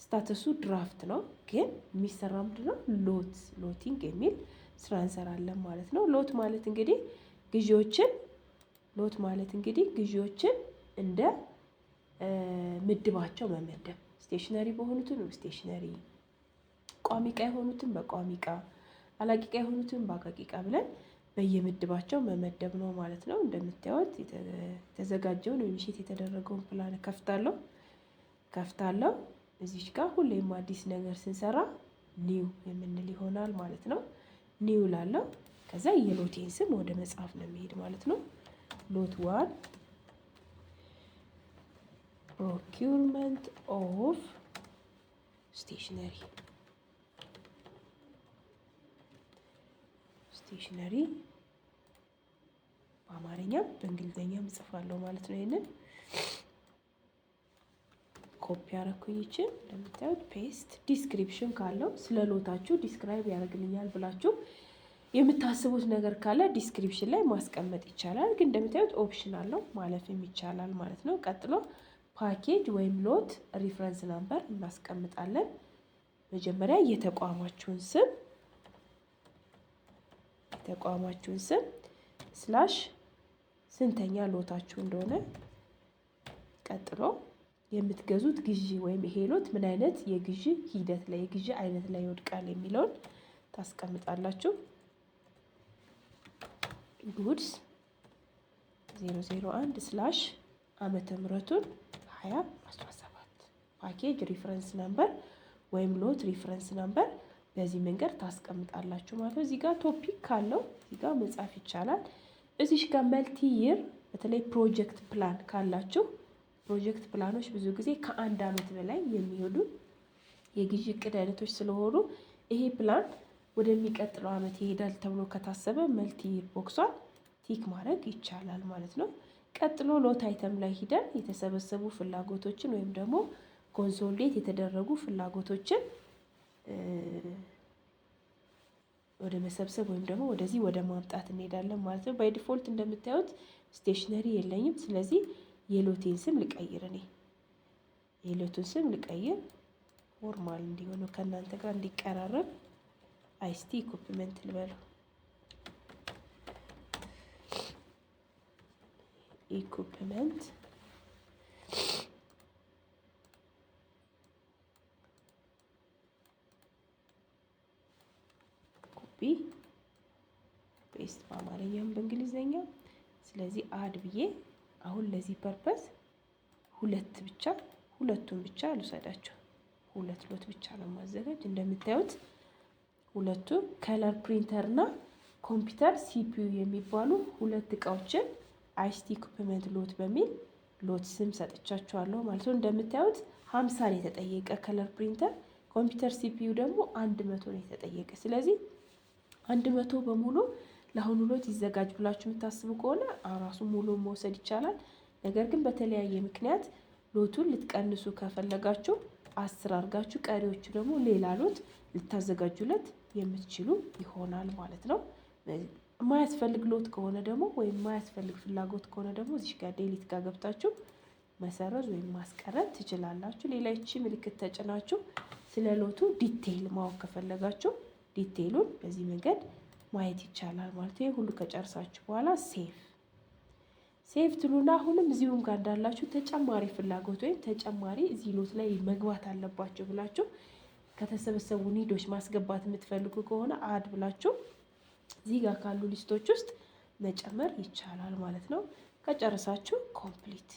ስታተሱ ድራፍት ነው፣ ግን የሚሰራ ምንድነው ሎቲንግ የሚል ስራ እንሰራለን ማለት ነው። ሎት ማለት እንግዲህ ግዢዎችን እንደ ምድባቸው መመደብ፣ ስቴሽነሪ በሆኑትን ስቴሽነሪ፣ ቋሚ እቃ የሆኑትን በቋሚ እቃ፣ አላቂ እቃ የሆኑትን በአቃቂ እቃ ብለን በየምድባቸው መመደብ ነው ማለት ነው። እንደምታዩት የተዘጋጀውን ወይም ሺት የተደረገውን ፕላን ከፍታለሁ። እዚች ጋር ሁሌም አዲስ ነገር ስንሰራ ኒው የምንል ይሆናል ማለት ነው። ኒው ላለው ከዛ የሎቴን ስም ወደ መጽሐፍ ነው የሚሄድ ማለት ነው። ሎት 1 ፕሮኪውርመንት ኦፍ ስቴሽነሪ በአማርኛም በእንግሊዝኛም እጽፋለሁ ማለት ነው። ይሄንን ኮፒ አረኩኝ። ይችን እንደምታዩት ፔስት። ዲስክሪፕሽን ካለው ስለ ሎታችሁ ዲስክራይብ ያደርግልኛል ብላችሁ የምታስቡት ነገር ካለ ዲስክሪፕሽን ላይ ማስቀመጥ ይቻላል። ግን እንደምታዩት ኦፕሽን አለው ማለፍም ይቻላል ማለት ነው። ቀጥሎ ፓኬጅ ወይም ሎት ሪፍረንስ ናምበር እናስቀምጣለን። መጀመሪያ የተቋማችሁን ስም ስላሽ ስንተኛ ሎታችሁ እንደሆነ፣ ቀጥሎ የምትገዙት ግዢ ወይም ይሄ ሎት ምን አይነት የግዢ ሂደት ላይ የግዢ አይነት ላይ ይወድቃል የሚለውን ታስቀምጣላችሁ። ጉድስ 001 ስላሽ ዓመተ ምህረቱን 2017 ፓኬጅ ሪፈረንስ ነምበር ወይም ሎት ሪፈረንስ ነምበር በዚህ መንገድ ታስቀምጣላችሁ ማለት ነው። እዚህ ጋር ቶፒክ ካለው እዚህ ጋር መጻፍ ይቻላል። እዚህ ጋር መልቲ ይር በተለይ ፕሮጀክት ፕላን ካላችሁ ፕሮጀክት ፕላኖች ብዙ ጊዜ ከአንድ ዓመት በላይ የሚሄዱ የግዢ እቅድ አይነቶች ስለሆኑ ይሄ ፕላን ወደሚቀጥለው ዓመት ይሄዳል ተብሎ ከታሰበ መልቲ ይር ቦክሷን ቲክ ማድረግ ይቻላል ማለት ነው። ቀጥሎ ሎት አይተም ላይ ሂደን የተሰበሰቡ ፍላጎቶችን ወይም ደግሞ ኮንሶሊዴት የተደረጉ ፍላጎቶችን ወደ መሰብሰብ ወይም ደግሞ ወደዚህ ወደ ማምጣት እንሄዳለን ማለት ነው። ባይ ዲፎልት እንደምታዩት ስቴሽነሪ የለኝም። ስለዚህ የሎቴን ስም ልቀይር። የሎቱን ስም ልቀይር ፎርማል እንዲሆነው ከእናንተ ጋር እንዲቀራረብ አይሲቲ ኢኩፕመንት ልበለው። ኢኩፕመንት ኮፒ ፔስት በአማርኛም በእንግሊዝኛ። ስለዚህ አድ ብዬ አሁን ለዚህ ፐርፐስ ሁለቱን ብቻ ልውሰዳቸው። ሁለት ሎት ብቻ ነው ማዘጋጅ። እንደምታዩት ሁለቱ ከለር ፕሪንተር እና ኮምፒውተር ሲፒዩ የሚባሉ ሁለት እቃዎችን አይሲቲ ኢኩፕመንት ሎት በሚል ሎት ስም ሰጥቻቸዋለሁ ማለት ነው። እንደምታዩት 50 ነው የተጠየቀ ከለር ፕሪንተር፣ ኮምፒውተር ሲፒዩ ደግሞ 100 ነው የተጠየቀ። ስለዚህ 100 በሙሉ ለአሁኑ ሎት ይዘጋጅ ብላችሁ የምታስቡ ከሆነ ራሱ ሙሉ መውሰድ ይቻላል። ነገር ግን በተለያየ ምክንያት ሎቱን ልትቀንሱ ከፈለጋችሁ 10 አድርጋችሁ ቀሪዎቹ ደግሞ ሌላ ሎት ልታዘጋጁለት የምትችሉ ይሆናል ማለት ነው። የማያስፈልግ ሎት ከሆነ ደግሞ ወይም የማያስፈልግ ፍላጎት ከሆነ ደግሞ እዚህ ጋር ዴሊት ጋር ገብታችሁ መሰረዝ ወይም ማስቀረት ትችላላችሁ። ሌላ ይቺ ምልክት ተጭናችሁ ስለ ሎቱ ዲቴይል ማወቅ ከፈለጋችሁ ዲቴይሉን በዚህ መንገድ ማየት ይቻላል ማለት ነው። ሁሉ ከጨርሳችሁ በኋላ ሴቭ ትሉና አሁንም እዚሁም ጋር እንዳላችሁ ተጨማሪ ፍላጎት ወይም ተጨማሪ እዚህ ሎት ላይ መግባት አለባችሁ ብላችሁ ከተሰበሰቡ ኒዶች ማስገባት የምትፈልጉ ከሆነ አድ ብላችሁ እዚህ ጋር ካሉ ሊስቶች ውስጥ መጨመር ይቻላል ማለት ነው። ከጨረሳችሁ ኮምፕሊት።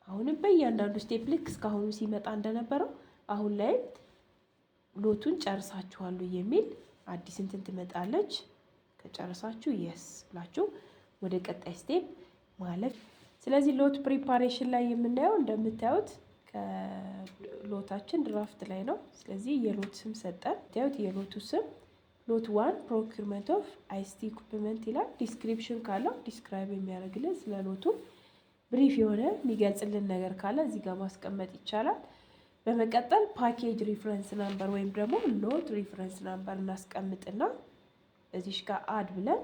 አሁንም በእያንዳንዱ ስቴፕ ልክ እስካሁኑ ሲመጣ እንደነበረው አሁን ላይ ሎቱን ጨርሳችኋሉ የሚል አዲስ እንትን ትመጣለች። ከጨረሳችሁ የስ ብላችሁ ወደ ቀጣይ ስቴፕ ማለፍ። ስለዚህ ሎት ፕሪፓሬሽን ላይ የምናየው እንደምታዩት ከሎታችን ድራፍት ላይ ነው። ስለዚህ የሎት ስም ሰጠን። ታዩት የሎቱ ስም ሎት 1 ፕሮኪውርመንት ኦፍ አይሲቲ ኢኩፕመንት ይላል። ዲስክሪፕሽን ካለው ዲስክራይብ የሚያደርግልን ስለ ሎቱ ብሪፍ የሆነ የሚገልጽልን ነገር ካለ እዚህ ጋር ማስቀመጥ ይቻላል። በመቀጠል ፓኬጅ ሪፍረንስ ናምበር ወይም ደግሞ ሎት ሪፍረንስ ናምበር እናስቀምጥና እዚሽ ጋር አድ ብለን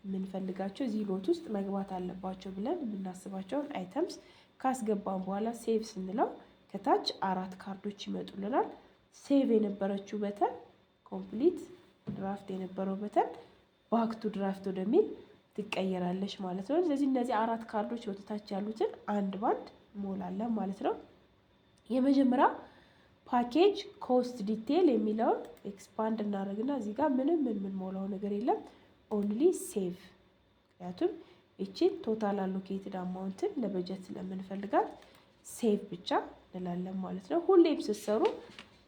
የምንፈልጋቸው እዚህ ሎት ውስጥ መግባት አለባቸው ብለን የምናስባቸውን አይተምስ ካስገባን በኋላ ሴቭ ስንለው ከታች 4 ካርዶች ይመጡልናል። ሴቭ የነበረችው በተን ኮምፕሊት ድራፍት የነበረው በተን ባክ ቱ ድራፍት ወደሚል ትቀየራለች ማለት ነው። ስለዚህ እነዚህ 4 ካርዶች ወደታች ያሉትን አንድ ባንድ ሞላለን ማለት ነው። የመጀመሪያ ፓኬጅ ኮስት ዲቴል የሚለውን ኤክስፓንድ እናደርግና እዚህ ጋር ምንም የምንሞላው ነገር የለም ኦንሊ ሴቭ። ምክንያቱም ይቺን ቶታል አሎኬትድ አማውንትን ለበጀት ስለምንፈልጋት ሴቭ ብቻ እንላለን ማለት ነው። ሁሌም ስትሰሩ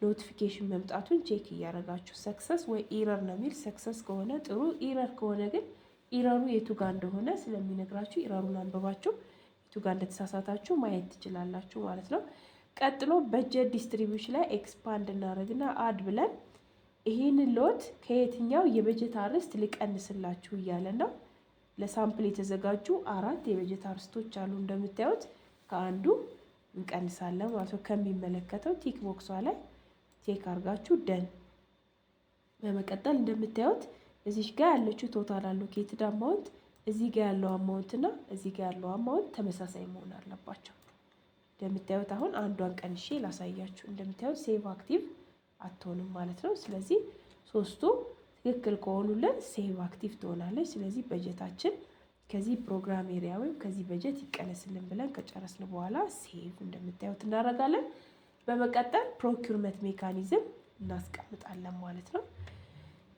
ኖቲፊኬሽን መምጣቱን ቼክ እያደረጋችሁ ሰክሰስ ወይ ኢረር ነው የሚል ሰክሰስ ከሆነ ጥሩ፣ ኢረር ከሆነ ግን ኢረሩ የቱ ጋር እንደሆነ ስለሚነግራችሁ ኢረሩን አንብባችሁ የቱ ጋር እንደተሳሳታችሁ ማየት ትችላላችሁ ማለት ነው። ቀጥሎ በጀት ዲስትሪቢዩሽን ላይ ኤክስፓንድ እናደርግና አድ ብለን ይህንን ሎት ከየትኛው የበጀት አርዕስት ልቀንስላችሁ እያለ ነው። ለሳምፕል የተዘጋጁ 4 የበጀት አርዕስቶች አሉ። እንደምታዩት ከአንዱ እንቀንሳለን ማለት ነው። ከሚመለከተው ቲክ ቦክሷ ላይ ቼክ አድርጋችሁ ደን። በመቀጠል እንደምታዩት እዚህ ጋር ያለችው ቶታል አሎኬትድ አማውንት እዚህ ጋር ያለው አማውንት እና እዚህ ጋር ያለው አማውንት ተመሳሳይ መሆን አለባቸው። እንደምታዩት አሁን አንዷን ቀንሼ ላሳያችሁ። እንደምታዩት ሴቭ አክቲቭ አትሆንም ማለት ነው። ስለዚህ ሶስቱ ትክክል ከሆኑልን ሴቭ አክቲቭ ትሆናለች። ስለዚህ በጀታችን ከዚህ ፕሮግራም ኤሪያ ወይም ከዚህ በጀት ይቀነስልን ብለን ከጨረስን በኋላ ሴቭ እንደምታዩት እናደርጋለን። በመቀጠል ፕሮኪውርመንት ሜካኒዝም እናስቀምጣለን ማለት ነው።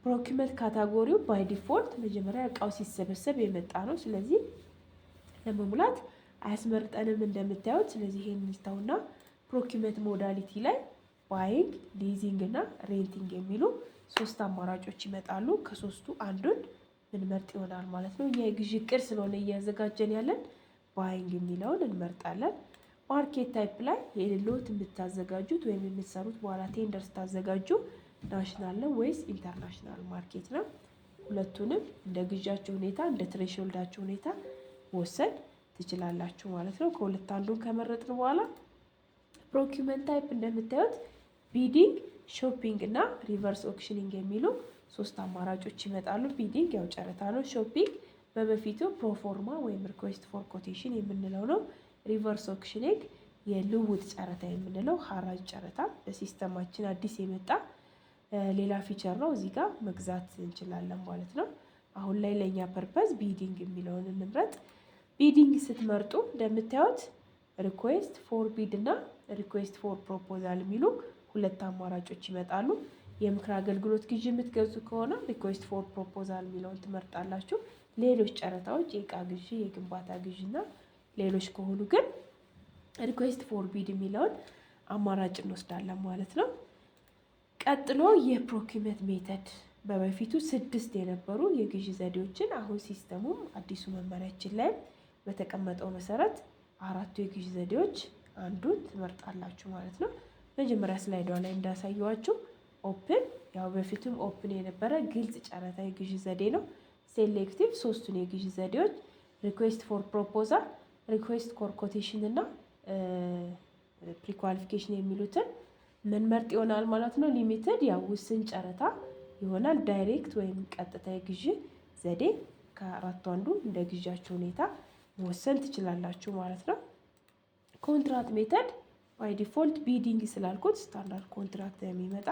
ፕሮኪውርመንት ካታጎሪው ባይ ዲፎልት መጀመሪያ እቃው ሲሰበሰብ የመጣ ነው። ስለዚህ ለመሙላት አያስመርጠንም እንደምታዩት። ስለዚህ ይሄን እንስተውና ፕሮኪውርመንት ሞዳሊቲ ላይ ባይንግ፣ ሊዚንግ እና ሬንቲንግ የሚሉ 3 አማራጮች ይመጣሉ። ከሶስቱ አንዱን ምንመርጥ ይሆናል ማለት ነው። እኛ የግዢ እቅድ ስለሆነ እያዘጋጀን ያለን ባይንግ የሚለውን እንመርጣለን። ማርኬት ታይፕ ላይ የሎት የምታዘጋጁት ወይም የምትሰሩት በኋላ ቴንደር ስታዘጋጁ ናሽናል ነው ወይስ ኢንተርናሽናል ማርኬት ነው? ሁለቱንም እንደ ግዣችሁ ሁኔታ እንደ ትሬሽሆልዳችሁ ሁኔታ መወሰን ትችላላችሁ ማለት ነው። ከሁለት አንዱን ከመረጥን በኋላ ፕሮኪውርመንት ታይፕ እንደምታዩት ቢዲንግ፣ ሾፒንግ እና ሪቨርስ ኦክሽኒንግ የሚሉ 3 አማራጮች ይመጣሉ። ቢዲንግ ያው ጨረታ ነው። ሾፒንግ በበፊቱ ፕሮፎርማ ወይም ሪኩዌስት ፎር ኮቴሽን የምንለው ነው። ሪቨርስ ኦክሽኒንግ የልውጥ ጨረታ የምንለው ሀራጅ ጨረታ በሲስተማችን አዲስ የመጣ ሌላ ፊቸር ነው። እዚህ ጋር መግዛት እንችላለን ማለት ነው። አሁን ላይ ለእኛ ፐርፐዝ ቢዲንግ የሚለውን እንምረጥ። ቢዲንግ ስትመርጡ እንደምታዩት ሪኩዌስት ፎር ቢድ እና ሪኩዌስት ፎር ፕሮፖዛል የሚሉ 2 አማራጮች ይመጣሉ። የምክር አገልግሎት ግዢ የምትገዙ ከሆነ ሪኩዌስት ፎር ፕሮፖዛል የሚለውን ትመርጣላችሁ። ሌሎች ጨረታዎች የእቃ ግዢ፣ የግንባታ ግዢ እና ሌሎች ከሆኑ ግን ሪኩዌስት ፎር ቢድ የሚለውን አማራጭ እንወስዳለን ማለት ነው። ቀጥሎ የፕሮኪውርመንት ሜተድ በበፊቱ 6 የነበሩ የግዢ ዘዴዎችን አሁን ሲስተሙም አዲሱ መመሪያችን ላይ በተቀመጠው መሰረት 4ቱ የግዢ ዘዴዎች አንዱን ትመርጣላችሁ ማለት ነው። መጀመሪያ ስላይዷ ላይ እንዳሳየዋችሁ ኦፕን፣ ያው በፊቱም ኦፕን የነበረ ግልጽ ጨረታ የግዢ ዘዴ ነው። ሴሌክቲቭ 3ቱን የግዢ ዘዴዎች ሪኩዌስት ፎር ፕሮፖዛል፣ ሪኩዌስት ፎር ኮቴሽን እና ፕሪኳሊፊኬሽን የሚሉትን ምንመርጥ ይሆናል ማለት ነው። ሊሚትድ ያው ውስን ጨረታ ይሆናል። ዳይሬክት ወይም ቀጥታ የግዢ ዘዴ ከ4ቱ አንዱ እንደ ግዢያችሁ ሁኔታ መወሰን ትችላላችሁ ማለት ነው። ኮንትራት ሜተድ ባይ ዲፎልት ቢዲንግ ስላልኩት ስታንዳርድ ኮንትራክት የሚመጣ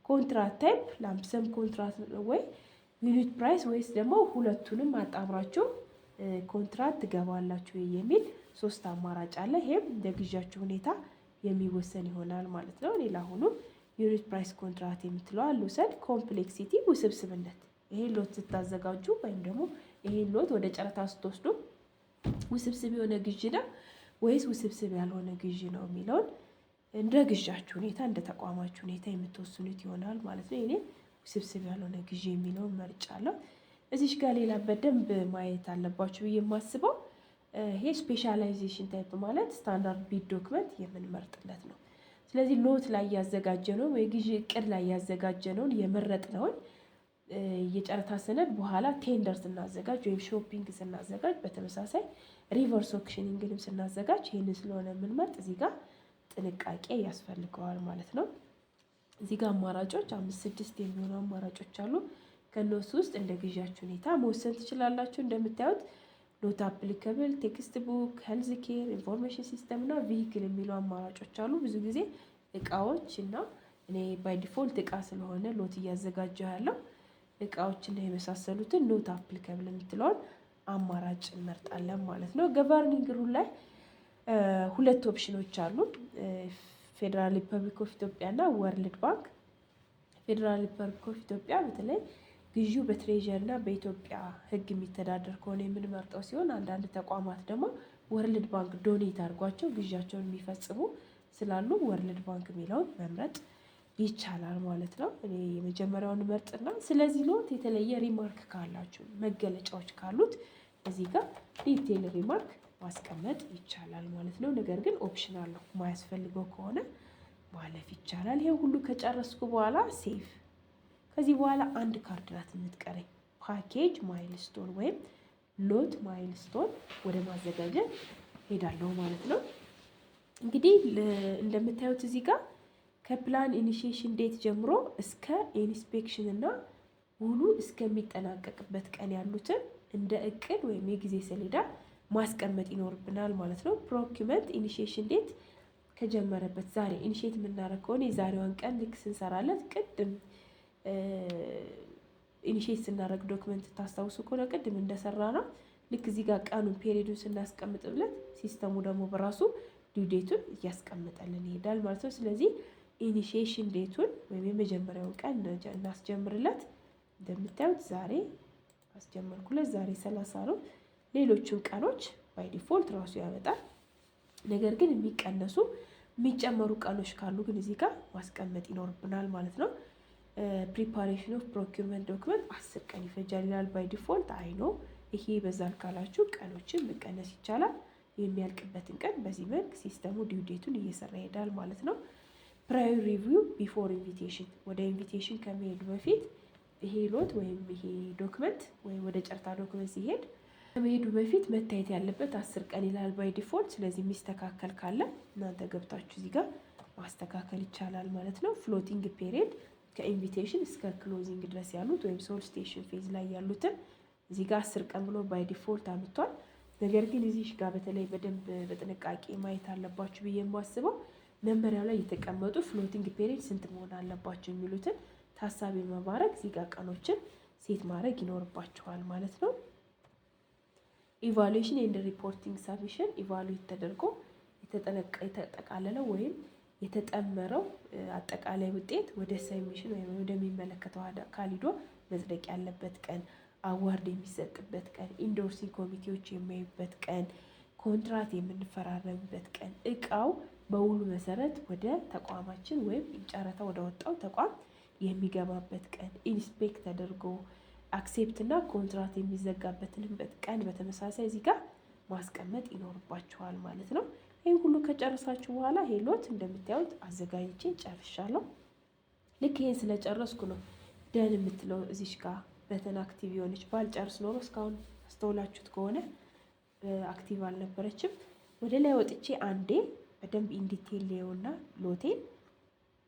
ኮንትራት ታይፕ ላምፕሰም ኮንትራት ወይ ዩኒት ፕራይስ ወይስ ደግሞ ሁለቱንም አጣምራችሁ ኮንትራት ትገባላችሁ የሚል 3 አማራጭ አለ። ይሄም እንደ ግዢያችሁ ሁኔታ የሚወሰን ይሆናል ማለት ነው። ሌላ ሆኖ ዩኒት ፕራይስ ኮንትራት የምትለው ልውሰድ። ኮምፕሌክሲቲ ውስብስብነት፣ ይሄን ሎት ስታዘጋጁ ወይም ደግሞ ይሄን ሎት ወደ ጨረታ ስትወስዱ ውስብስብ የሆነ ግዢ ነው ወይስ ውስብስብ ያልሆነ ግዢ ነው የሚለውን እንደ ግዢያችሁ ሁኔታ እንደ ተቋማችሁ ሁኔታ የምትወስኑት ይሆናል ማለት ነው። እኔ ውስብስብ ያልሆነ ግዢ የሚለውን መርጫለሁ። እዚሽ ጋር ሌላ በደንብ ማየት አለባችሁ ብዬ የማስበው ይሄ ስፔሻላይዜሽን ታይፕ ማለት ስታንዳርድ ቢድ ዶክመንት የምንመርጥለት ነው። ስለዚህ ሎት ላይ ያዘጋጀነውን ወይ ግዢ እቅድ ላይ ያዘጋጀነውን የመረጥነውን የጨረታ ሰነድ በኋላ ቴንደር ስናዘጋጅ ወይም ሾፒንግ ስናዘጋጅ፣ በተመሳሳይ ሪቨርስ ኦክሽኒንግንም ስናዘጋጅ ይህንን ስለሆነ የምንመርጥ እዚህ ጋር ጥንቃቄ ያስፈልገዋል ማለት ነው። እዚህ ጋር አማራጮች 5-6 የሚሆኑ አማራጮች አሉ። ከነሱ ውስጥ እንደ ግዢያችሁ ሁኔታ መወሰን ትችላላችሁ። እንደምታዩት ኖት አፕሊካብል፣ ቴክስት ቡክ፣ ሄልዝ ኬር፣ ኢንፎርሜሽን ሲስተም እና ቪሂክል የሚሉ አማራጮች አሉ። ብዙ ጊዜ እቃዎች እና እኔ ባይ ዲፎልት እቃ ስለሆነ ሎት እያዘጋጀው ያለው እቃዎችና የመሳሰሉትን ኖት አፕሊካብል የምትለውን አማራጭ እንመርጣለን ማለት ነው። ገቨርኒንግ ሩል ላይ ሁለት ኦፕሽኖች አሉ። ፌዴራል ሪፐብሊክ ኦፍ ኢትዮጵያ እና ወርልድ ባንክ። ፌዴራል ሪፐብሊክ ኦፍ ኢትዮጵያ በተለይ ግዢው በትሬዠሪ እና በኢትዮጵያ ሕግ የሚተዳደር ከሆነ የምንመርጠው ሲሆን አንዳንድ ተቋማት ደግሞ ወርልድ ባንክ ዶኔት አድርጓቸው ግዢያቸውን የሚፈጽሙ ስላሉ ወርልድ ባንክ የሚለውን መምረጥ ይቻላል ማለት ነው። እኔ የመጀመሪያውን መርጥና ስለዚህ ሎት የተለየ ሪማርክ ካላችሁ መገለጫዎች ካሉት እዚህ ጋር ዲቴል ሪማርክ ማስቀመጥ ይቻላል ማለት ነው። ነገር ግን ኦፕሽናል ነው፣ ማያስፈልገው ከሆነ ማለፍ ይቻላል። ይሄ ሁሉ ከጨረስኩ በኋላ ሴቭ። ከዚህ በኋላ አንድ ካርድ ናት የምትቀረኝ፣ ፓኬጅ ማይልስቶን ወይም ሎት ማይልስቶን ወደ ማዘጋጀት ሄዳለሁ ማለት ነው። እንግዲህ እንደምታዩት እዚህ ጋር ከፕላን ኢኒሺዬሽን ዴት ጀምሮ እስከ ኢንስፔክሽን እና ውሉ እስከሚጠናቀቅበት ቀን ያሉትን እንደ እቅድ ወይም የጊዜ ሰሌዳ ማስቀመጥ ይኖርብናል ማለት ነው። ፕሮኪውመንት ኢኒሺዬሽን ዴት ከጀመረበት ዛሬ ኢኒሺዬት የምናደርግ ከሆነ የዛሬዋን ቀን ልክ ስንሰራለት ቅድም ኢኒሺዬት ስናደርግ ዶክመንት ታስታውሱ ከሆነ ቅድም እንደሰራ ነው። ልክ እዚህ ጋር ቀኑን ፔሪዱን ስናስቀምጥለት ሲስተሙ ደግሞ በራሱ ዲውዴቱን እያስቀምጠልን ይሄዳል ማለት ነው። ስለዚህ ኢኒሺዬሽን ዴቱን ወይም የመጀመሪያውን ቀን እናስጀምርለት። እንደምታዩት ዛሬ አስጀመርኩለት፣ ዛሬ 30 ነው። ሌሎቹን ቀኖች ባይ ዲፎልት ራሱ ያመጣል። ነገር ግን የሚቀነሱ የሚጨመሩ ቀኖች ካሉ ግን እዚህ ጋር ማስቀመጥ ይኖርብናል ማለት ነው። ፕሪፓሬሽን ኦፍ ፕሮኪርመንት ዶክመንት 10 ቀን ይፈጃል ይላል ባይ ዲፎልት። አይ ነው ይሄ በዛል ካላችሁ ቀኖችን መቀነስ ይቻላል። የሚያልቅበትን ቀን በዚህ መልክ ሲስተሙ ዲውዴቱን እየሰራ ይሄዳል ማለት ነው። ፕራየር ሪቪው ቢፎር ኢንቪቴሽን፣ ወደ ኢንቪቴሽን ከመሄዱ በፊት ይሄ ሎት ወይም ይሄ ዶክመንት ወይም ወደ ጨርታ ዶክመንት ሲሄድ ከመሄዱ በፊት መታየት ያለበት 10 ቀን ይላል ባይ ዲፎልት። ስለዚህ የሚስተካከል ካለ እናንተ ገብታችሁ እዚህ ጋር ማስተካከል ይቻላል ማለት ነው። ፍሎቲንግ ፔሪየድ ከኢንቪቴሽን እስከ ክሎዚንግ ድረስ ያሉት ወይም ሶሊሲቴሽን ፌዝ ላይ ያሉትን እዚህ ጋር 10 ቀን ብሎ ባይ ዲፎልት አምጥቷል። ነገር ግን እዚህ ጋር በተለይ በደንብ በጥንቃቄ ማየት አለባችሁ ብዬ የማስበው መመሪያው ላይ የተቀመጡ ፍሎቲንግ ፔሪየድ ስንት መሆን አለባቸው የሚሉትን ታሳቢ በማድረግ እዚህ ጋር ቀኖችን ሴት ማድረግ ይኖርባችኋል ማለት ነው። ኢቫሉዌሽን ኤንድ ሪፖርቲንግ ሳቢሽን ኢቫሉዌት ተደርጎ የተጠቃለለው ወይም የተጠመረው አጠቃላይ ውጤት ወደ ሰሚሽን ወይም ወደሚመለከተው አካል ሂዶ መጽደቅ ያለበት ቀን፣ አዋርድ የሚሰጥበት ቀን፣ ኢንዶርሲንግ ኮሚቴዎች የሚያዩበት ቀን፣ ኮንትራት የምንፈራረምበት ቀን፣ እቃው በውሉ መሰረት ወደ ተቋማችን ወይም ጨረታ ወደ ወጣው ተቋም የሚገባበት ቀን፣ ኢንስፔክት ተደርጎ አክሴፕት እና ኮንትራት የሚዘጋበትንም ቀን በተመሳሳይ እዚህ ጋር ማስቀመጥ ይኖርባችኋል ማለት ነው። ይህ ሁሉ ከጨረሳችሁ በኋላ ይሄ ሎት እንደምታዩት አዘጋጅቼ ጨርሻለሁ። ልክ ይሄን ስለጨረስኩ ነው ደን የምትለው እዚሽ ጋር በተን አክቲቭ የሆነች። ባልጨርስ ኖሮ እስካሁን አስተውላችሁት ከሆነ አክቲቭ አልነበረችም። ወደ ላይ ወጥቼ አንዴ በደንብ ኢንዲቴል ሌውና ሎቴን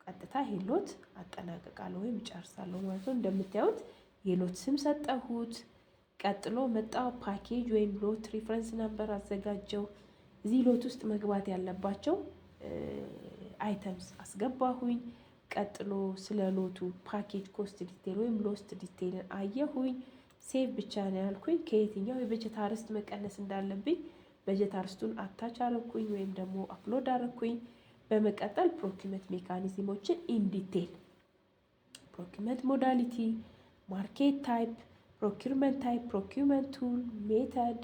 ቀጥታ ይሄ ሎት አጠናቀቃለሁ ወይም እጨርሳለሁ ማለት ነው። እንደምታዩት የሎት ስም ሰጠሁት። ቀጥሎ መጣ ፓኬጅ ወይም ሎት ሪፈረንስ ነምበር አዘጋጀው። እዚህ ሎት ውስጥ መግባት ያለባቸው አይተምስ አስገባሁኝ። ቀጥሎ ስለ ሎቱ ፓኬጅ ኮስት ዲቴል ወይም ሎስት ዲቴልን አየሁኝ። ሴቭ ብቻ ነው ያልኩኝ። ከየትኛው የበጀት አርስት መቀነስ እንዳለብኝ በጀት አርስቱን አታች አረኩኝ ወይም ደግሞ አፕሎድ አረኩኝ። በመቀጠል ፕሮኪመንት ሜካኒዝሞችን ኢን ዲቴል ፕሮኪመንት ሞዳሊቲ፣ ማርኬት ታይፕ፣ ፕሮኪርመንት ታይፕ፣ ፕሮኪርመንት ቱል፣ ሜተድ፣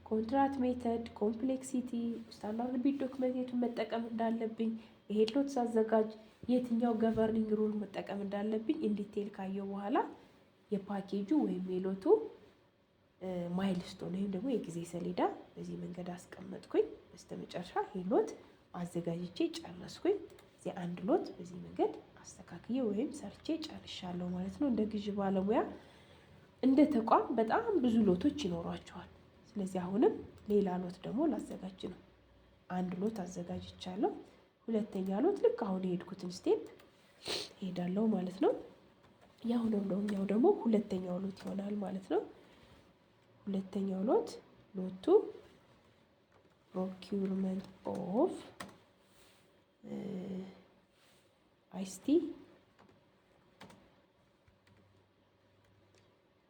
ኮንትራት ሜተድ፣ ኮምፕሌክሲቲ፣ ስታንዳርድ ቢድ ዶክመንት የቱን መጠቀም እንዳለብኝ፣ ይሄድ ሎት ሳዘጋጅ የትኛው ገቨርኒንግ ሩል መጠቀም እንዳለብኝ ኢንዲቴል ካየው በኋላ የፓኬጁ ወይም የሎቱ ማይልስቶን ወይም ደግሞ የጊዜ ሰሌዳ በዚህ መንገድ አስቀመጥኩኝ። በስተመጨረሻ ይሄ ሎት አዘጋጅቼ ጨረስኩኝ። እዚህ አንድ ሎት በዚህ መንገድ አስተካክዬ ወይም ሰርቼ ጨርሻለሁ ማለት ነው። እንደ ግዢ ባለሙያ እንደ ተቋም በጣም ብዙ ሎቶች ይኖሯቸዋል። ስለዚህ አሁንም ሌላ ሎት ደግሞ ላዘጋጅ ነው። አንድ ሎት አዘጋጅቻለሁ። ሁለተኛ ሎት ልክ አሁን የሄድኩትን ስቴፕ ሄዳለሁ ማለት ነው። ያው ደግሞ ሁለተኛው ሎት ይሆናል ማለት ነው። ሁለተኛው ሎቱ ፕሮኪውርመንት ኦፍ አይሲቲ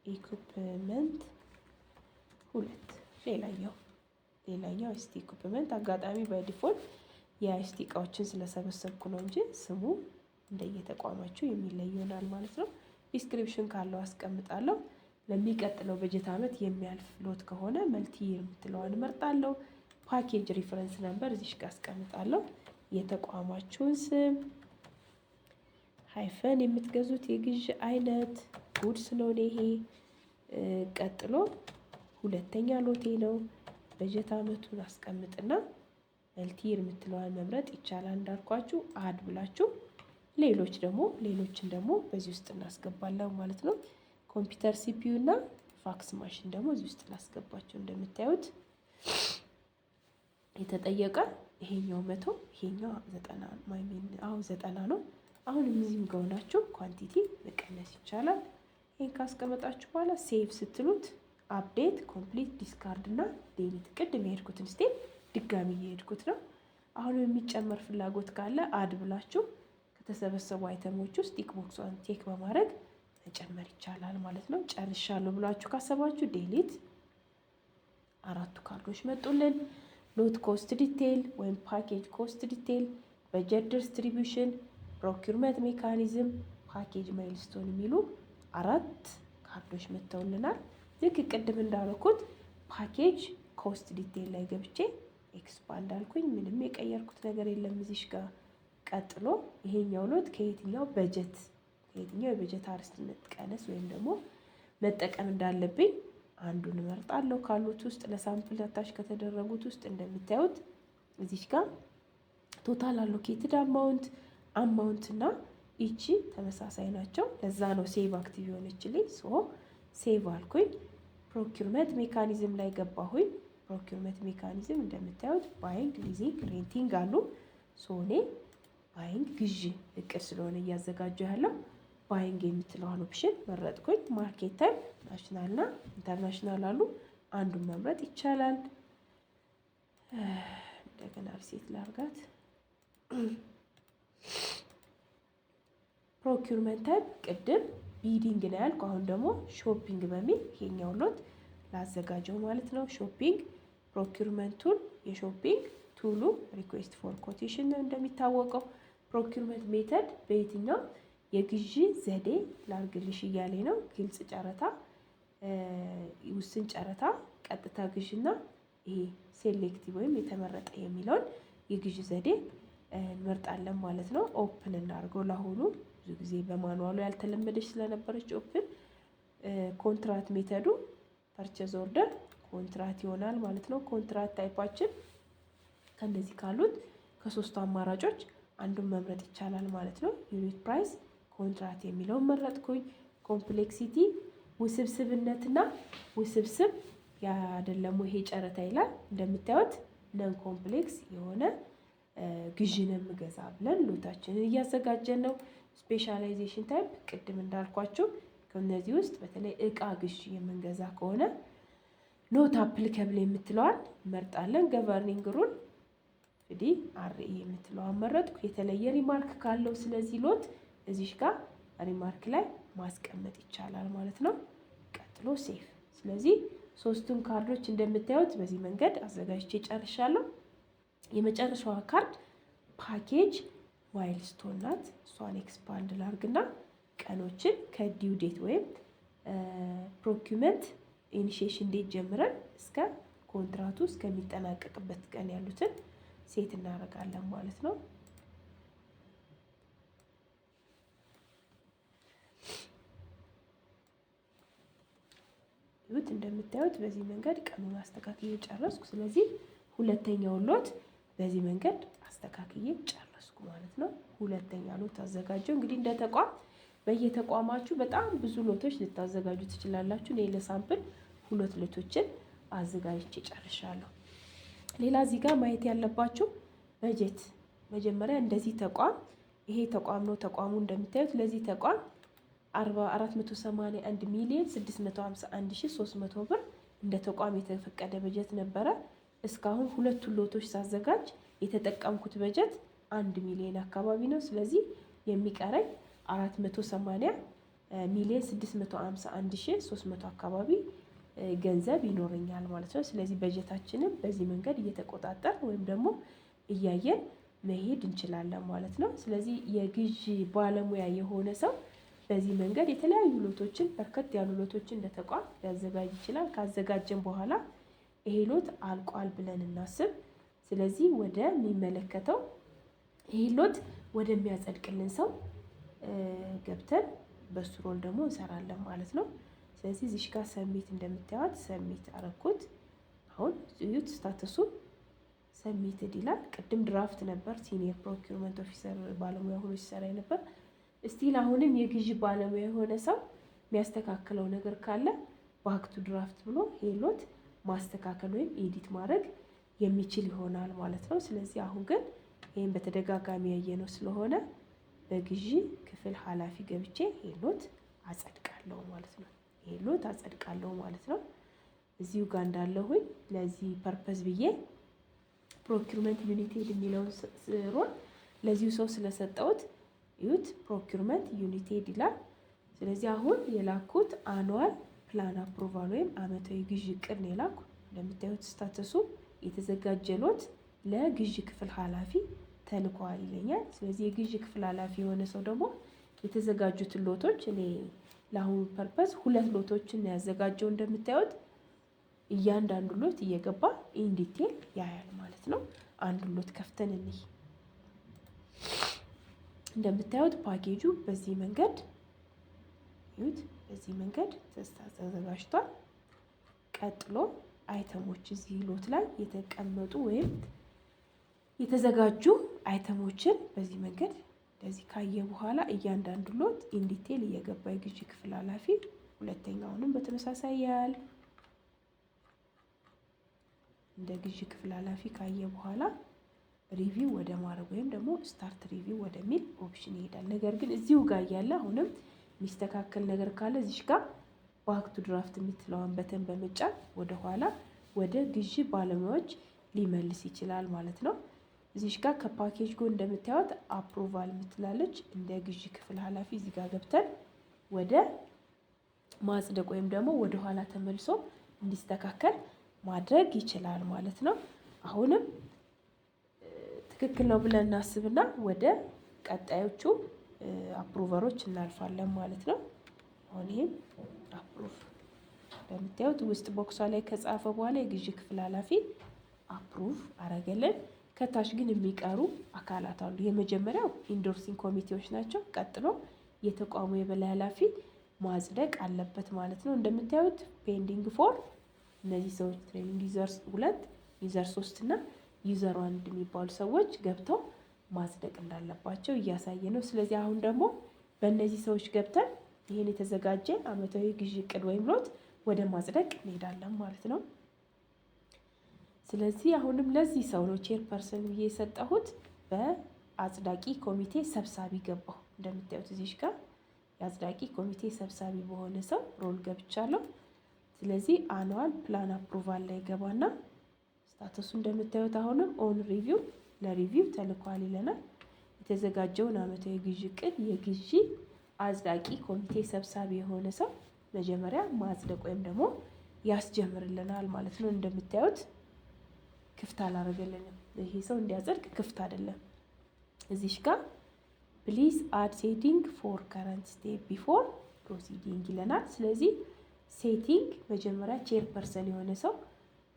ኢኩፕመንት 2 ሌላኛው አይሲቲ ኢኩፕመንት አጋጣሚ በዲፎልት የአይሲቲ እቃዎችን ስለሰበሰብኩ ነው እንጂ ስሙ እንደየተቋማችሁ የሚለይ ይሆናል ማለት ነው። ዲስክሪፕሽን ካለው አስቀምጣለሁ። ለሚቀጥለው በጀት ዓመት የሚያልፍ ሎት ከሆነ መልቲ የምትለዋን እመርጣለሁ። ፓኬጅ ሪፈረንስ ነምበር እዚህ ጋር አስቀምጣለሁ። የተቋማችሁን ስም፣ ሃይፈን የምትገዙት የግዥ አይነት ጉድስ ነው ይሄ። ቀጥሎ ሁለተኛ ሎቴ ነው። በጀት ዓመቱን አስቀምጥና መልቲ የምትለዋን መምረጥ ይቻላል። እንዳልኳችሁ አድ ብላችሁ ሌሎችን ደግሞ በዚህ ውስጥ እናስገባለን ማለት ነው። ኮምፒውተር ሲፒዩ እና ፋክስ ማሽን ደግሞ እዚህ ውስጥ ላስገባቸው። እንደምታዩት የተጠየቀ ይሄኛው 100 ይሄኛው 90 ነው። አሁንም እዚህም ገውናችሁ ኳንቲቲ መቀነስ ይቻላል። ይሄን ካስቀመጣችሁ በኋላ ሴቭ ስትሉት አፕዴት፣ ኮምፕሊት፣ ዲስካርድ እና ዴሊት ቅድም የሄድኩትን ስቴፕ ድጋሚ እየሄድኩት ነው። አሁንም የሚጨመር ፍላጎት ካለ አድ ብላችሁ ከተሰበሰቡ አይተሞች ውስጥ ቲክ ቦክሷን ቼክ በማድረግ መጨመር ይቻላል ማለት ነው። ጨርሻለሁ ብላችሁ ካሰባችሁ ዴሊት። 4 ካርዶች መጡልን። ሎት ኮስት ዲቴይል ወይም ፓኬጅ ኮስት ዲቴይል፣ በጀት ዲስትሪቢዩሽን፣ ፕሮኪውርመንት ሜካኒዝም፣ ፓኬጅ ማይልስቶን የሚሉ 4 ካርዶች መጥተውልናል። ልክ ቅድም እንዳልኩት ፓኬጅ ኮስት ዲቴይል ላይ ገብቼ ኤክስፓንድ አልኩኝ። ምንም የቀየርኩት ነገር የለም እዚህ ጋር። ቀጥሎ ይሄኛው ሎት ከየትኛው የበጀት አርስት መቀነስ ወይም ደግሞ መጠቀም እንዳለብኝ አንዱን እመርጣለሁ ካሉት ውስጥ። ለሳምፕል አታች ከተደረጉት ውስጥ እንደምታዩት እዚህ ጋር ቶታል አሎኬትድ አማውንት እና ይቺ ተመሳሳይ ናቸው። ለዛ ነው ሴቭ አክቲቭ የሆነችልኝ። ሴቭ አልኩኝ። ፕሮኪውርመንት ሜካኒዝም ላይ ገባሁኝ። ፕሮኪውርመንት ሜካኒዝም እንደምታዩት ባይንግ፣ ሊዚንግ፣ ሬንቲንግ አሉ። እኔ ባይንግ ግዢ እቅድ ስለሆነ እያዘጋጀ ያለው ባይንግ የምትለዋን ኦፕሽን መረጥኩኝ። ማርኬት ታይፕ ናሽናል እና ኢንተርናሽናል አሉ። አንዱን መምረጥ ይቻላል። እንደገና ሪሴት ላርጋት። ፕሮኪውርመንት ታይፕ ቅድም ቢዲንግ ነው ያልኩ። አሁን ደግሞ ሾፒንግ በሚል ይሄኛው ሎት ላዘጋጀው ማለት ነው። ሾፒንግ ፕሮኪውርመንት ቱል፣ የሾፒንግ ቱሉ ሪኩዌስት ፎር ኮቴሽን ነው እንደሚታወቀው። ፕሮኪውርመንት ሜተድ በየትኛው የግዢ ዘዴ ላርግልሽ እያሌ ነው። ግልጽ ጨረታ፣ ውስን ጨረታ፣ ቀጥታ ግዥና ይሄ ሴሌክቲቭ ወይም የተመረጠ የሚለውን የግዢ ዘዴ እንመርጣለን ማለት ነው። ኦፕን እናድርገው ለአሁኑ። ብዙ ጊዜ በማኑዋሉ ያልተለመደች ስለነበረች ኦፕን። ኮንትራት ሜተዱ ፐርቼዝ ኦርደር ኮንትራት ይሆናል ማለት ነው። ኮንትራት ታይፓችን ከነዚህ ካሉት ከሶስቱ አማራጮች አንዱን መምረጥ ይቻላል ማለት ነው። ዩኒት ፕራይስ ኮንትራት የሚለውን መረጥኩኝ። ኮምፕሌክሲቲ ውስብስብነትና ውስብስብ ያደለሙ ይሄ ጨረታ ይላል። እንደምታዩት ነን ኮምፕሌክስ የሆነ ግዥን የምገዛ ብለን ሎታችንን እያዘጋጀን ነው። ስፔሻላይዜሽን ታይፕ ቅድም እንዳልኳቸው ከነዚህ ውስጥ በተለይ እቃ ግዥ የምንገዛ ከሆነ ኖት አፕሊካብል የምትለዋን መርጣለን። ገቨርኒንግ ሩል እንግዲህ አርኤ የምትለዋን መረጥኩ። የተለየ ሪማርክ ካለው ስለዚህ ሎት እዚህ ጋር ሪማርክ ላይ ማስቀመጥ ይቻላል ማለት ነው። ቀጥሎ ሴፍ። ስለዚህ ሶስቱን ካርዶች እንደምታዩት በዚህ መንገድ አዘጋጅቼ ጨርሻለሁ። የመጨረሻዋ ካርድ ፓኬጅ ማይልስቶን ናት። እሷን ኤክስፓንድ ላርግና ቀኖችን ከዲው ዴት ወይም ፕሮኪውመንት ኢኒሺዬሽን ዴት ጀምረን እስከ ኮንትራቱ እስከሚጠናቀቅበት ቀን ያሉትን ሴት እናደርጋለን ማለት ነው። ይሁት እንደምታዩት በዚህ መንገድ ቀኑን አስተካክዬ ጨረስኩ። ስለዚህ ሁለተኛውን ሎት በዚህ መንገድ አስተካክዬ ጨረስኩ ማለት ነው። ሁለተኛ ሎት አዘጋጀው። እንግዲህ እንደ ተቋም በየተቋማችሁ በጣም ብዙ ሎቶች ልታዘጋጁ ትችላላችሁ። እኔ ለሳምፕል 2 ሎቶችን አዘጋጅቼ ጨርሻለሁ። ሌላ እዚህ ጋር ማየት ያለባችሁ በጀት መጀመሪያ እንደዚህ ተቋም ይሄ ተቋም ነው። ተቋሙ እንደምታዩት ለዚህ ተቋም 481 ሚሊዮን 651,300 ብር እንደ ተቋም የተፈቀደ በጀት ነበረ። እስካሁን ሁለቱን ሎቶች ሳዘጋጅ የተጠቀምኩት በጀት 1 ሚሊዮን አካባቢ ነው። ስለዚህ የሚቀረኝ 480 ሚሊዮን 651,300 አካባቢ ገንዘብ ይኖረኛል ማለት ነው። ስለዚህ በጀታችንን በዚህ መንገድ እየተቆጣጠር ወይም ደግሞ እያየን መሄድ እንችላለን ማለት ነው። ስለዚህ የግዢ ባለሙያ የሆነ ሰው በዚህ መንገድ የተለያዩ ሎቶችን በርከት ያሉ ሎቶችን እንደ ተቋም ሊያዘጋጅ ይችላል። ካዘጋጀን በኋላ ይሄ ሎት አልቋል ብለን እናስብ። ስለዚህ ወደሚመለከተው ይሄ ሎት ወደሚያጸድቅልን ሰው ገብተን በሱ ሮል ደግሞ እንሰራለን ማለት ነው። ስለዚህ እዚህ ጋር ሰሚት እንደምታዩት ሰሚት አረኩት። አሁን እዩት ስታተሱ ሰሚትድ ይላል። ቅድም ድራፍት ነበር ሲኒየር ፕሮኪውርመንት ኦፊሰር ባለሙያ ሆኖ ሲሰራ ነበር። እስቲል አሁንም የግዢ ባለሙያ የሆነ ሰው የሚያስተካክለው ነገር ካለ ባክቱ ድራፍት ብሎ ሄሎት ማስተካከል ወይም ኤዲት ማድረግ የሚችል ይሆናል ማለት ነው። ስለዚህ አሁን ግን ይህን በተደጋጋሚ ያየነው ስለሆነ በግዢ ክፍል ኃላፊ ገብቼ ሄሎት አጸድቃለሁ ማለት ነው። ሄሎት አጸድቃለሁ ማለት ነው። እዚሁ ጋር እንዳለሁኝ ለዚህ ፐርፐዝ ብዬ ፕሮኪውርመንት ዩኒቴድ የሚለውን ሮል ለዚሁ ሰው ስለሰጠሁት ዩት ፕሮኪውርመንት ዩኒቴድ ይላል። ስለዚህ አሁን የላኩት አኑዋል ፕላን አፕሩቫል ወይም አመታዊ ግዢ እቅድ ነው የላኩ። እንደምታዩት ስታተሱ የተዘጋጀ ሎት ለግዢ ክፍል ኃላፊ ተልኳል ይለኛል። ስለዚህ የግዢ ክፍል ኃላፊ የሆነ ሰው ደግሞ የተዘጋጁትን ሎቶች እኔ ለአሁኑ ፐርፐዝ 2 ሎቶችን ያዘጋጀው እንደምታዩት እያንዳንዱ ሎት እየገባ ኢን ዲቴል ያያል ማለት ነው። አንዱ ሎት ከፍተን እንይ። እንደምታዩት ፓኬጁ በዚህ መንገድ ይሁት በዚህ መንገድ ተዘጋጅቷል። ቀጥሎ አይተሞች እዚህ ሎት ላይ የተቀመጡ ወይም የተዘጋጁ አይተሞችን በዚህ መንገድ እንደዚህ ካየ በኋላ እያንዳንዱ ሎት ኢን ዲቴል እየገባ የግዢ ክፍል ኃላፊ ሁለተኛውንም በተመሳሳይ ያያል። እንደ ግዢ ክፍል ኃላፊ ካየ በኋላ ሪቪው ወደ ማድረግ ወይም ደግሞ ስታርት ሪቪው ወደሚል ኦፕሽን ይሄዳል። ነገር ግን እዚሁ ጋር ያለ አሁንም የሚስተካከል ነገር ካለ እዚህ ጋር ባክ ቱ ድራፍት የምትለዋን በተን በመጫን ወደ ኋላ ወደ ግዢ ባለሙያዎች ሊመልስ ይችላል ማለት ነው። እዚህ ጋር ከፓኬጅ ጎን እንደምታዩት አፕሩቫል የምትላለች እንደ ግዢ ክፍል ኃላፊ እዚህ ጋር ገብተን ወደ ማጽደቅ ወይም ደግሞ ወደ ኋላ ተመልሶ እንዲስተካከል ማድረግ ይችላል ማለት ነው። አሁንም ትክክል ነው ብለን እናስብና ወደ ቀጣዮቹ አፕሩቨሮች እናልፋለን ማለት ነው። አሁን ይሄም አፕሩቭ እንደምታዩት ውስጥ ቦክሷ ላይ ከጻፈ በኋላ የግዢ ክፍል ኃላፊ አፕሩቭ አረገልን። ከታች ግን የሚቀሩ አካላት አሉ። የመጀመሪያው ኢንዶርሲንግ ኮሚቴዎች ናቸው። ቀጥሎ የተቋሙ የበላይ ኃላፊ ማጽደቅ አለበት ማለት ነው። እንደምታዩት ፔንዲንግ ፎር እነዚህ ሰዎች ትሬኒንግ ዩዘር 2 ዩዘር 3 እና ዩዘር 1 የሚባሉ ሰዎች ገብተው ማጽደቅ እንዳለባቸው እያሳየ ነው። ስለዚህ አሁን ደግሞ በእነዚህ ሰዎች ገብተን ይህን የተዘጋጀ አመታዊ ግዢ እቅድ ወይም ሎት ወደ ማጽደቅ እንሄዳለን ማለት ነው። ስለዚህ አሁንም ለዚህ ሰው ነው ቼር ፐርሰን ብዬ የሰጠሁት። በአጽዳቂ ኮሚቴ ሰብሳቢ ገባሁ። እንደምታዩት እዚህ ጋር የአጽዳቂ ኮሚቴ ሰብሳቢ በሆነ ሰው ሮል ገብቻለሁ። ስለዚህ አኑዋል ፕላን አፕሩቫል ላይ ገባና ስታተሱ እንደምታዩት አሁንም ኦን ሪቪው ለሪቪው ተልኳል ይለናል። የተዘጋጀውን አመታዊ ግዢ እቅድ የግዢ አጽዳቂ ኮሚቴ ሰብሳቢ የሆነ ሰው መጀመሪያ ማጽደቅ ወይም ደግሞ ያስጀምርልናል ማለት ነው። እንደምታዩት ክፍት አላረገልንም። ይሄ ሰው እንዲያጸድቅ ክፍት አይደለም። እዚህ ጋር ፕሊዝ አድ ሴቲንግ ፎር ከረንት ስቴፕ ቢፎር ፕሮሲዲንግ ይለናል። ስለዚህ ሴቲንግ መጀመሪያ ቼር ፐርሰን የሆነ ሰው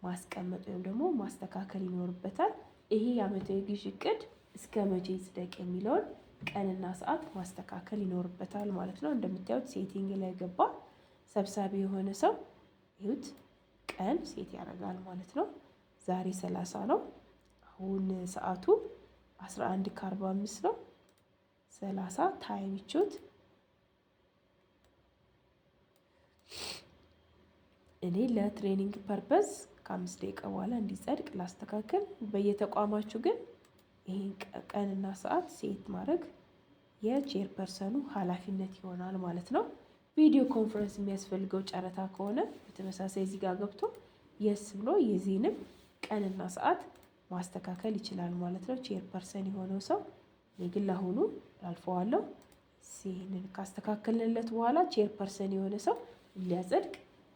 ማስቀመጥ ወይም ደግሞ ማስተካከል ይኖርበታል። ይሄ የአመታዊ ግዢ እቅድ እስከ መቼ ይጽደቅ የሚለውን ቀንና ሰዓት ማስተካከል ይኖርበታል ማለት ነው። እንደምታዩት ሴቲንግ ላይ ገባ። ሰብሳቢ የሆነ ሰው ይሁት ቀን ሴት ያደርጋል ማለት ነው። ዛሬ 30 ነው። አሁን ሰዓቱ 11:45 ነው። 30 ታይም ይቹት እኔ ለትሬኒንግ ፐርፐዝ ከ5 ደቂቃ በኋላ እንዲጸድቅ ላስተካከል። በየተቋማችሁ ግን ይሄን ቀንና ሰዓት ሴት ማድረግ የቼርፐርሰኑ ኃላፊነት ይሆናል ማለት ነው። ቪዲዮ ኮንፈረንስ የሚያስፈልገው ጨረታ ከሆነ በተመሳሳይ እዚህ ጋር ገብቶ የስ ብሎ የዚህንም ቀንና ሰዓት ማስተካከል ይችላል ማለት ነው። ቼርፐርሰን የሆነው ሰው የግል አሁኑ አልፈዋለሁ። ይህንን ካስተካከልንለት በኋላ ቼርፐርሰን የሆነ ሰው ሊያጸድቅ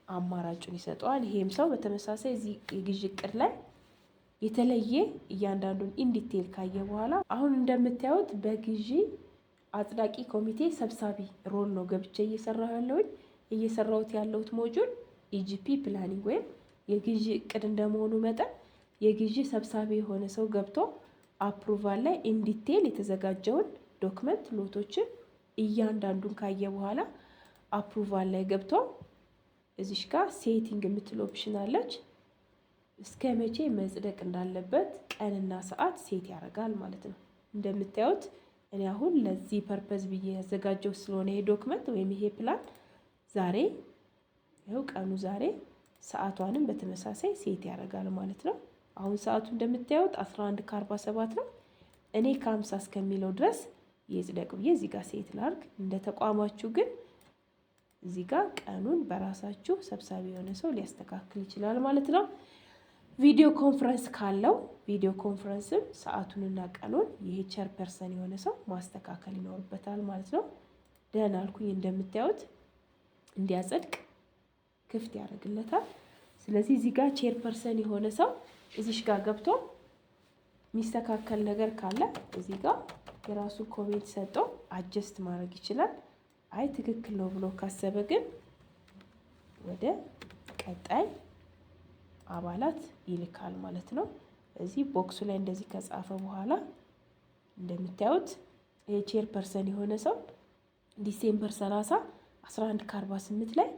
አማራጩን ይሰጠዋል። ይሄም ሰው በተመሳሳይ እዚህ የግዢ እቅድ ላይ የተለየ እያንዳንዱን ኢንዲቴል ካየ በኋላ አሁን እንደምታዩት በግዢ አጽዳቂ ኮሚቴ ሰብሳቢ ሮል ነው ገብቼ እየሰራሁት ያለሁት ሞጁል ኢጂፒ ፕላኒንግ ወይም የግዢ እቅድ እንደመሆኑ መጠን የግዢ ሰብሳቢ የሆነ ሰው ገብቶ አፕሩቫል ላይ ኢንዲቴል የተዘጋጀውን ዶክመንት ኖቶችን እያንዳንዱን ካየ በኋላ አፕሩቫል ላይ ገብቶ እዚሽ ጋር ሴቲንግ የምትል ኦፕሽን አለች። እስከ መቼ መጽደቅ እንዳለበት ቀንና ሰዓት ሴት ያደርጋል ማለት ነው። እንደምታዩት እኔ አሁን ለዚህ ፐርፐዝ ብዬ ያዘጋጀው ስለሆነ ይሄ ዶክመንት ወይም ይሄ ፕላን ዛሬ ይኸው ቀኑ ዛሬ ሰዓቷንም በተመሳሳይ ሴት ያደርጋል ማለት ነው። አሁን ሰዓቱ እንደምታዩት 11:47 ነው። እኔ ከ50 እስከሚለው ድረስ ይጽደቅ ብዬ እዚህ ጋር ሴት ላርግ። እንደ ተቋማችሁ ግን እዚህ ጋር ቀኑን በራሳችሁ ሰብሳቢ የሆነ ሰው ሊያስተካክል ይችላል ማለት ነው። ቪዲዮ ኮንፈረንስ ካለው ቪዲዮ ኮንፈረንስም ሰዓቱንና ቀኑን ይሄ ቼርፐርሰን የሆነ ሰው ማስተካከል ይኖርበታል ማለት ነው። ደህና አልኩኝ። እንደምታዩት እንዲያጸድቅ ክፍት ያደርግለታል። ስለዚህ እዚህ ጋር ቼርፐርሰን የሆነ ሰው እዚሽ ጋር ገብቶ የሚስተካከል ነገር ካለ እዚህ ጋር የራሱ ኮሜንት ሰጥቶ አጀስት ማድረግ ይችላል። አይ ትክክል ነው ብሎ ካሰበ ግን ወደ ቀጣይ አባላት ይልካል ማለት ነው። እዚህ ቦክሱ ላይ እንደዚህ ከጻፈ በኋላ እንደምታዩት የቼርፐርሰን የሆነ ሰው ዲሴምበር 30 11:48 ላይ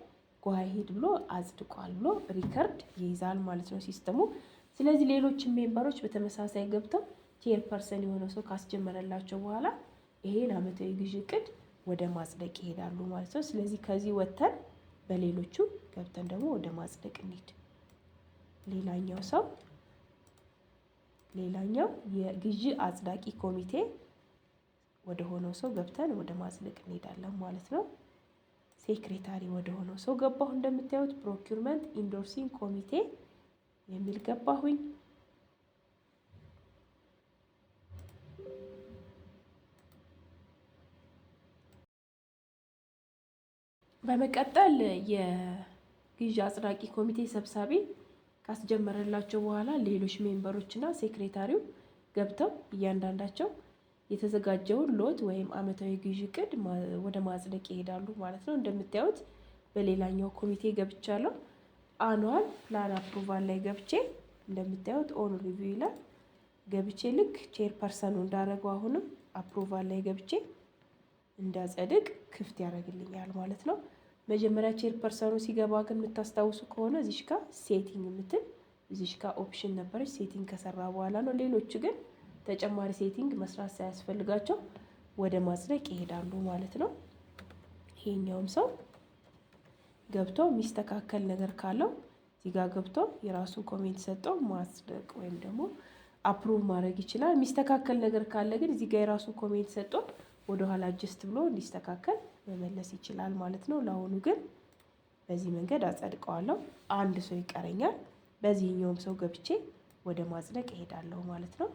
ጓሄድ ብሎ አጽድቋል ብሎ ሪከርድ ይይዛል ማለት ነው ሲስተሙ። ስለዚህ ሌሎችም ሜምበሮች በተመሳሳይ ገብተው ቼርፐርሰን የሆነ ሰው ካስጀመረላቸው በኋላ ይሄን አመታዊ ግዢ እቅድ ወደ ማጽደቅ ይሄዳሉ ማለት ነው። ስለዚህ ከዚህ ወጥተን በሌሎቹ ገብተን ደግሞ ወደ ማጽደቅ እንሂድ። ሌላኛው የግዢ አጽዳቂ ኮሚቴ ወደ ሆነው ሰው ገብተን ወደ ማጽደቅ እንሄዳለን ማለት ነው። ሴክሬታሪ ወደ ሆነው ሰው ገባሁ። እንደምታዩት ፕሮኪውርመንት ኢንዶርሲንግ ኮሚቴ የሚል ገባሁኝ። በመቀጠል የግዢ አጽዳቂ ኮሚቴ ሰብሳቢ ካስጀመረላቸው በኋላ ሌሎች ሜምበሮችና ሴክሬታሪው ገብተው እያንዳንዳቸው የተዘጋጀውን ሎት ወይም አመታዊ ግዢ እቅድ ወደ ማጽደቅ ይሄዳሉ ማለት ነው። እንደምታዩት በሌላኛው ኮሚቴ ገብቻለሁ። አኑዋል ፕላን አፕሩቫል ላይ ገብቼ እንደምታዩት ኦን ሪቪው ይላል። ገብቼ ልክ ቼርፐርሰኑ እንዳደረገው አሁንም አፕሩቫል ላይ ገብቼ እንዳጸድቅ ክፍት ያደርግልኛል ማለት ነው። መጀመሪያ ቼርፐርሰኑ ሲገባ ግን የምታስታውሱ ከሆነ እዚሽ ጋር ሴቲንግ የምትል እዚሽ ጋር ኦፕሽን ነበረች። ሴቲንግ ከሰራ በኋላ ነው። ሌሎቹ ግን ተጨማሪ ሴቲንግ መስራት ሳያስፈልጋቸው ወደ ማጽደቅ ይሄዳሉ ማለት ነው። ይሄኛውም ሰው ገብቶ የሚስተካከል ነገር ካለው እዚህ ጋር ገብቶ የራሱን ኮሜንት ሰጠው ማጽደቅ ወይም ደግሞ አፕሩቭ ማድረግ ይችላል። የሚስተካከል ነገር ካለ ግን እዚህ ጋር የራሱን ኮሜንት ሰጥቶ ወደኋላ አጀስት ብሎ እንዲስተካከል መመለስ ይችላል ማለት ነው። ለአሁኑ ግን በዚህ መንገድ አጸድቀዋለሁ። አንድ ሰው ይቀረኛል። በዚህኛውም ሰው ገብቼ ወደ ማጽደቅ እሄዳለሁ ማለት ነው።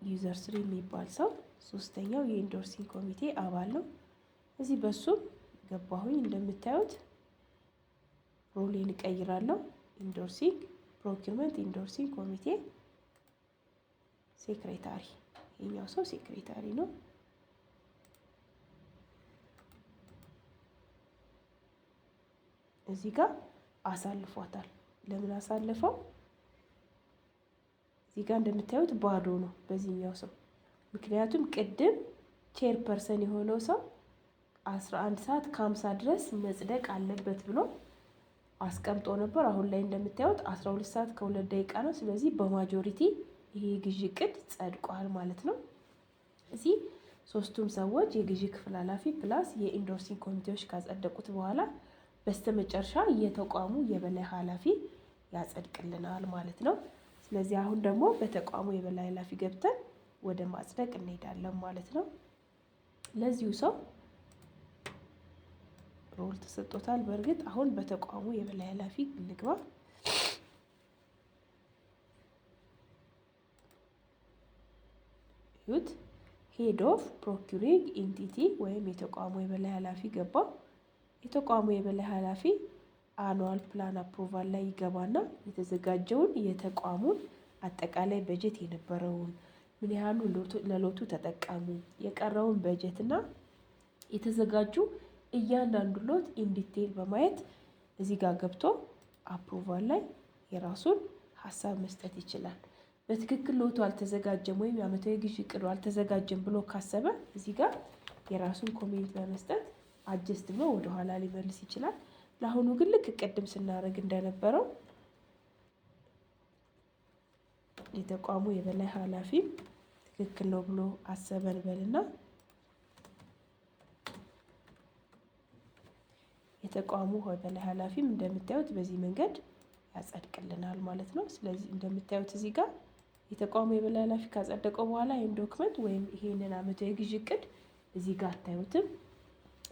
ዩዘር 3 የሚባል ሰው ሶስተኛው የኢንዶርሲንግ ኮሚቴ አባል ነው። እዚህ በሱም ገባሁኝ። እንደምታዩት ሮሌን እቀይራለሁ። ኢንዶርሲንግ ፕሮኪውርመንት ኢንዶርሲንግ ኮሚቴ ሴክሬታሪ፣ ይሄኛው ሰው ሴክሬታሪ ነው። እዚህ ጋር አሳልፏታል። ለምን አሳልፈው? እዚህ ጋር እንደምታዩት ባዶ ነው በዚህኛው ሰው። ምክንያቱም ቅድም ቼርፐርሰን የሆነው ሰው 11 ሰዓት ከ50 ድረስ መጽደቅ አለበት ብሎ አስቀምጦ ነበር። አሁን ላይ እንደምታዩት 12 ሰዓት ከ2 ደቂቃ ነው። ስለዚህ በማጆሪቲ ይሄ የግዢ እቅድ ጸድቋል ማለት ነው። እዚህ ሶስቱም ሰዎች የግዢ ክፍል ኃላፊ ፕላስ የኢንዶርሲንግ ኮሚቴዎች ካጸደቁት በኋላ በስተመጨረሻ የተቋሙ የበላይ ኃላፊ ያጸድቅልናል ማለት ነው። ስለዚህ አሁን ደግሞ በተቋሙ የበላይ ኃላፊ ገብተን ወደ ማጽደቅ እንሄዳለን ማለት ነው። ለዚሁ ሰው ሮል ተሰጥቶታል። በእርግጥ አሁን በተቋሙ የበላይ ኃላፊ ልግባ። ዩት ሄድ ኦፍ ፕሮኪሪንግ ኢንቲቲ ወይም የተቋሙ የበላይ ኃላፊ ገባ። የተቋሙ የበላይ ኃላፊ አኑዋል ፕላን አፕሩቫል ላይ ይገባና የተዘጋጀውን የተቋሙን አጠቃላይ በጀት የነበረውን ምን ያህሉ ለሎቱ ተጠቃሚ የቀረውን በጀት እና የተዘጋጁ እያንዳንዱ ሎት ኢንዲቴል በማየት እዚህ ጋር ገብቶ አፕሩቫል ላይ የራሱን ሀሳብ መስጠት ይችላል። በትክክል ሎቱ አልተዘጋጀም ወይም የዓመታዊ ግዢ እቅዱ አልተዘጋጀም ብሎ ካሰበ እዚህ ጋር የራሱን ኮሜንት በመስጠት አጀስት ብሎ ወደኋላ ሊመልስ ይችላል። ለአሁኑ ግን ልክ ቅድም ስናደርግ እንደነበረው የተቋሙ የበላይ ኃላፊም ትክክል ነው ብሎ አሰበን በልና የተቋሙ የበላይ ኃላፊም እንደምታዩት በዚህ መንገድ ያጸድቅልናል ማለት ነው። ስለዚህ እንደምታዩት እዚህ ጋር የተቋሙ የበላይ ኃላፊ ካጸደቀው በኋላ ይህን ዶክመንት ወይም ይሄንን ዓመታዊ ግዢ እቅድ እዚህ ጋር አታዩትም።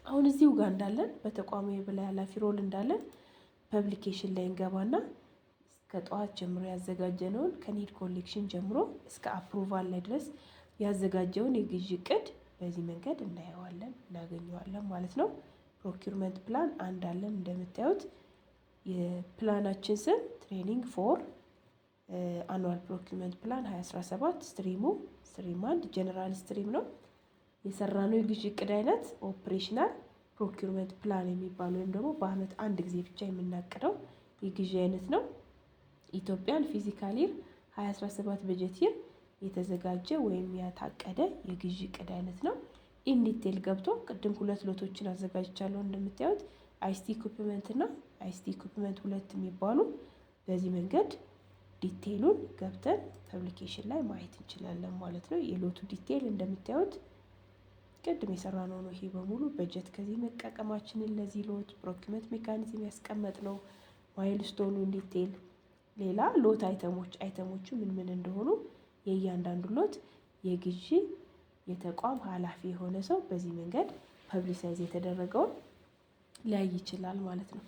አሁን እዚሁ ጋር እንዳለን በተቋሙ የበላይ ኃላፊ ሮል እንዳለን ፐብሊኬሽን ላይ እንገባና ከጠዋት ጀምሮ ያዘጋጀነውን ከኒድ ኮሌክሽን ጀምሮ እስከ አፕሩቫል ላይ ድረስ ያዘጋጀውን የግዢ እቅድ በዚህ መንገድ እናየዋለን እናገኘዋለን ማለት ነው። ፕሮኪርመንት ፕላን አንድ አለን እንደምታዩት የፕላናችን ስም ትሬኒንግ ፎር አኑዋል ፕሮኪርመንት ፕላን 2017 ስትሪም 1 ጀነራል ስትሪም ነው። የሰራነው የግዢ እቅድ አይነት ኦፕሬሽናል ፕሮኪርመንት ፕላን የሚባል ወይም ደግሞ በአመት አንድ ጊዜ ብቻ የምናቅደው የግዢ አይነት ነው። ኢትዮጵያን ፊዚካል ይር 2017 በጀት ይር የተዘጋጀ ወይም ያታቀደ የግዢ እቅድ አይነት ነው። ኢንዲቴል ገብቶ ቅድም ሁለት ሎቶችን አዘጋጅቻለሁ እንደምታዩት አይሲቲ ኢኩፕመንት እና አይሲቲ ኢኩፕመንት 2 የሚባሉ በዚህ መንገድ ዲቴይሉን ገብተን ፐብሊኬሽን ላይ ማየት እንችላለን ማለት ነው። የሎቱ ዲቴይል እንደምታዩት ቅድም የሰራነው ነው። ይሄ በሙሉ በጀት ከዚህ መጠቀማችንን ለዚህ ሎት ፕሮኪርመንት ሜካኒዝም ያስቀመጥ ነው። ማይልስቶኑ ዲቴይል ሌላ ሎት አይተሞቹ ምን ምን እንደሆኑ የእያንዳንዱ ሎት የግዢ የተቋም ኃላፊ የሆነ ሰው በዚህ መንገድ ፐብሊሳይዝ የተደረገውን ሊያይ ይችላል ማለት ነው።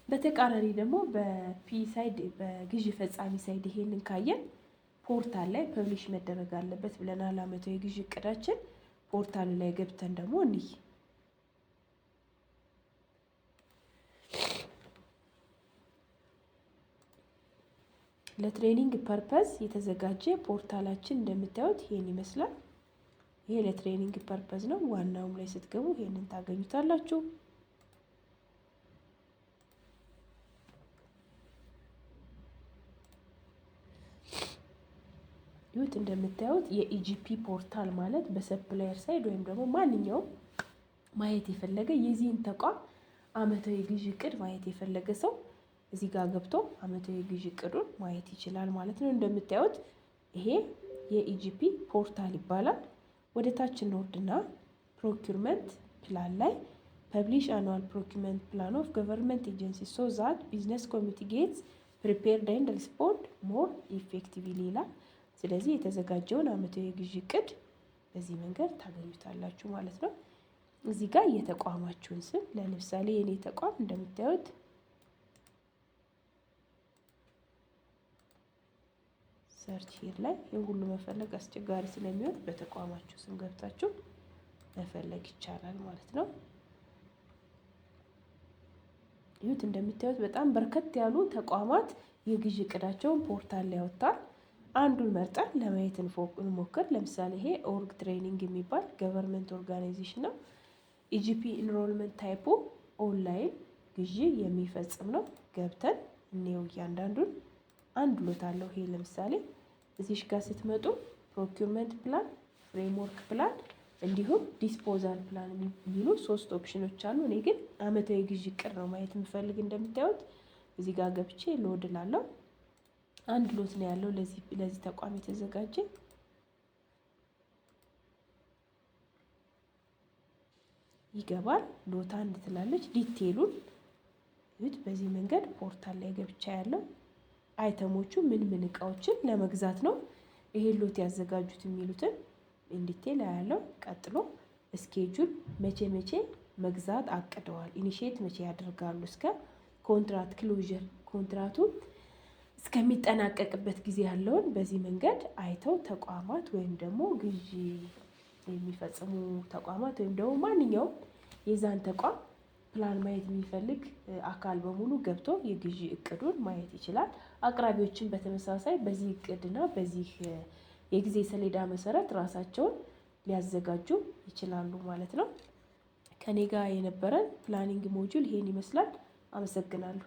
በተቃራኒ ደግሞ በፒ ሳይድ በግዢ ፈጻሚ ሳይድ ይሄንን ካየን ፖርታል ላይ ፐብሊሽ መደረግ አለበት ብለናል። ዓመታዊ የግዢ እቅዳችን ፖርታሉ ላይ ገብተን ደግሞ እንይ። ለትሬኒንግ ፐርፐዝ የተዘጋጀ ፖርታላችን እንደምታዩት ይሄን ይመስላል። ይሄ ለትሬኒንግ ፐርፐዝ ነው። ዋናውም ላይ ስትገቡ ይሄንን ታገኙታላችሁ። ይሁት እንደምታዩት የኢጂፒ ፖርታል ማለት በሰፕላየር ሳይድ ወይም ደግሞ ማንኛውም ማየት የፈለገ የዚህን ተቋም ዓመታዊ ግዢ እቅድ ማየት የፈለገ ሰው እዚህ ጋር ገብቶ ዓመታዊ ግዢ እቅዱን ማየት ይችላል ማለት ነው። እንደምታዩት ይሄ የኢጂፒ ፖርታል ይባላል። ወደ ታች እንወርድና ፕሮኪርመንት ፕላን ላይ ፐብሊሽ አኑዋል ፕሮኪርመንት ፕላን ኦፍ ገቨርንመንት ኤጀንሲ ሶ ዛት ቢዝነስ ኮሚቲ ጌትስ ፕሪፔርድ ኤንድ ሪስፖንድ ሞር ኢፌክቲቭሊ ይላል። ስለዚህ የተዘጋጀውን ዓመታዊ የግዢ እቅድ በዚህ መንገድ ታገኙታላችሁ ማለት ነው። እዚህ ጋር የተቋማችሁን ስም ለምሳሌ የኔ ተቋም እንደምታዩት ሰርች ሂር ላይ ይህ ሁሉ መፈለግ አስቸጋሪ ስለሚሆን በተቋማችሁ ስም ገብታችሁ መፈለግ ይቻላል ማለት ነው። ይሁት እንደምታዩት በጣም በርከት ያሉ ተቋማት የግዢ እቅዳቸውን ፖርታል ላይ ያወጣል። አንዱን መርጠን ለማየት እንሞክር። ለምሳሌ ይሄ ኦርግ ትሬኒንግ የሚባል ገቨርንመንት ኦርጋናይዜሽን ነው። ኢጂፒ ኢንሮልመንት ታይፑ ኦንላይን ግዢ የሚፈጽም ነው። ገብተን እንየው እያንዳንዱን። አንድ ሎት አለው። ይሄ ለምሳሌ እዚህ ጋር ስትመጡ ፕሮኪርመንት ፕላን፣ ፍሬምወርክ ፕላን እንዲሁም ዲስፖዛል ፕላን የሚሉ 3 ኦፕሽኖች አሉ። እኔ ግን ዓመታዊ ግዢ እቅድ ነው ማየት የምፈልግ። እንደምታዩት እዚህ ጋር ገብቼ ሎድ ላለው አንድ ሎት ነው ያለው ለዚህ ተቋም የተዘጋጀ። ይገባል ሎት አንድ ትላለች። ዲቴሉን ይሁት በዚህ መንገድ ፖርታል ላይ ገብቻ ያለው አይተሞቹ ምን ምን እቃዎችን ለመግዛት ነው ይሄን ሎት ያዘጋጁት የሚሉትን ኢንዲቴል ያለው። ቀጥሎ ስኬጁል መቼ መግዛት አቅደዋል፣ ኢኒሼት መቼ ያደርጋሉ፣ እስከ ኮንትራት ክሎዥር ኮንትራቱ እስከሚጠናቀቅበት ጊዜ ያለውን በዚህ መንገድ አይተው ተቋማት ወይም ደግሞ ግዢ የሚፈጽሙ ተቋማት ወይም ደግሞ ማንኛውም የዛን ተቋም ፕላን ማየት የሚፈልግ አካል በሙሉ ገብቶ የግዢ እቅዱን ማየት ይችላል። አቅራቢዎችን በተመሳሳይ በዚህ እቅድና በዚህ የጊዜ ሰሌዳ መሰረት ራሳቸውን ሊያዘጋጁ ይችላሉ ማለት ነው። ከኔ ጋር የነበረን ፕላኒንግ ሞጁል ይሄን ይመስላል። አመሰግናለሁ።